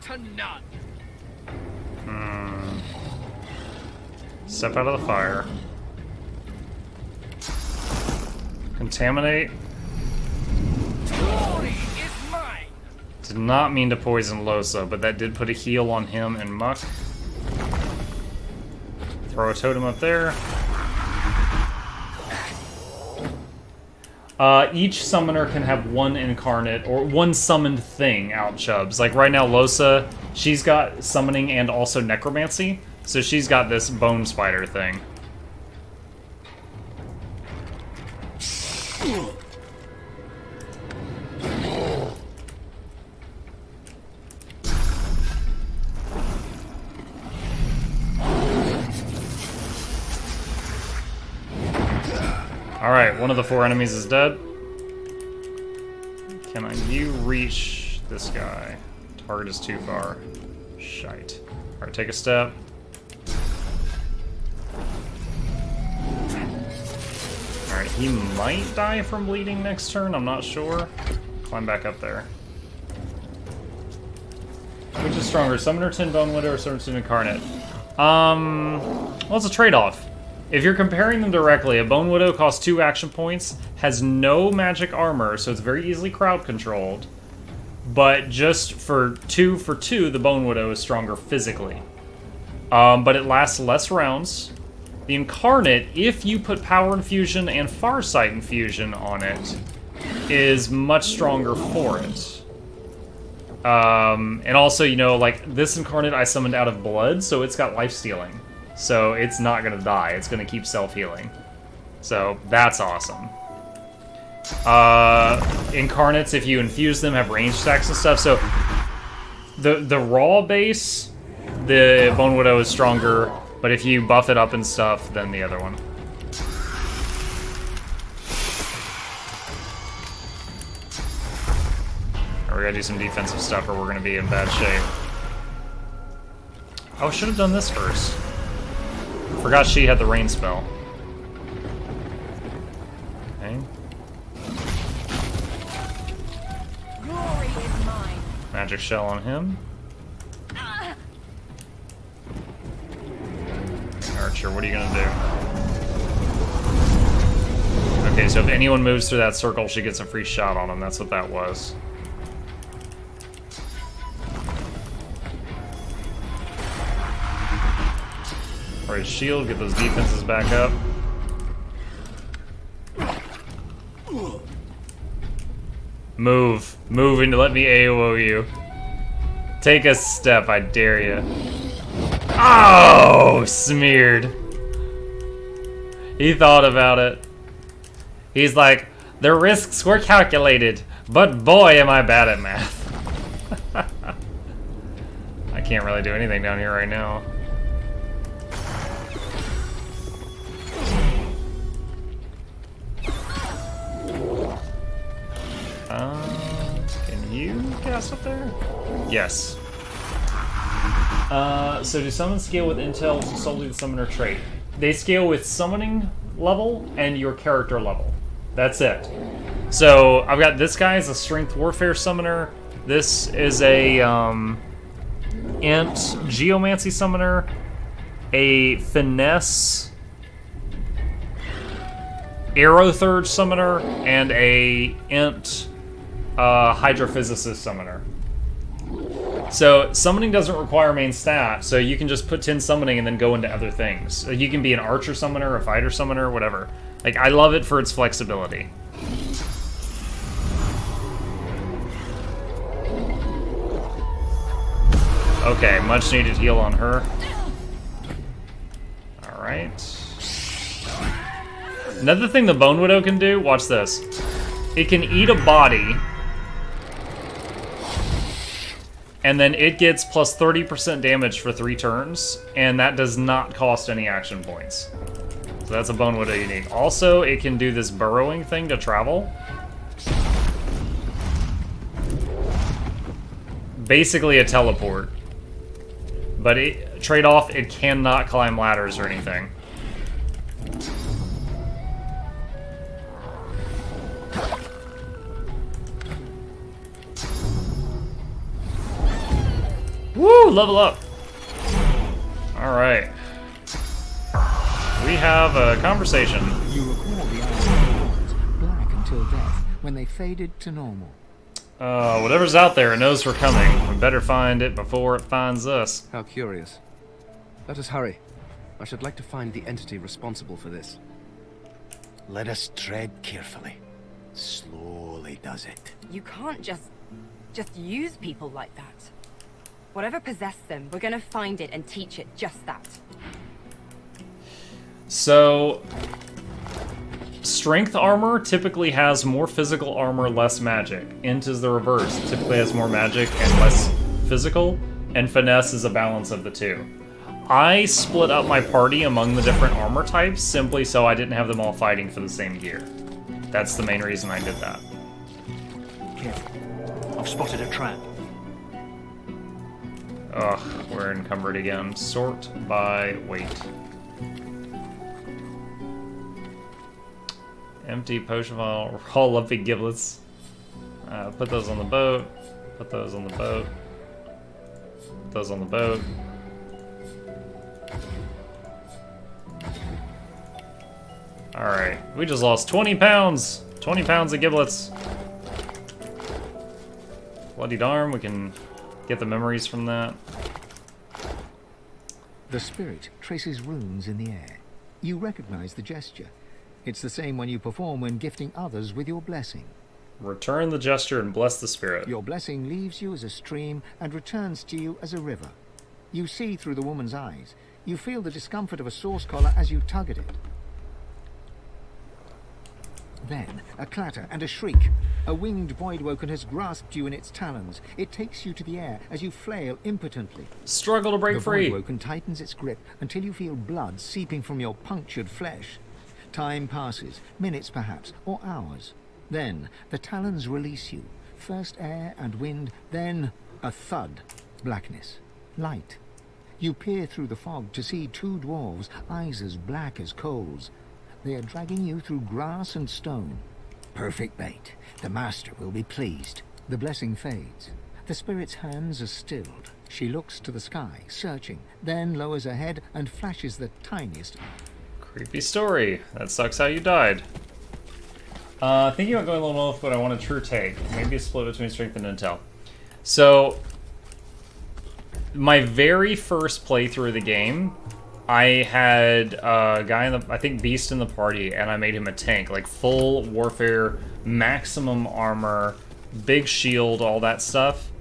To none. Step out of the fire. Contaminate. Glory is mine. Did not mean to poison Losa, but that did put a heal on him and Muck. Throw a totem up there. Each summoner can have one incarnate or one summoned thing out chubs. Like right now, Losa, she's got summoning and also necromancy, so she's got this bone spider thing. Alright, one of the 4 enemies is dead. Can you reach this guy? Target is too far. Shite. Alright, take a step. Alright, he might die from bleeding next turn, I'm not sure. Climb back up there. Which is stronger, Summoner 10 Bone Widow or Summoner 10 Incarnate? Well, it's a trade-off. If you're comparing them directly, a Bone Widow costs 2 action points, has no magic armor, so it's very easily crowd controlled. But just for 2 for 2, the Bone Widow is stronger physically. but it lasts less rounds. The Incarnate, if you put Power Infusion and Farsight Infusion on it, is much stronger for it. And also, you know, like, this Incarnate I summoned out of blood, so it's got life stealing. So it's not gonna die, it's gonna keep self-healing. So that's awesome. Incarnates, if you infuse them, have range stacks and stuff. So the raw base, the Bone Widow is stronger, but if you buff it up and stuff, then the other one. We gotta do some defensive stuff or we're gonna be in bad shape. Oh, I should have done this first. Forgot she had the rain spell. Okay. Glory is mine. Magic shell on him. Archer, what are you gonna do? Okay, so if anyone moves through that circle, she gets a free shot on him. That's what that was. Raise shield, get those defenses back up. Move. Move and let me AOO you. Take a step, I dare you. Oh, smeared. He thought about it. He's like, the risks were calculated, but boy am I bad at math. I can't really do anything down here right now. Can you cast up there? Yes. So do summons scale with intel solely the summoner trait? They scale with summoning level and your character level. That's it. So I've got this guy as a strength warfare summoner. This is a int geomancy summoner, a finesse arrow third summoner, and a int hydrophysicist summoner. So summoning doesn't require main stat, so you can just put 10 summoning and then go into other things. You can be an archer summoner, a fighter summoner, whatever. Like, I love it for its flexibility. Okay, much needed heal on her. Alright. Another thing the Bone Widow can do, watch this. It can eat a body, and then it gets plus 30% damage for 3 turns, and that does not cost any action points. So that's a Bone Widow unique. Also, it can do this burrowing thing to travel. Basically a teleport. But trade-off, it cannot climb ladders or anything. Woo! Level up! Alright. We have a conversation. You recall the eyes black until death, when they faded to normal. Whatever's out there, it knows we're coming. We better find it before it finds us. How curious. Let us hurry. I should like to find the entity responsible for this. Let us tread carefully. Slowly does it. You can't just use people like that. Whatever possessed them, we're gonna find it and teach it just that. So, strength armor typically has more physical armor, less magic. Int is the reverse. It typically has more magic and less physical, and finesse is a balance of the two. I split up my party among the different armor types simply so I didn't have them all fighting for the same gear. That's the main reason I did that. Careful. I've spotted a trap. Ugh, we're encumbered again. Sort by weight. Empty potion vial, raw lumpy giblets. Put those on the boat. Put those on the boat. Put those on the boat. Alright, we just lost 20 pounds! 20 pounds of giblets. Bloody darn, we can get the memories from that. The spirit traces runes in the air. You recognize the gesture. It's the same one you perform when gifting others with your blessing. Return the gesture and bless the spirit. Your blessing leaves you as a stream and returns to you as a river. You see through the woman's eyes. You feel the discomfort of a source collar as you tug at it. Then, a clatter and a shriek. A winged voidwoken has grasped you in its talons. It takes you to the air as you flail impotently. Struggle to break free. The voidwoken tightens its grip until you feel blood seeping from your punctured flesh. Time passes, minutes perhaps, or hours. Then, the talons release you. First air and wind, then a thud. Blackness. Light. You peer through the fog to see two dwarves, eyes as black as coals. They are dragging you through grass and stone. Perfect bait. The master will be pleased. The blessing fades. The spirit's hands are stilled. She looks to the sky, searching, then lowers her head and flashes the tiniest... Creepy story. That sucks how you died. Thinking about going lone wolf, but I want a true take. Maybe a split between strength and intel. So, my very first playthrough of the game, I had a guy in the, I think Beast in the party, and I made him a tank, like full warfare, maximum armor, big shield, all that stuff.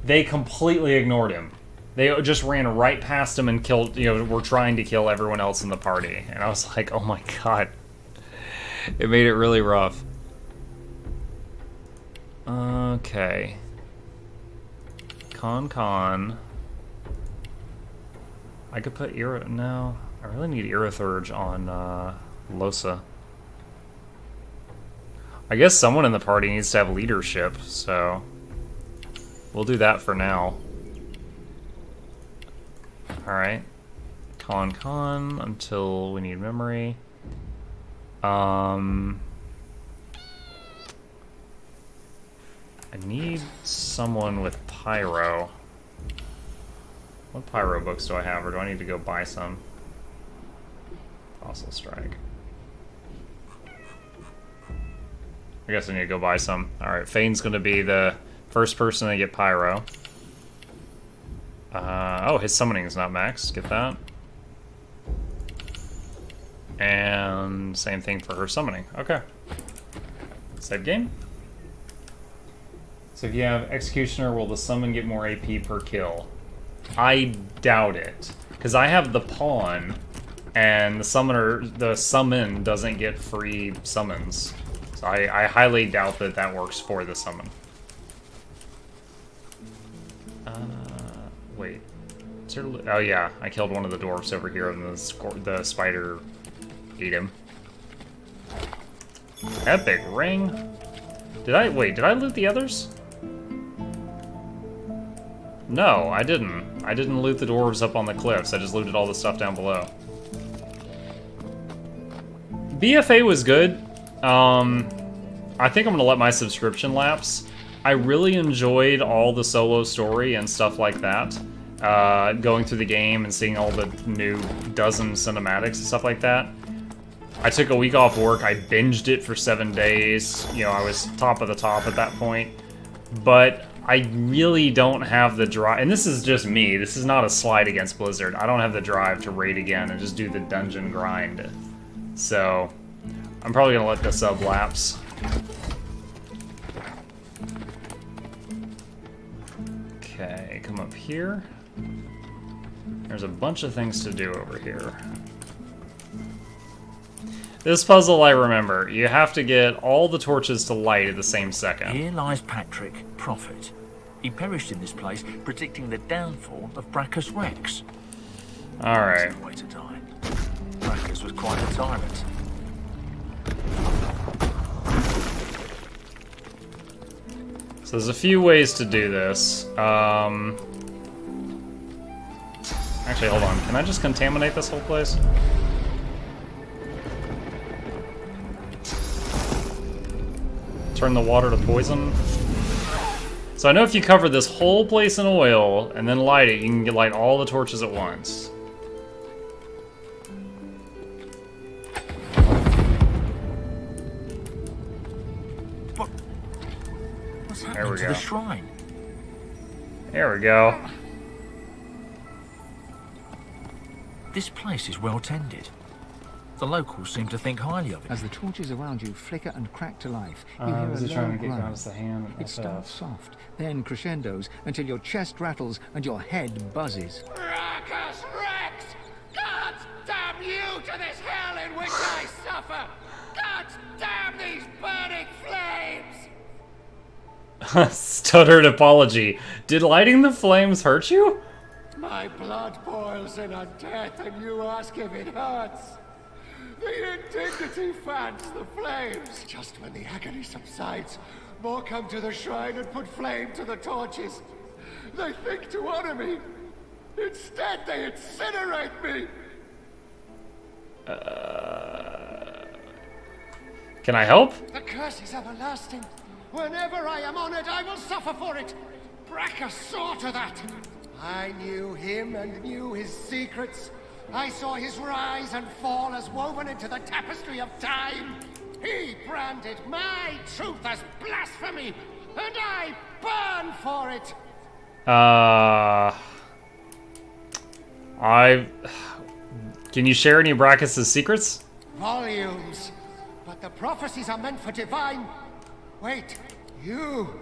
They completely ignored him. They just ran right past him and killed, were trying to kill everyone else in the party. And I was like, oh my god. It made it really rough. Okay. Con. I could put no, I really need Irithurge on Losa. I guess someone in the party needs to have leadership, so we'll do that for now. Alright. Con until we need memory. I need someone with Pyro. What Pyro books do I have, or do I need to go buy some? Fossil Strike. I guess I need to go buy some. Alright, Fane's gonna be the first person to get Pyro. Oh, his summoning is not maxed. Get that. And same thing for her summoning. Okay. Save game. So if you have Executioner, will the summon get more AP per kill? I doubt it. Because I have the pawn, and the summon doesn't get free summons. So I highly doubt that that works for the summon. Wait. Oh yeah, I killed one of the dwarves over here, and the spider ate him. Epic ring. Did I loot the others? No, I didn't. I didn't loot the dwarves up on the cliffs. I just looted all the stuff down below. BFA was good. I think I'm gonna let my subscription lapse. I really enjoyed all the solo story and stuff like that. Going through the game and seeing all the new dozen cinematics and stuff like that. I took a week off work. I binged it for 7 days. I was top of the top at that point. But I really don't have the drive, and this is just me. This is not a slight against Blizzard. I don't have the drive to raid again and just do the dungeon grind. So, I'm probably gonna let the sub lapse. Okay, come up here. There's a bunch of things to do over here. This puzzle I remember. You have to get all the torches to light at the same second. Here lies Patrick, prophet. He perished in this place, predicting the downfall of Brachus Rex. Alright. That's no way to die. Brachus was quite a tyrant. So there's a few ways to do this. Actually, hold on. Can I just contaminate this whole place? Turn the water to poison. So I know if you cover this whole place in oil and then light it, you can light all the torches at once. There we go. The shrine. There we go. This place is well tended. The locals seem to think highly of it. As the torches around you flicker and crack to life, you Oh, hear is a he trying low to get groan. Gauss the hand? It starts soft, then crescendos until your chest rattles and your head buzzes. Rackus Rex! God damn you to this hell in which I suffer! God damn these burning flames! Stuttered apology. Did lighting the flames hurt you? My blood boils in on death and you ask if it hurts. The indignity fans the flames. Just when the agony subsides, more come to the shrine and put flame to the torches. They think to honor me. Instead, they incinerate me. Can I help? The curse is everlasting. Whenever I am honored, I will suffer for it. Bracca saw to that. I knew him and knew his secrets. I saw his rise and fall as woven into the tapestry of time. He branded my truth as blasphemy, and I burn for it. Can you share any of Brackus' secrets? Volumes. But the prophecies are meant for divine... Wait, you.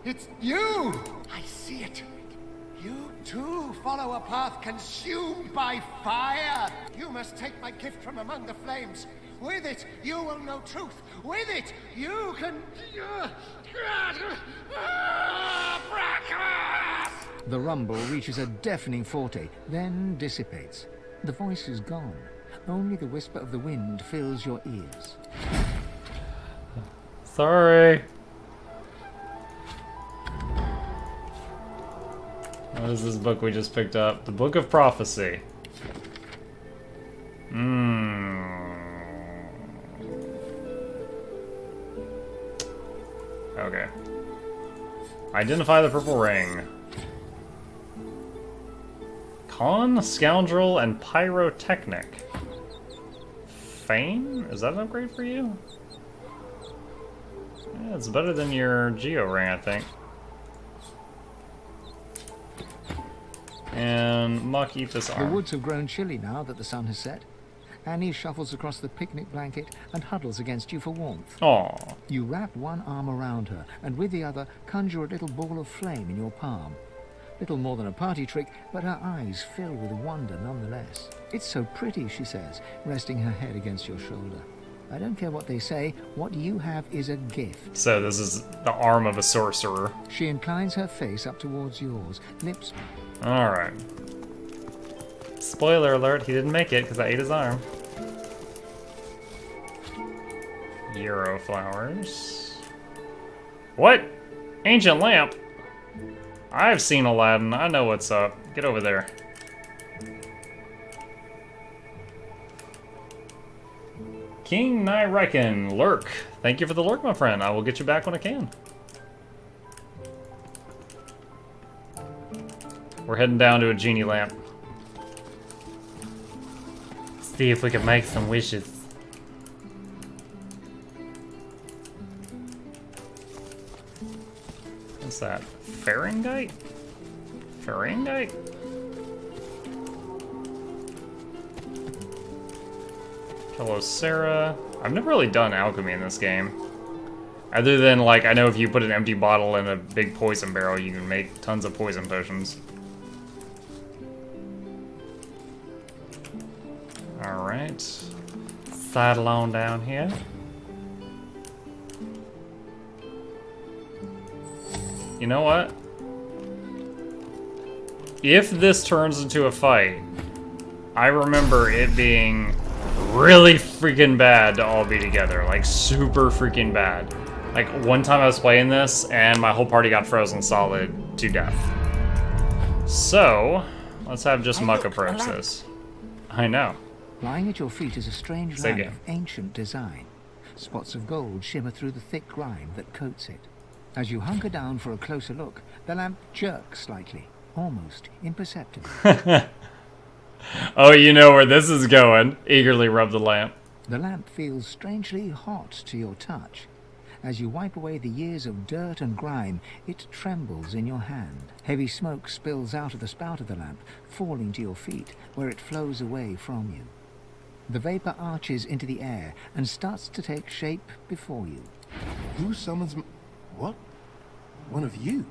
It's you. I see it. You too follow a path consumed by fire. You must take my gift from among the flames. With it, you will know truth. With it, you can... The rumble reaches a deafening forte, then dissipates. The voice is gone. Only the whisper of the wind fills your ears. Sorry. What is this book we just picked up? The Book of Prophecy. Okay. Identify the purple ring. Con, Scoundrel, and Pyrotechnic. Fame? Is that an upgrade for you? Yeah, it's better than your Geo ring, I think. And Muck, eat this The arm. woods have grown chilly now that the sun has set. Annie shuffles across the picnic blanket and huddles against you for warmth. Aww. You wrap one arm around her, and with the other conjure a little ball of flame in your palm. Little more than a party trick, but her eyes fill with wonder nonetheless. It's so pretty, she says, resting her head against your shoulder. I don't care what they say, what you have is a gift. So this is the arm of a sorcerer. She inclines her face up towards yours, lips... Alright. Spoiler alert, he didn't make it because I ate his arm. Euro flowers. What? Ancient lamp? I've seen Aladdin. I know what's up. Get over there. King Nyrekin, lurk. Thank you for the lurk, my friend. I will get you back when I can. We're heading down to a genie lamp. See if we can make some wishes. What's that? Fahrenheit? Fahrenheit? Hello, Sarah. I've never really done alchemy in this game. Other than, like, I know if you put an empty bottle in a big poison barrel, you can make tons of poison potions. Alright. Sidle on down here. You know what? If this turns into a fight, I remember it being really freaking bad to all be together. Like, super freaking bad. Like, one time I was playing this, and my whole party got frozen solid to death. So, let's have just Muck approach this. I know. Lying at your feet is a strange Same lamp game. of ancient design. Spots of gold shimmer through the thick grime that coats it. As you hunker down for a closer look, the lamp jerks slightly, almost imperceptibly. Oh, you know where this is going. Eagerly rub the lamp. The lamp feels strangely hot to your touch. As you wipe away the years of dirt and grime, it trembles in your hand. Heavy smoke spills out of the spout of the lamp, falling to your feet, where it flows away from you. The vapor arches into the air and starts to take shape before you. Who summons what? One of you?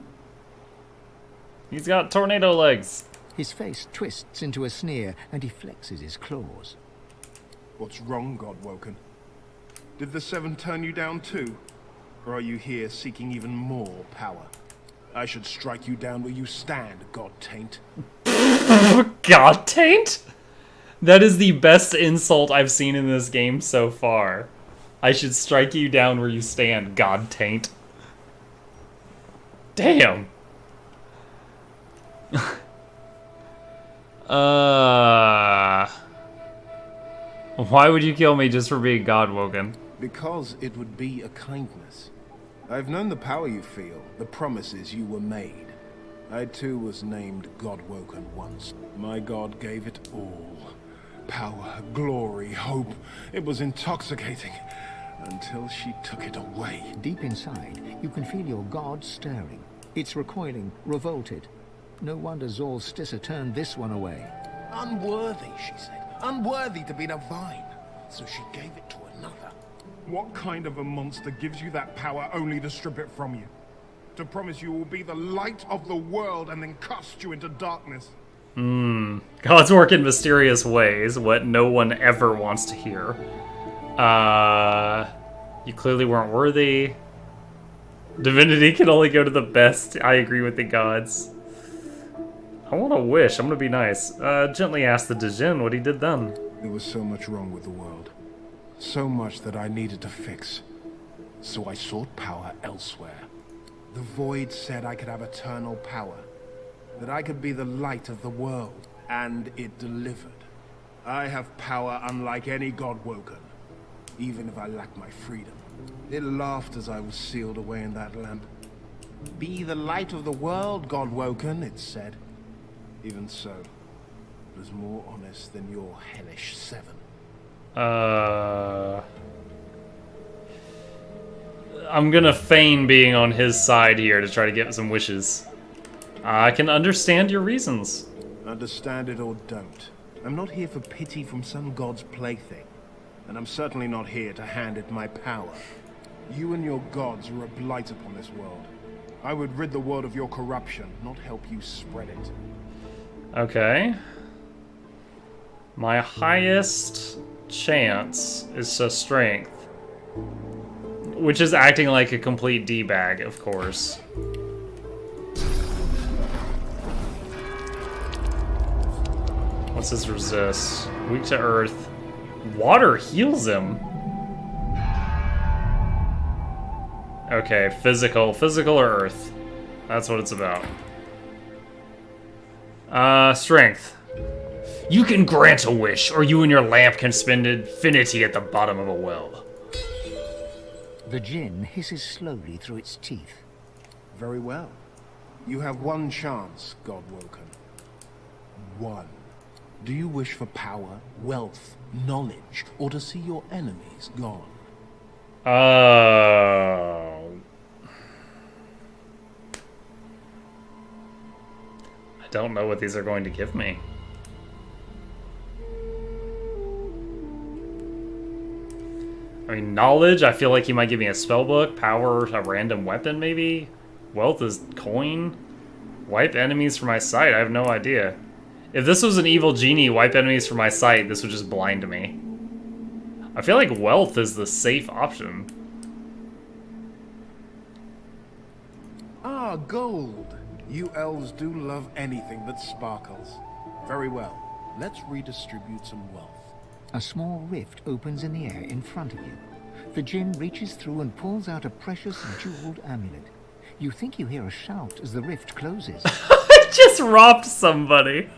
He's got tornado legs. His face twists into a sneer and he flexes his claws. What's wrong, Godwoken? Did the Seven turn you down too? Or are you here seeking even more power? I should strike you down where you stand, God Taint. God Taint? That is the best insult I've seen in this game so far. I should strike you down where you stand, God Taint. Damn. Why would you kill me just for being Godwoken? Because it would be a kindness. I've known the power you feel, the promises you were made. I too was named Godwoken once. My god gave it all. Power, glory, hope. It was intoxicating. Until she took it away. Deep inside, you can feel your god stirring. It's recoiling, revolted. No wonder Zor's Stissa turned this one away. Unworthy, she said. Unworthy to be divine. So she gave it to another. What kind of a monster gives you that power only to strip it from you? To promise you will be the light of the world and then cast you into darkness. Gods work in mysterious ways, what no one ever wants to hear. You clearly weren't worthy. Divinity can only go to the best. I agree with the gods. I want to wish. I'm going to be nice. Gently ask the Djinn what he did then. There was so much wrong with the world. So much that I needed to fix. So I sought power elsewhere. The Void said I could have eternal power. That I could be the light of the world. And it delivered. I have power unlike any Godwoken. Even if I lack my freedom. It laughed as I was sealed away in that lamp. Be the light of the world, Godwoken, it said. Even so, it was more honest than your hellish Seven. I'm gonna feign being on his side here to try to get some wishes. I can understand your reasons. Understand it or don't. I'm not here for pity from some god's plaything. And I'm certainly not here to hand it my power. You and your gods are a blight upon this world. I would rid the world of your corruption, not help you spread it. Okay. My highest chance is to strength. Which is acting like a complete D-bag, of course. What's his resist? Weak to earth. Water heals him. Okay, physical. Physical or earth. That's what it's about. Strength. You can grant a wish, or you and your lamp can spend infinity at the bottom of a well. The Djinn hisses slowly through its teeth. Very well. You have one chance, Godwoken. One. Do you wish for power, wealth, knowledge, or to see your enemies gone? I don't know what these are going to give me. I mean, knowledge, I feel like he might give me a spellbook. Power, a random weapon, maybe? Wealth is coin? Wipe enemies from my sight? I have no idea. If this was an evil genie, wipe enemies from my sight, this would just blind me. I feel like wealth is the safe option. Ah, gold. You elves do love anything that sparkles. Very well. Let's redistribute some wealth. A small rift opens in the air in front of you. The Djinn reaches through and pulls out a precious jeweled amulet. You think you hear a shout as the rift closes. I just robbed somebody.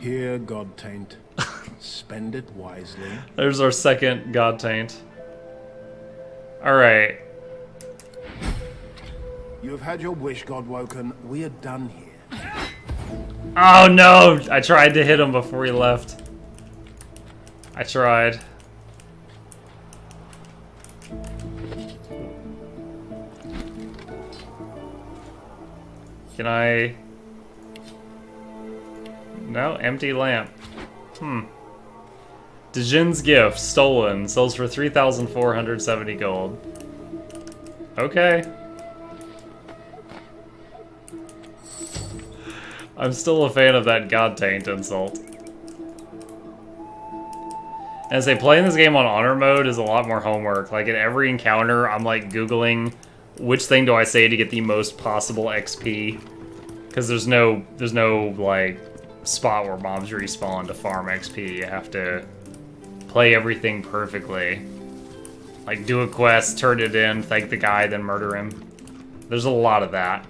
Here, God Taint. Spend it wisely. There's our second God Taint. Alright. You have had your wish, Godwoken. We are done here. Oh no! I tried to hit him before he left. I tried. Can I... No, empty lamp. Dijin's gift, stolen, sells for 3,470 gold. Okay. I'm still a fan of that God Taint insult. As they play in this game on honor mode is a lot more homework. Like, at every encounter, I'm like Googling which thing do I say to get the most possible XP. Because there's no, like, spot where mobs respawn to farm XP. You have to play everything perfectly. Like, do a quest, turn it in, thank the guy, then murder him. There's a lot of that.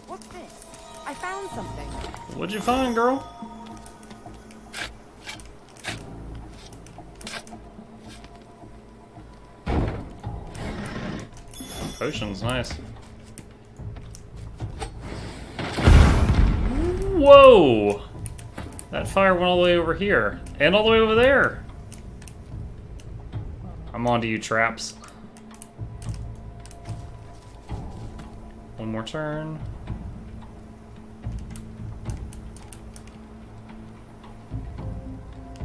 What's this? I found something. What'd you find, girl? Potion's nice. Whoa! That fire went all the way over here. And all the way over there. I'm onto you, traps. One more turn.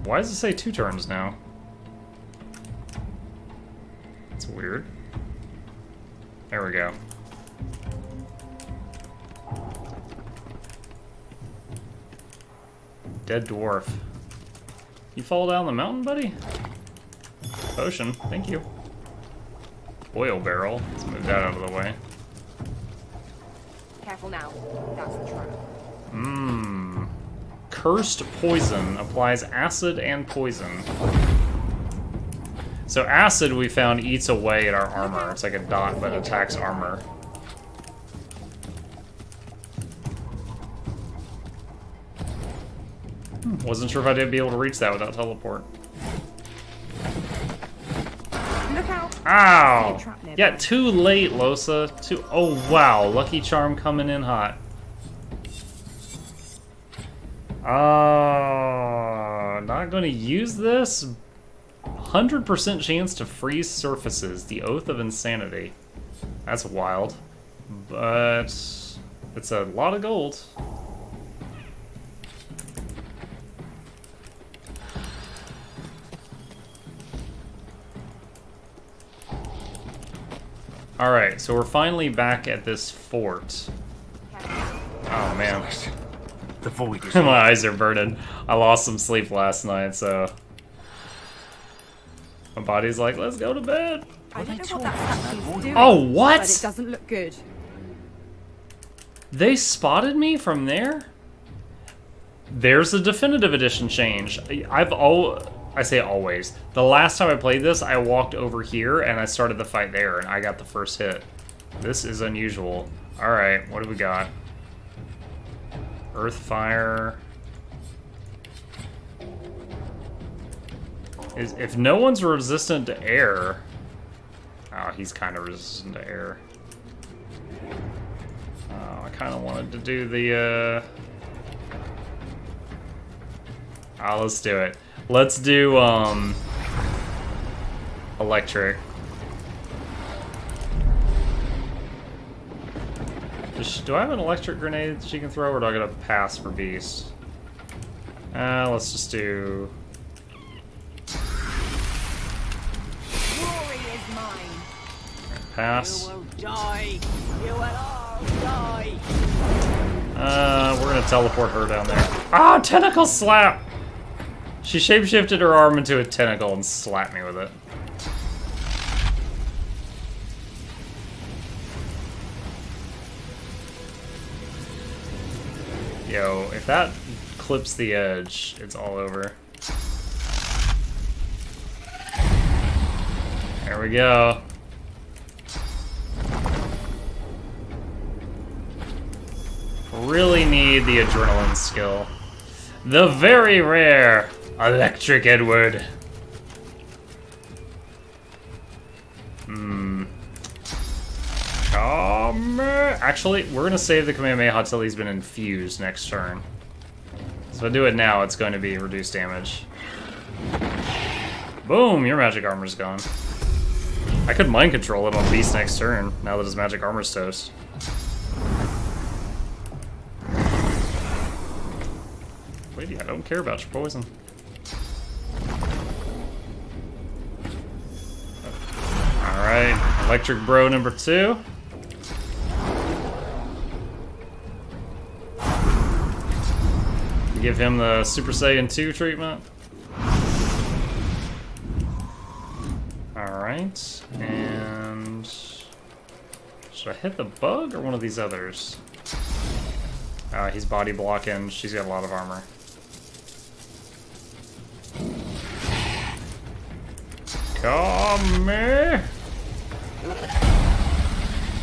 Why does it say 2 turns now? That's weird. There we go. Dead dwarf. You fall down the mountain, buddy? Potion, thank you. Oil barrel. Let's move that out of the way. Careful now. That's the trap. Cursed poison applies acid and poison. So acid, we found, eats away at our armor. It's like a dot, but attacks armor. Wasn't sure if I'd be able to reach that without teleport. Look out! Ow! Yeah, too late, Losa. Oh wow, Lucky Charm coming in hot. Not gonna use this. 100% chance to freeze surfaces. The Oath of Insanity. That's wild. But it's a lot of gold. Alright, so we're finally back at this fort. Oh man. The void is my eyes are burning. I lost some sleep last night, so my body's like, let's go to bed. I don't know what that statue's doing. Oh, what? But it doesn't look good. They spotted me from there? There's a definitive edition change. I say always. The last time I played this, I walked over here and I started the fight there and I got the first hit. This is unusual. Alright, what do we got? Earth fire. If no one's resistant to air... Oh, he's kind of resistant to air. Oh, I kind of wanted to do the... Oh, let's do it. Let's do, electric. Do I have an electric grenade that she can throw, or do I gotta pass for beast? Let's just do... Glory is mine. Pass. You will die. You will all die. We're gonna teleport her down there. Ah, tentacle slap! She shapeshifted her arm into a tentacle and slapped me with it. Yo, if that clips the edge, it's all over. There we go. Really need the adrenaline skill. The very rare Electric Edward. Actually, we're gonna save the Kamehameha till he's been infused next turn. So if I do it now, it's going to be reduced damage. Boom! Your magic armor's gone. I could mind control it on Beast next turn, now that his magic armor's toast. Lady, I don't care about your poison. Alright, Electric Bro number 2. Give him the Super Saiyan 2 treatment. Alright, and... should I hit the bug or one of these others? He's body blocking, she's got a lot of armor. Come here!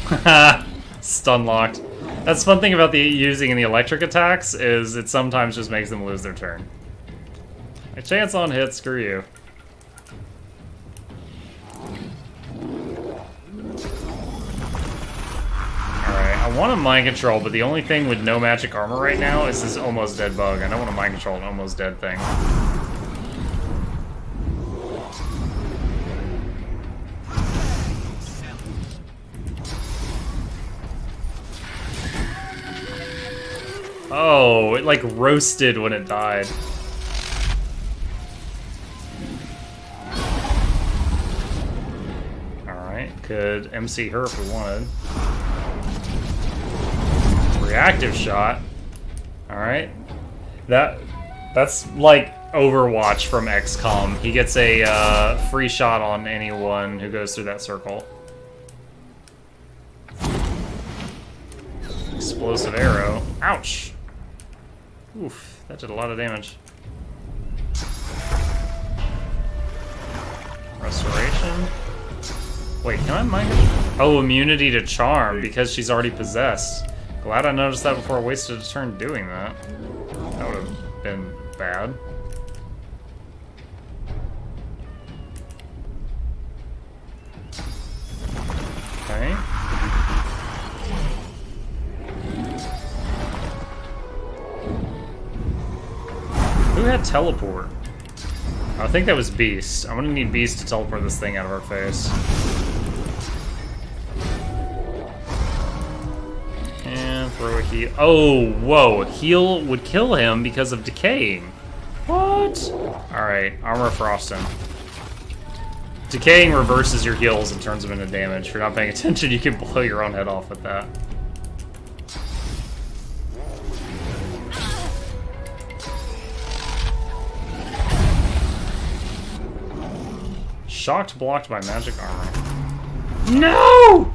Haha, stun locked. That's the fun thing about the using in the electric attacks is it sometimes just makes them lose their turn. A chance on hit, screw you. Alright, I want to mind control, but the only thing with no magic armor right now is this almost dead bug. I don't want to mind control an almost dead thing. Oh, it like roasted when it died. Alright, could MC her if we wanted. Reactive shot. Alright. That's like Overwatch from XCOM. He gets a free shot on anyone who goes through that circle. Explosive arrow. Ouch! Oof, that did a lot of damage. Restoration. Wait, can I mind her? Oh, immunity to charm because she's already possessed. Glad I noticed that before I wasted a turn doing that. That would have been bad. Okay. Who had teleport? I think that was Beast. I'm gonna need Beast to teleport this thing out of our face. And throw a heal. Oh, whoa. Heal would kill him because of decaying. What? Alright, armor frosting. Decaying reverses your heals and turns them into damage. If you're not paying attention, you can blow your own head off with that. Shocked blocked by magic armor. No!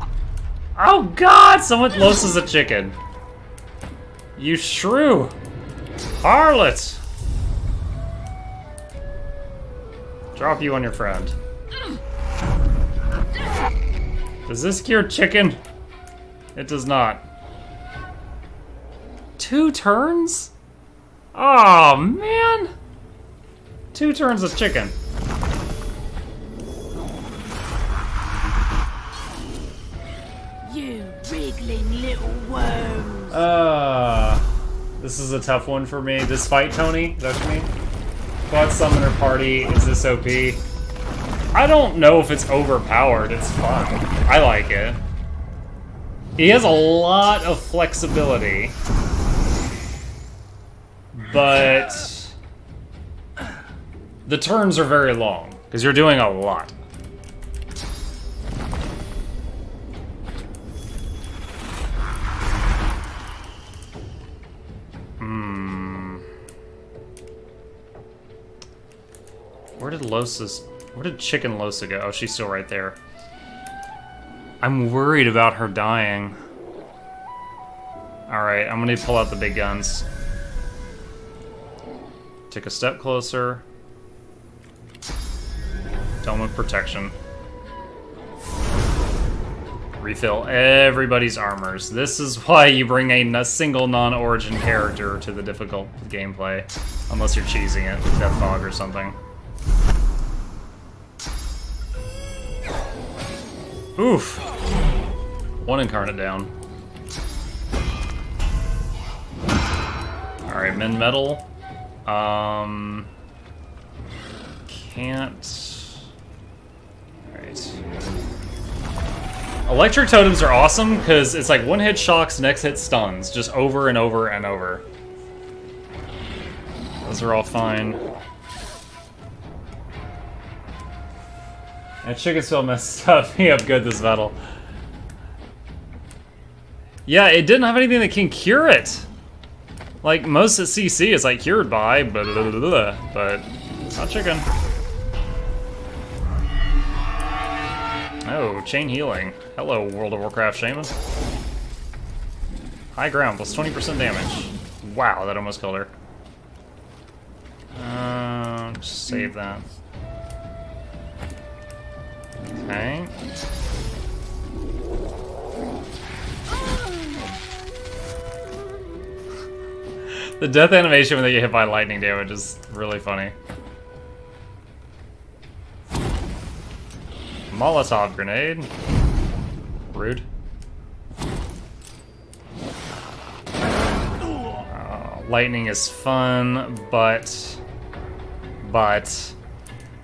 Oh god! Someone loses a chicken. You shrew! Harlot! Drop you on your friend. Does this cure chicken? It does not. 2 turns? Oh man! 2 turns of chicken. You wriggling little worms. This is a tough one for me. This fight, Tony? Is that what you mean? Quad Summoner Party, is this OP? I don't know if it's overpowered. It's fun. I like it. He has a lot of flexibility. But the turns are very long, because you're doing a lot. Where did Chicken Losa go? Oh, she's still right there. I'm worried about her dying. Alright, I'm gonna pull out the big guns. Take a step closer. Dome of protection. Refill everybody's armors. This is why you bring a single non-origin character to the difficult gameplay. Unless you're cheesing it with Death Fog or something. Oof. 1 incarnate down. Alright, ben-mezd. Can't... Alright. Electric totems are awesome because it's like one hit shocks, next hit stuns, just over and over and over. Those are all fine. And chicken still messed up me up good this battle. Yeah, it didn't have anything that can cure it. Like most at CC is like cured by, but not chicken. Oh, chain healing. Hello, World of Warcraft Shaman. High ground, plus 20% damage. Wow, that almost killed her. Just save that. Okay. The death animation when they get hit by lightning damage is really funny. Molotov grenade. Rude. Lightning is fun, but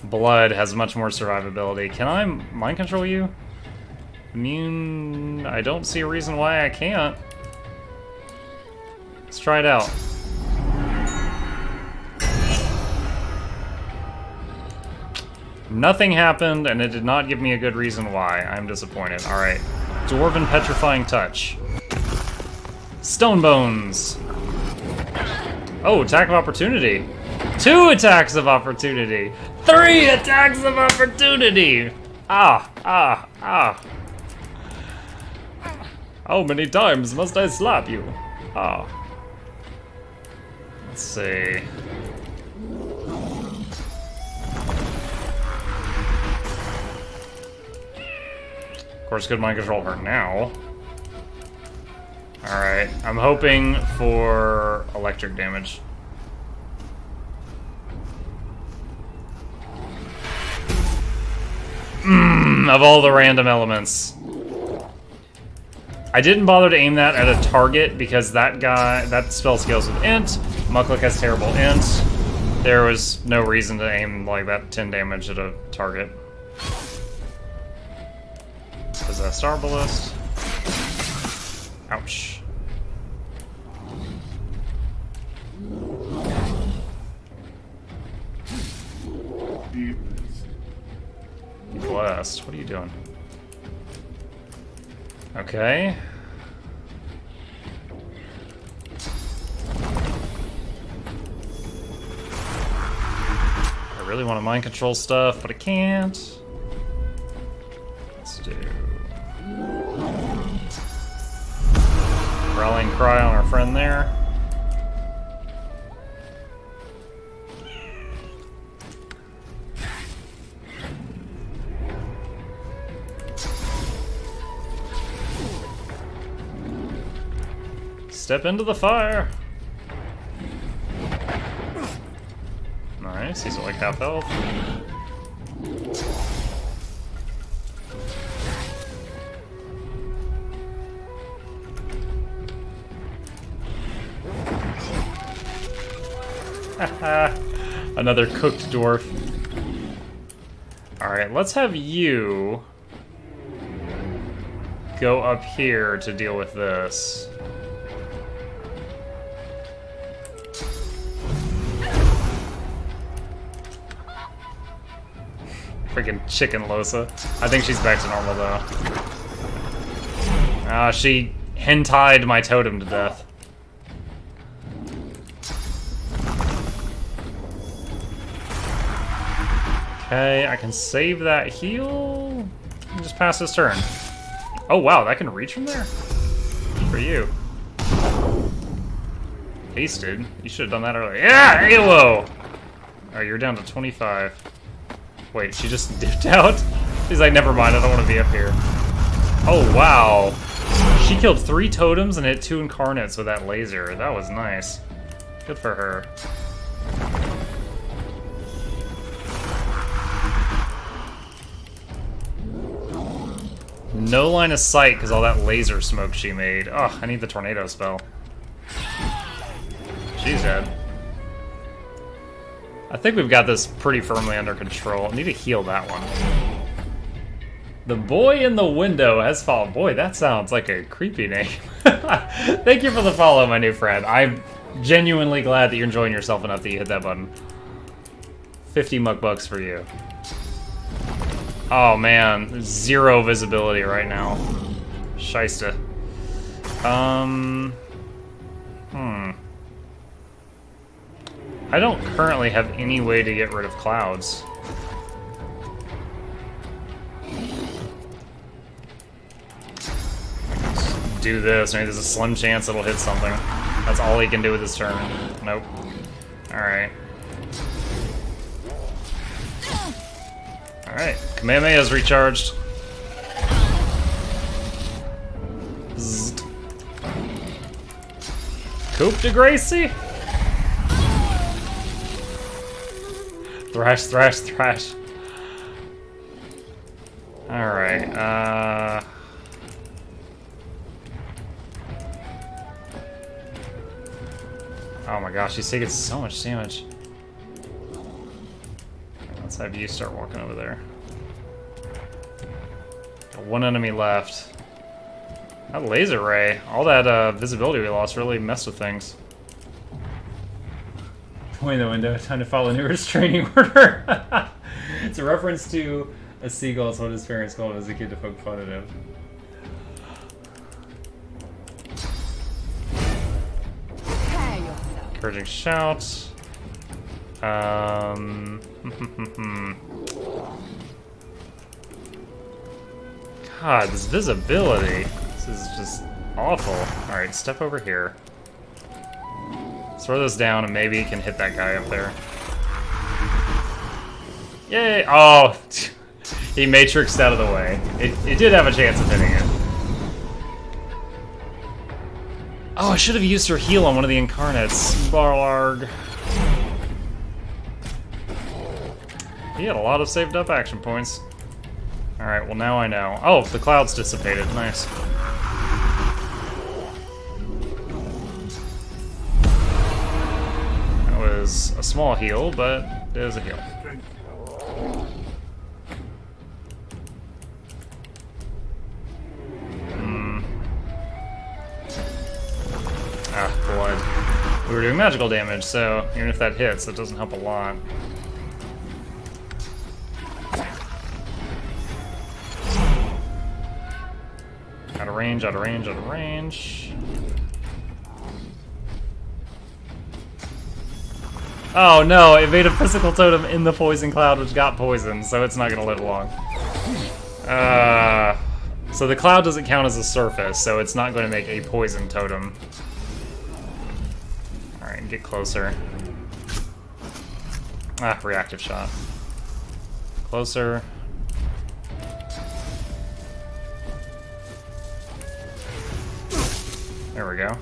blood has much more survivability. Can I mind control you? Immune... I don't see a reason why I can't. Let's try it out. Nothing happened, and it did not give me a good reason why. I'm disappointed. Alright. Dwarven Petrifying Touch. Stone Bones. Oh, attack of opportunity. 2 attacks of opportunity. 3 attacks of opportunity. Ah. How many times must I slap you? Ah. Let's see. Of course, could mind control her now. Alright, I'm hoping for electric damage. Of all the random elements. I didn't bother to aim that at a target because that spell scales with int. Mucklick has terrible int. There was no reason to aim like that 10 damage at a target. Is that Star Ballist? Ouch. Blessed. What are you doing? Okay. I really want to mind control stuff, but I can't. Let's do... Rallying Cry on our friend there. Step into the fire. Nice, he's at like half health. Another cooked dwarf. Alright, let's have you go up here to deal with this. Freaking chicken Losa. I think she's back to normal though. She hentai'd my totem to death. Okay, I can save that heal and just pass this turn. Oh wow, that can reach from there? For you. Hasted. You should have done that earlier. Yeah, Halo! Alright, you're down to 25. Wait, she just dipped out? She's like, never mind, I don't want to be up here. Oh wow. She killed 3 totems and hit 2 incarnates with that laser. That was nice. Good for her. No line of sight because all that laser smoke she made. Ugh, I need the tornado spell. She's dead. I think we've got this pretty firmly under control. I need to heal that one. The boy in the window has fallen. Boy, that sounds like a creepy name. Thank you for the follow, my new friend. I'm genuinely glad that you're enjoying yourself enough that you hit that button. 50 muckbucks for you. Oh man, there's 0 visibility right now. Scheisse. I don't currently have any way to get rid of clouds. Let's do this. Maybe there's a slim chance it'll hit something. That's all he can do with his turn. Nope. Alright. Alright. Kamehameha's recharged. Zzzt. Coup de Gracie? Thrash, thrash, thrash. Alright, oh my gosh, he's taking so much damage. Let's have you start walking over there. Got 1 enemy left. That laser ray, all that visibility we lost really messed with things. Point in the window, time to follow new restraining order. It's a reference to a seagull. It's what his parents called him as a kid to poke fun at him. Encouraging shout. God, this visibility. This is just awful. Alright, step over here. Throw this down and maybe he can hit that guy up there. Yay! Oh! He matrixed out of the way. It did have a chance of hitting it. Oh, I should have used her heal on one of the incarnates. Barlarg. He had a lot of saved up action points. Alright, well now I know. Oh, the clouds dissipated. Nice. Was a small heal, but it is a heal. Ah, blood. We were doing magical damage, so even if that hits, it doesn't help a lot. Out of range, out of range, out of range. Oh no, it made a physical totem in the poison cloud which got poisoned, so it's not gonna live long. So the cloud doesn't count as a surface, so it's not going to make a poison totem. Alright, get closer. Ah, reactive shot. Closer. There we go.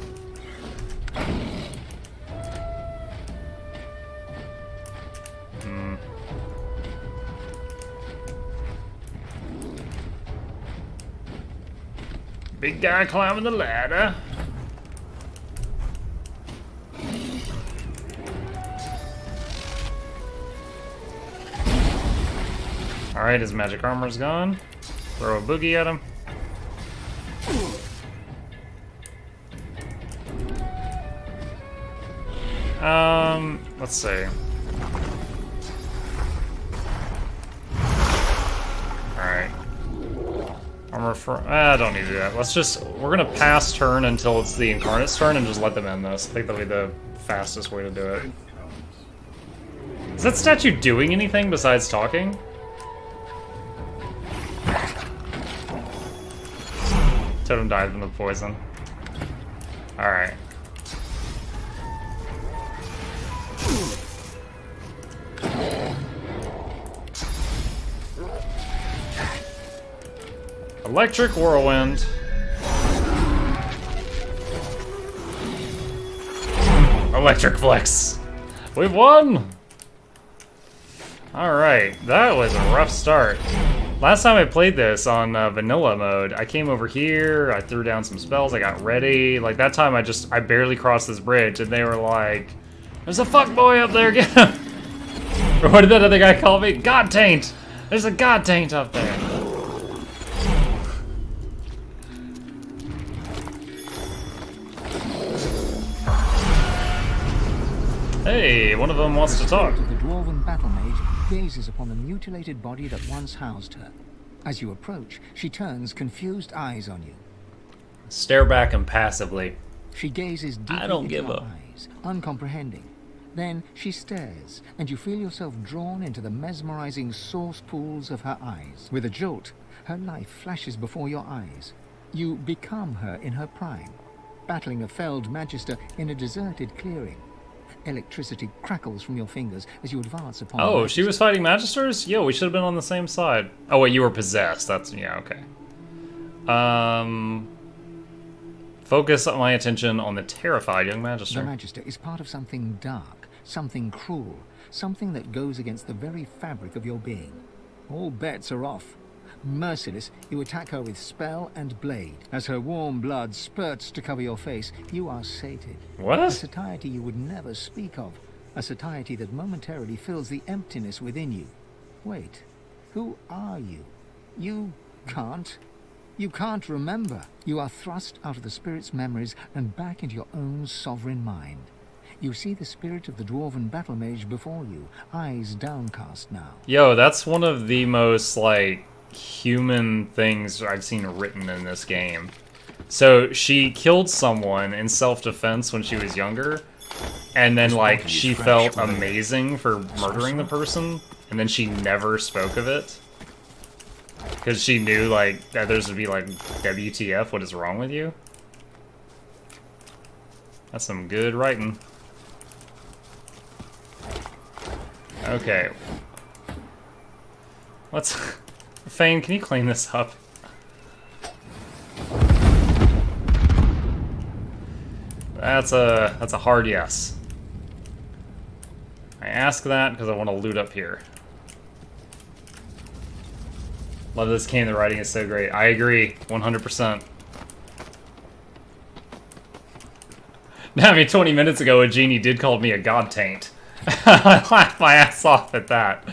Big guy climbing the ladder. Alright, his magic armor's gone. Throw a boogie at him. Let's see. Alright. Armor for... I don't need to do that. Let's just... We're gonna pass turn until it's the Incarnate's turn and just let them end this. I think that'll be the fastest way to do it. Is that statue doing anything besides talking? Totem died from the poison. Alright. Electric Whirlwind. Electric Flex. We've won! Alright, that was a rough start. Last time I played this on vanilla mode, I came over here, I threw down some spells, I got ready. Like, that time I barely crossed this bridge, and they were like, there's a fuckboy up there, get him! Or what did that other guy call me? God taint! There's a god taint up there. Hey, one of them wants to talk. The spirit of the dwarven battle mage gazes upon the mutilated body that once housed her. As you approach, she turns confused eyes on you. Stare back impassively. She gazes deeply into your eyes, uncomprehending. Then she stares, and you feel yourself drawn into the mesmerizing source pools of her eyes. With a jolt, her life flashes before your eyes. You become her in her prime, battling a felled magister in a deserted clearing. Electricity crackles from your fingers as you advance upon Oh, she was fighting magisters? Yo, we should have been on the same side. Oh wait, you were possessed. That's, yeah, okay. Focus my attention on the terrified young magister. The magister is part of something dark, something cruel, something that goes against the very fabric of your being. All bets are off. Merciless, you attack her with spell and blade. As her warm blood spurts to cover your face, you are sated. What? A satiety you would never speak of. A satiety that momentarily fills the emptiness within you. Wait, who are you? You can't remember. You are thrust out of the spirit's memories and back into your own sovereign mind. You see the spirit of the dwarven battle mage before you, eyes downcast now. Yo, that's one of the most, like, human things I've seen written in this game. So, she killed someone in self-defense when she was younger, and then, like, she felt amazing for murdering the person, and then she never spoke of it. Because she knew, like, others would be like, WTF, what is wrong with you? That's some good writing. Okay. Let's... Fane, can you clean this up? That's a hard yes. I ask that because I want to loot up here. Love this game, the writing is so great. I agree, 100%. Now, I mean, 20 minutes ago, a genie did call me a god taint. I laughed my ass off at that.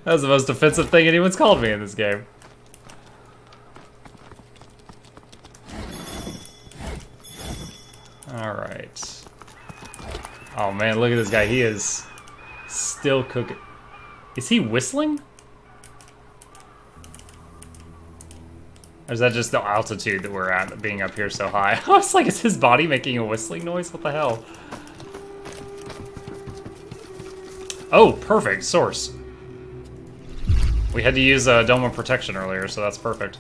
That was the most offensive thing anyone's called me in this game. Alright. Oh man, look at this guy. He is still cooking. Is he whistling? Or is that just the altitude that we're at, being up here so high? I was like, is his body making a whistling noise? What the hell? Oh, perfect. Source. We had to use Dome of Protection earlier, so that's perfect.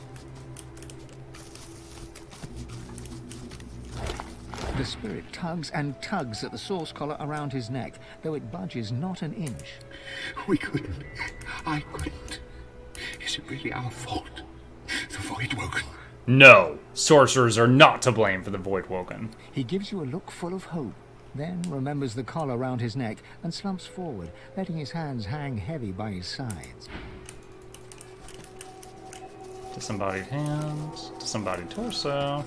The spirit tugs and tugs at the source collar around his neck, though it budges not an inch. We couldn't. I couldn't. Is it really our fault? The Voidwoken. No, sorcerers are not to blame for the Voidwoken. He gives you a look full of hope, then remembers the collar around his neck and slumps forward, letting his hands hang heavy by his sides. Disembodied hands, disembodied torso.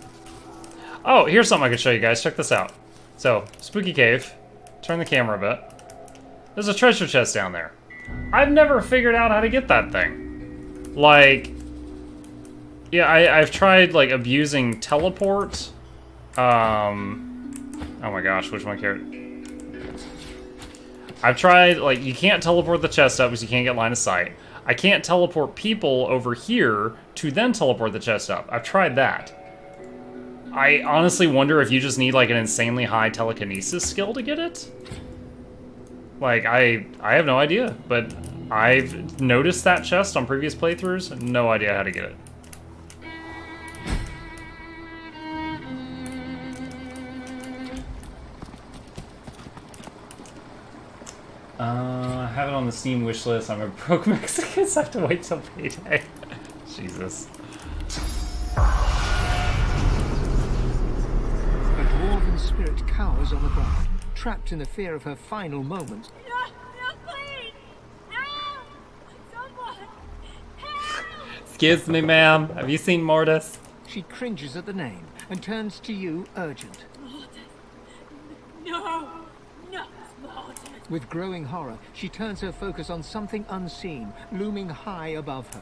Oh, here's something I could show you guys. Check this out. So, spooky cave. Turn the camera a bit. There's a treasure chest down there. I've never figured out how to get that thing. Like, yeah, I've tried, like, abusing teleport. Oh my gosh, which one carrot? I've tried, like, you can't teleport the chest up because you can't get line of sight. I can't teleport people over here to then teleport the chest up. I've tried that. I honestly wonder if you just need, like, an insanely high telekinesis skill to get it. Like, I have no idea, but I've noticed that chest on previous playthroughs. No idea how to get it. I have it on the Steam wish list. I'm a broke Mexican, so I have to wait till payday. Jesus. A dwarven spirit cowers on the ground, trapped in the fear of her final moments. Excuse me, ma'am. Have you seen Mortis? She cringes at the name and turns to you, urgent. No, not Mortis. With growing horror, she turns her focus on something unseen, looming high above her.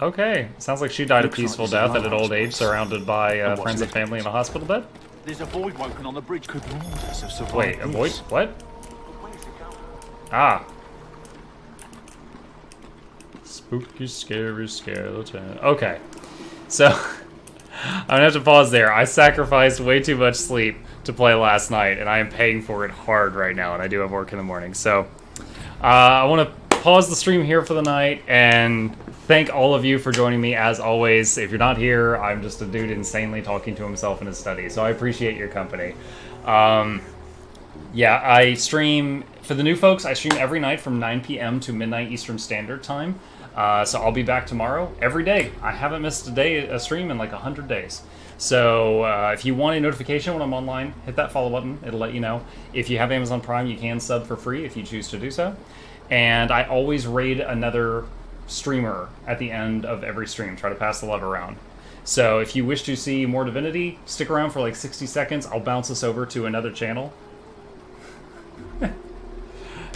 Okay. Sounds like she died a peaceful death at an old age, surrounded by friends and family in a hospital bed. There's a void woken on the bridge. Could warn us of survivors. Wait, a void? What? Ah. Spooky, scary skeleton. Okay. So, I'm gonna have to pause there. I sacrificed way too much sleep to play last night, and I am paying for it hard right now, and I do have work in the morning. So, I want to pause the stream here for the night, and thank all of you for joining me, as always. If you're not here, I'm just a dude insanely talking to himself in his study, so I appreciate your company. Yeah, I stream, for the new folks, I stream every night from 9 p.m. to midnight Eastern Standard Time. So I'll be back tomorrow, every day. I haven't missed a stream in like 100 days. So if you want a notification when I'm online, hit that follow button. It'll let you know. If you have Amazon Prime, you can sub for free if you choose to do so. And I always raid another streamer at the end of every stream, try to pass the love around. So if you wish to see more Divinity, stick around for like 60 seconds. I'll bounce us over to another channel.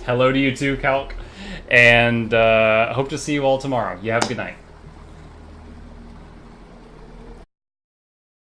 Hello to you too, Calc. And hope to see you all tomorrow. You have a good night.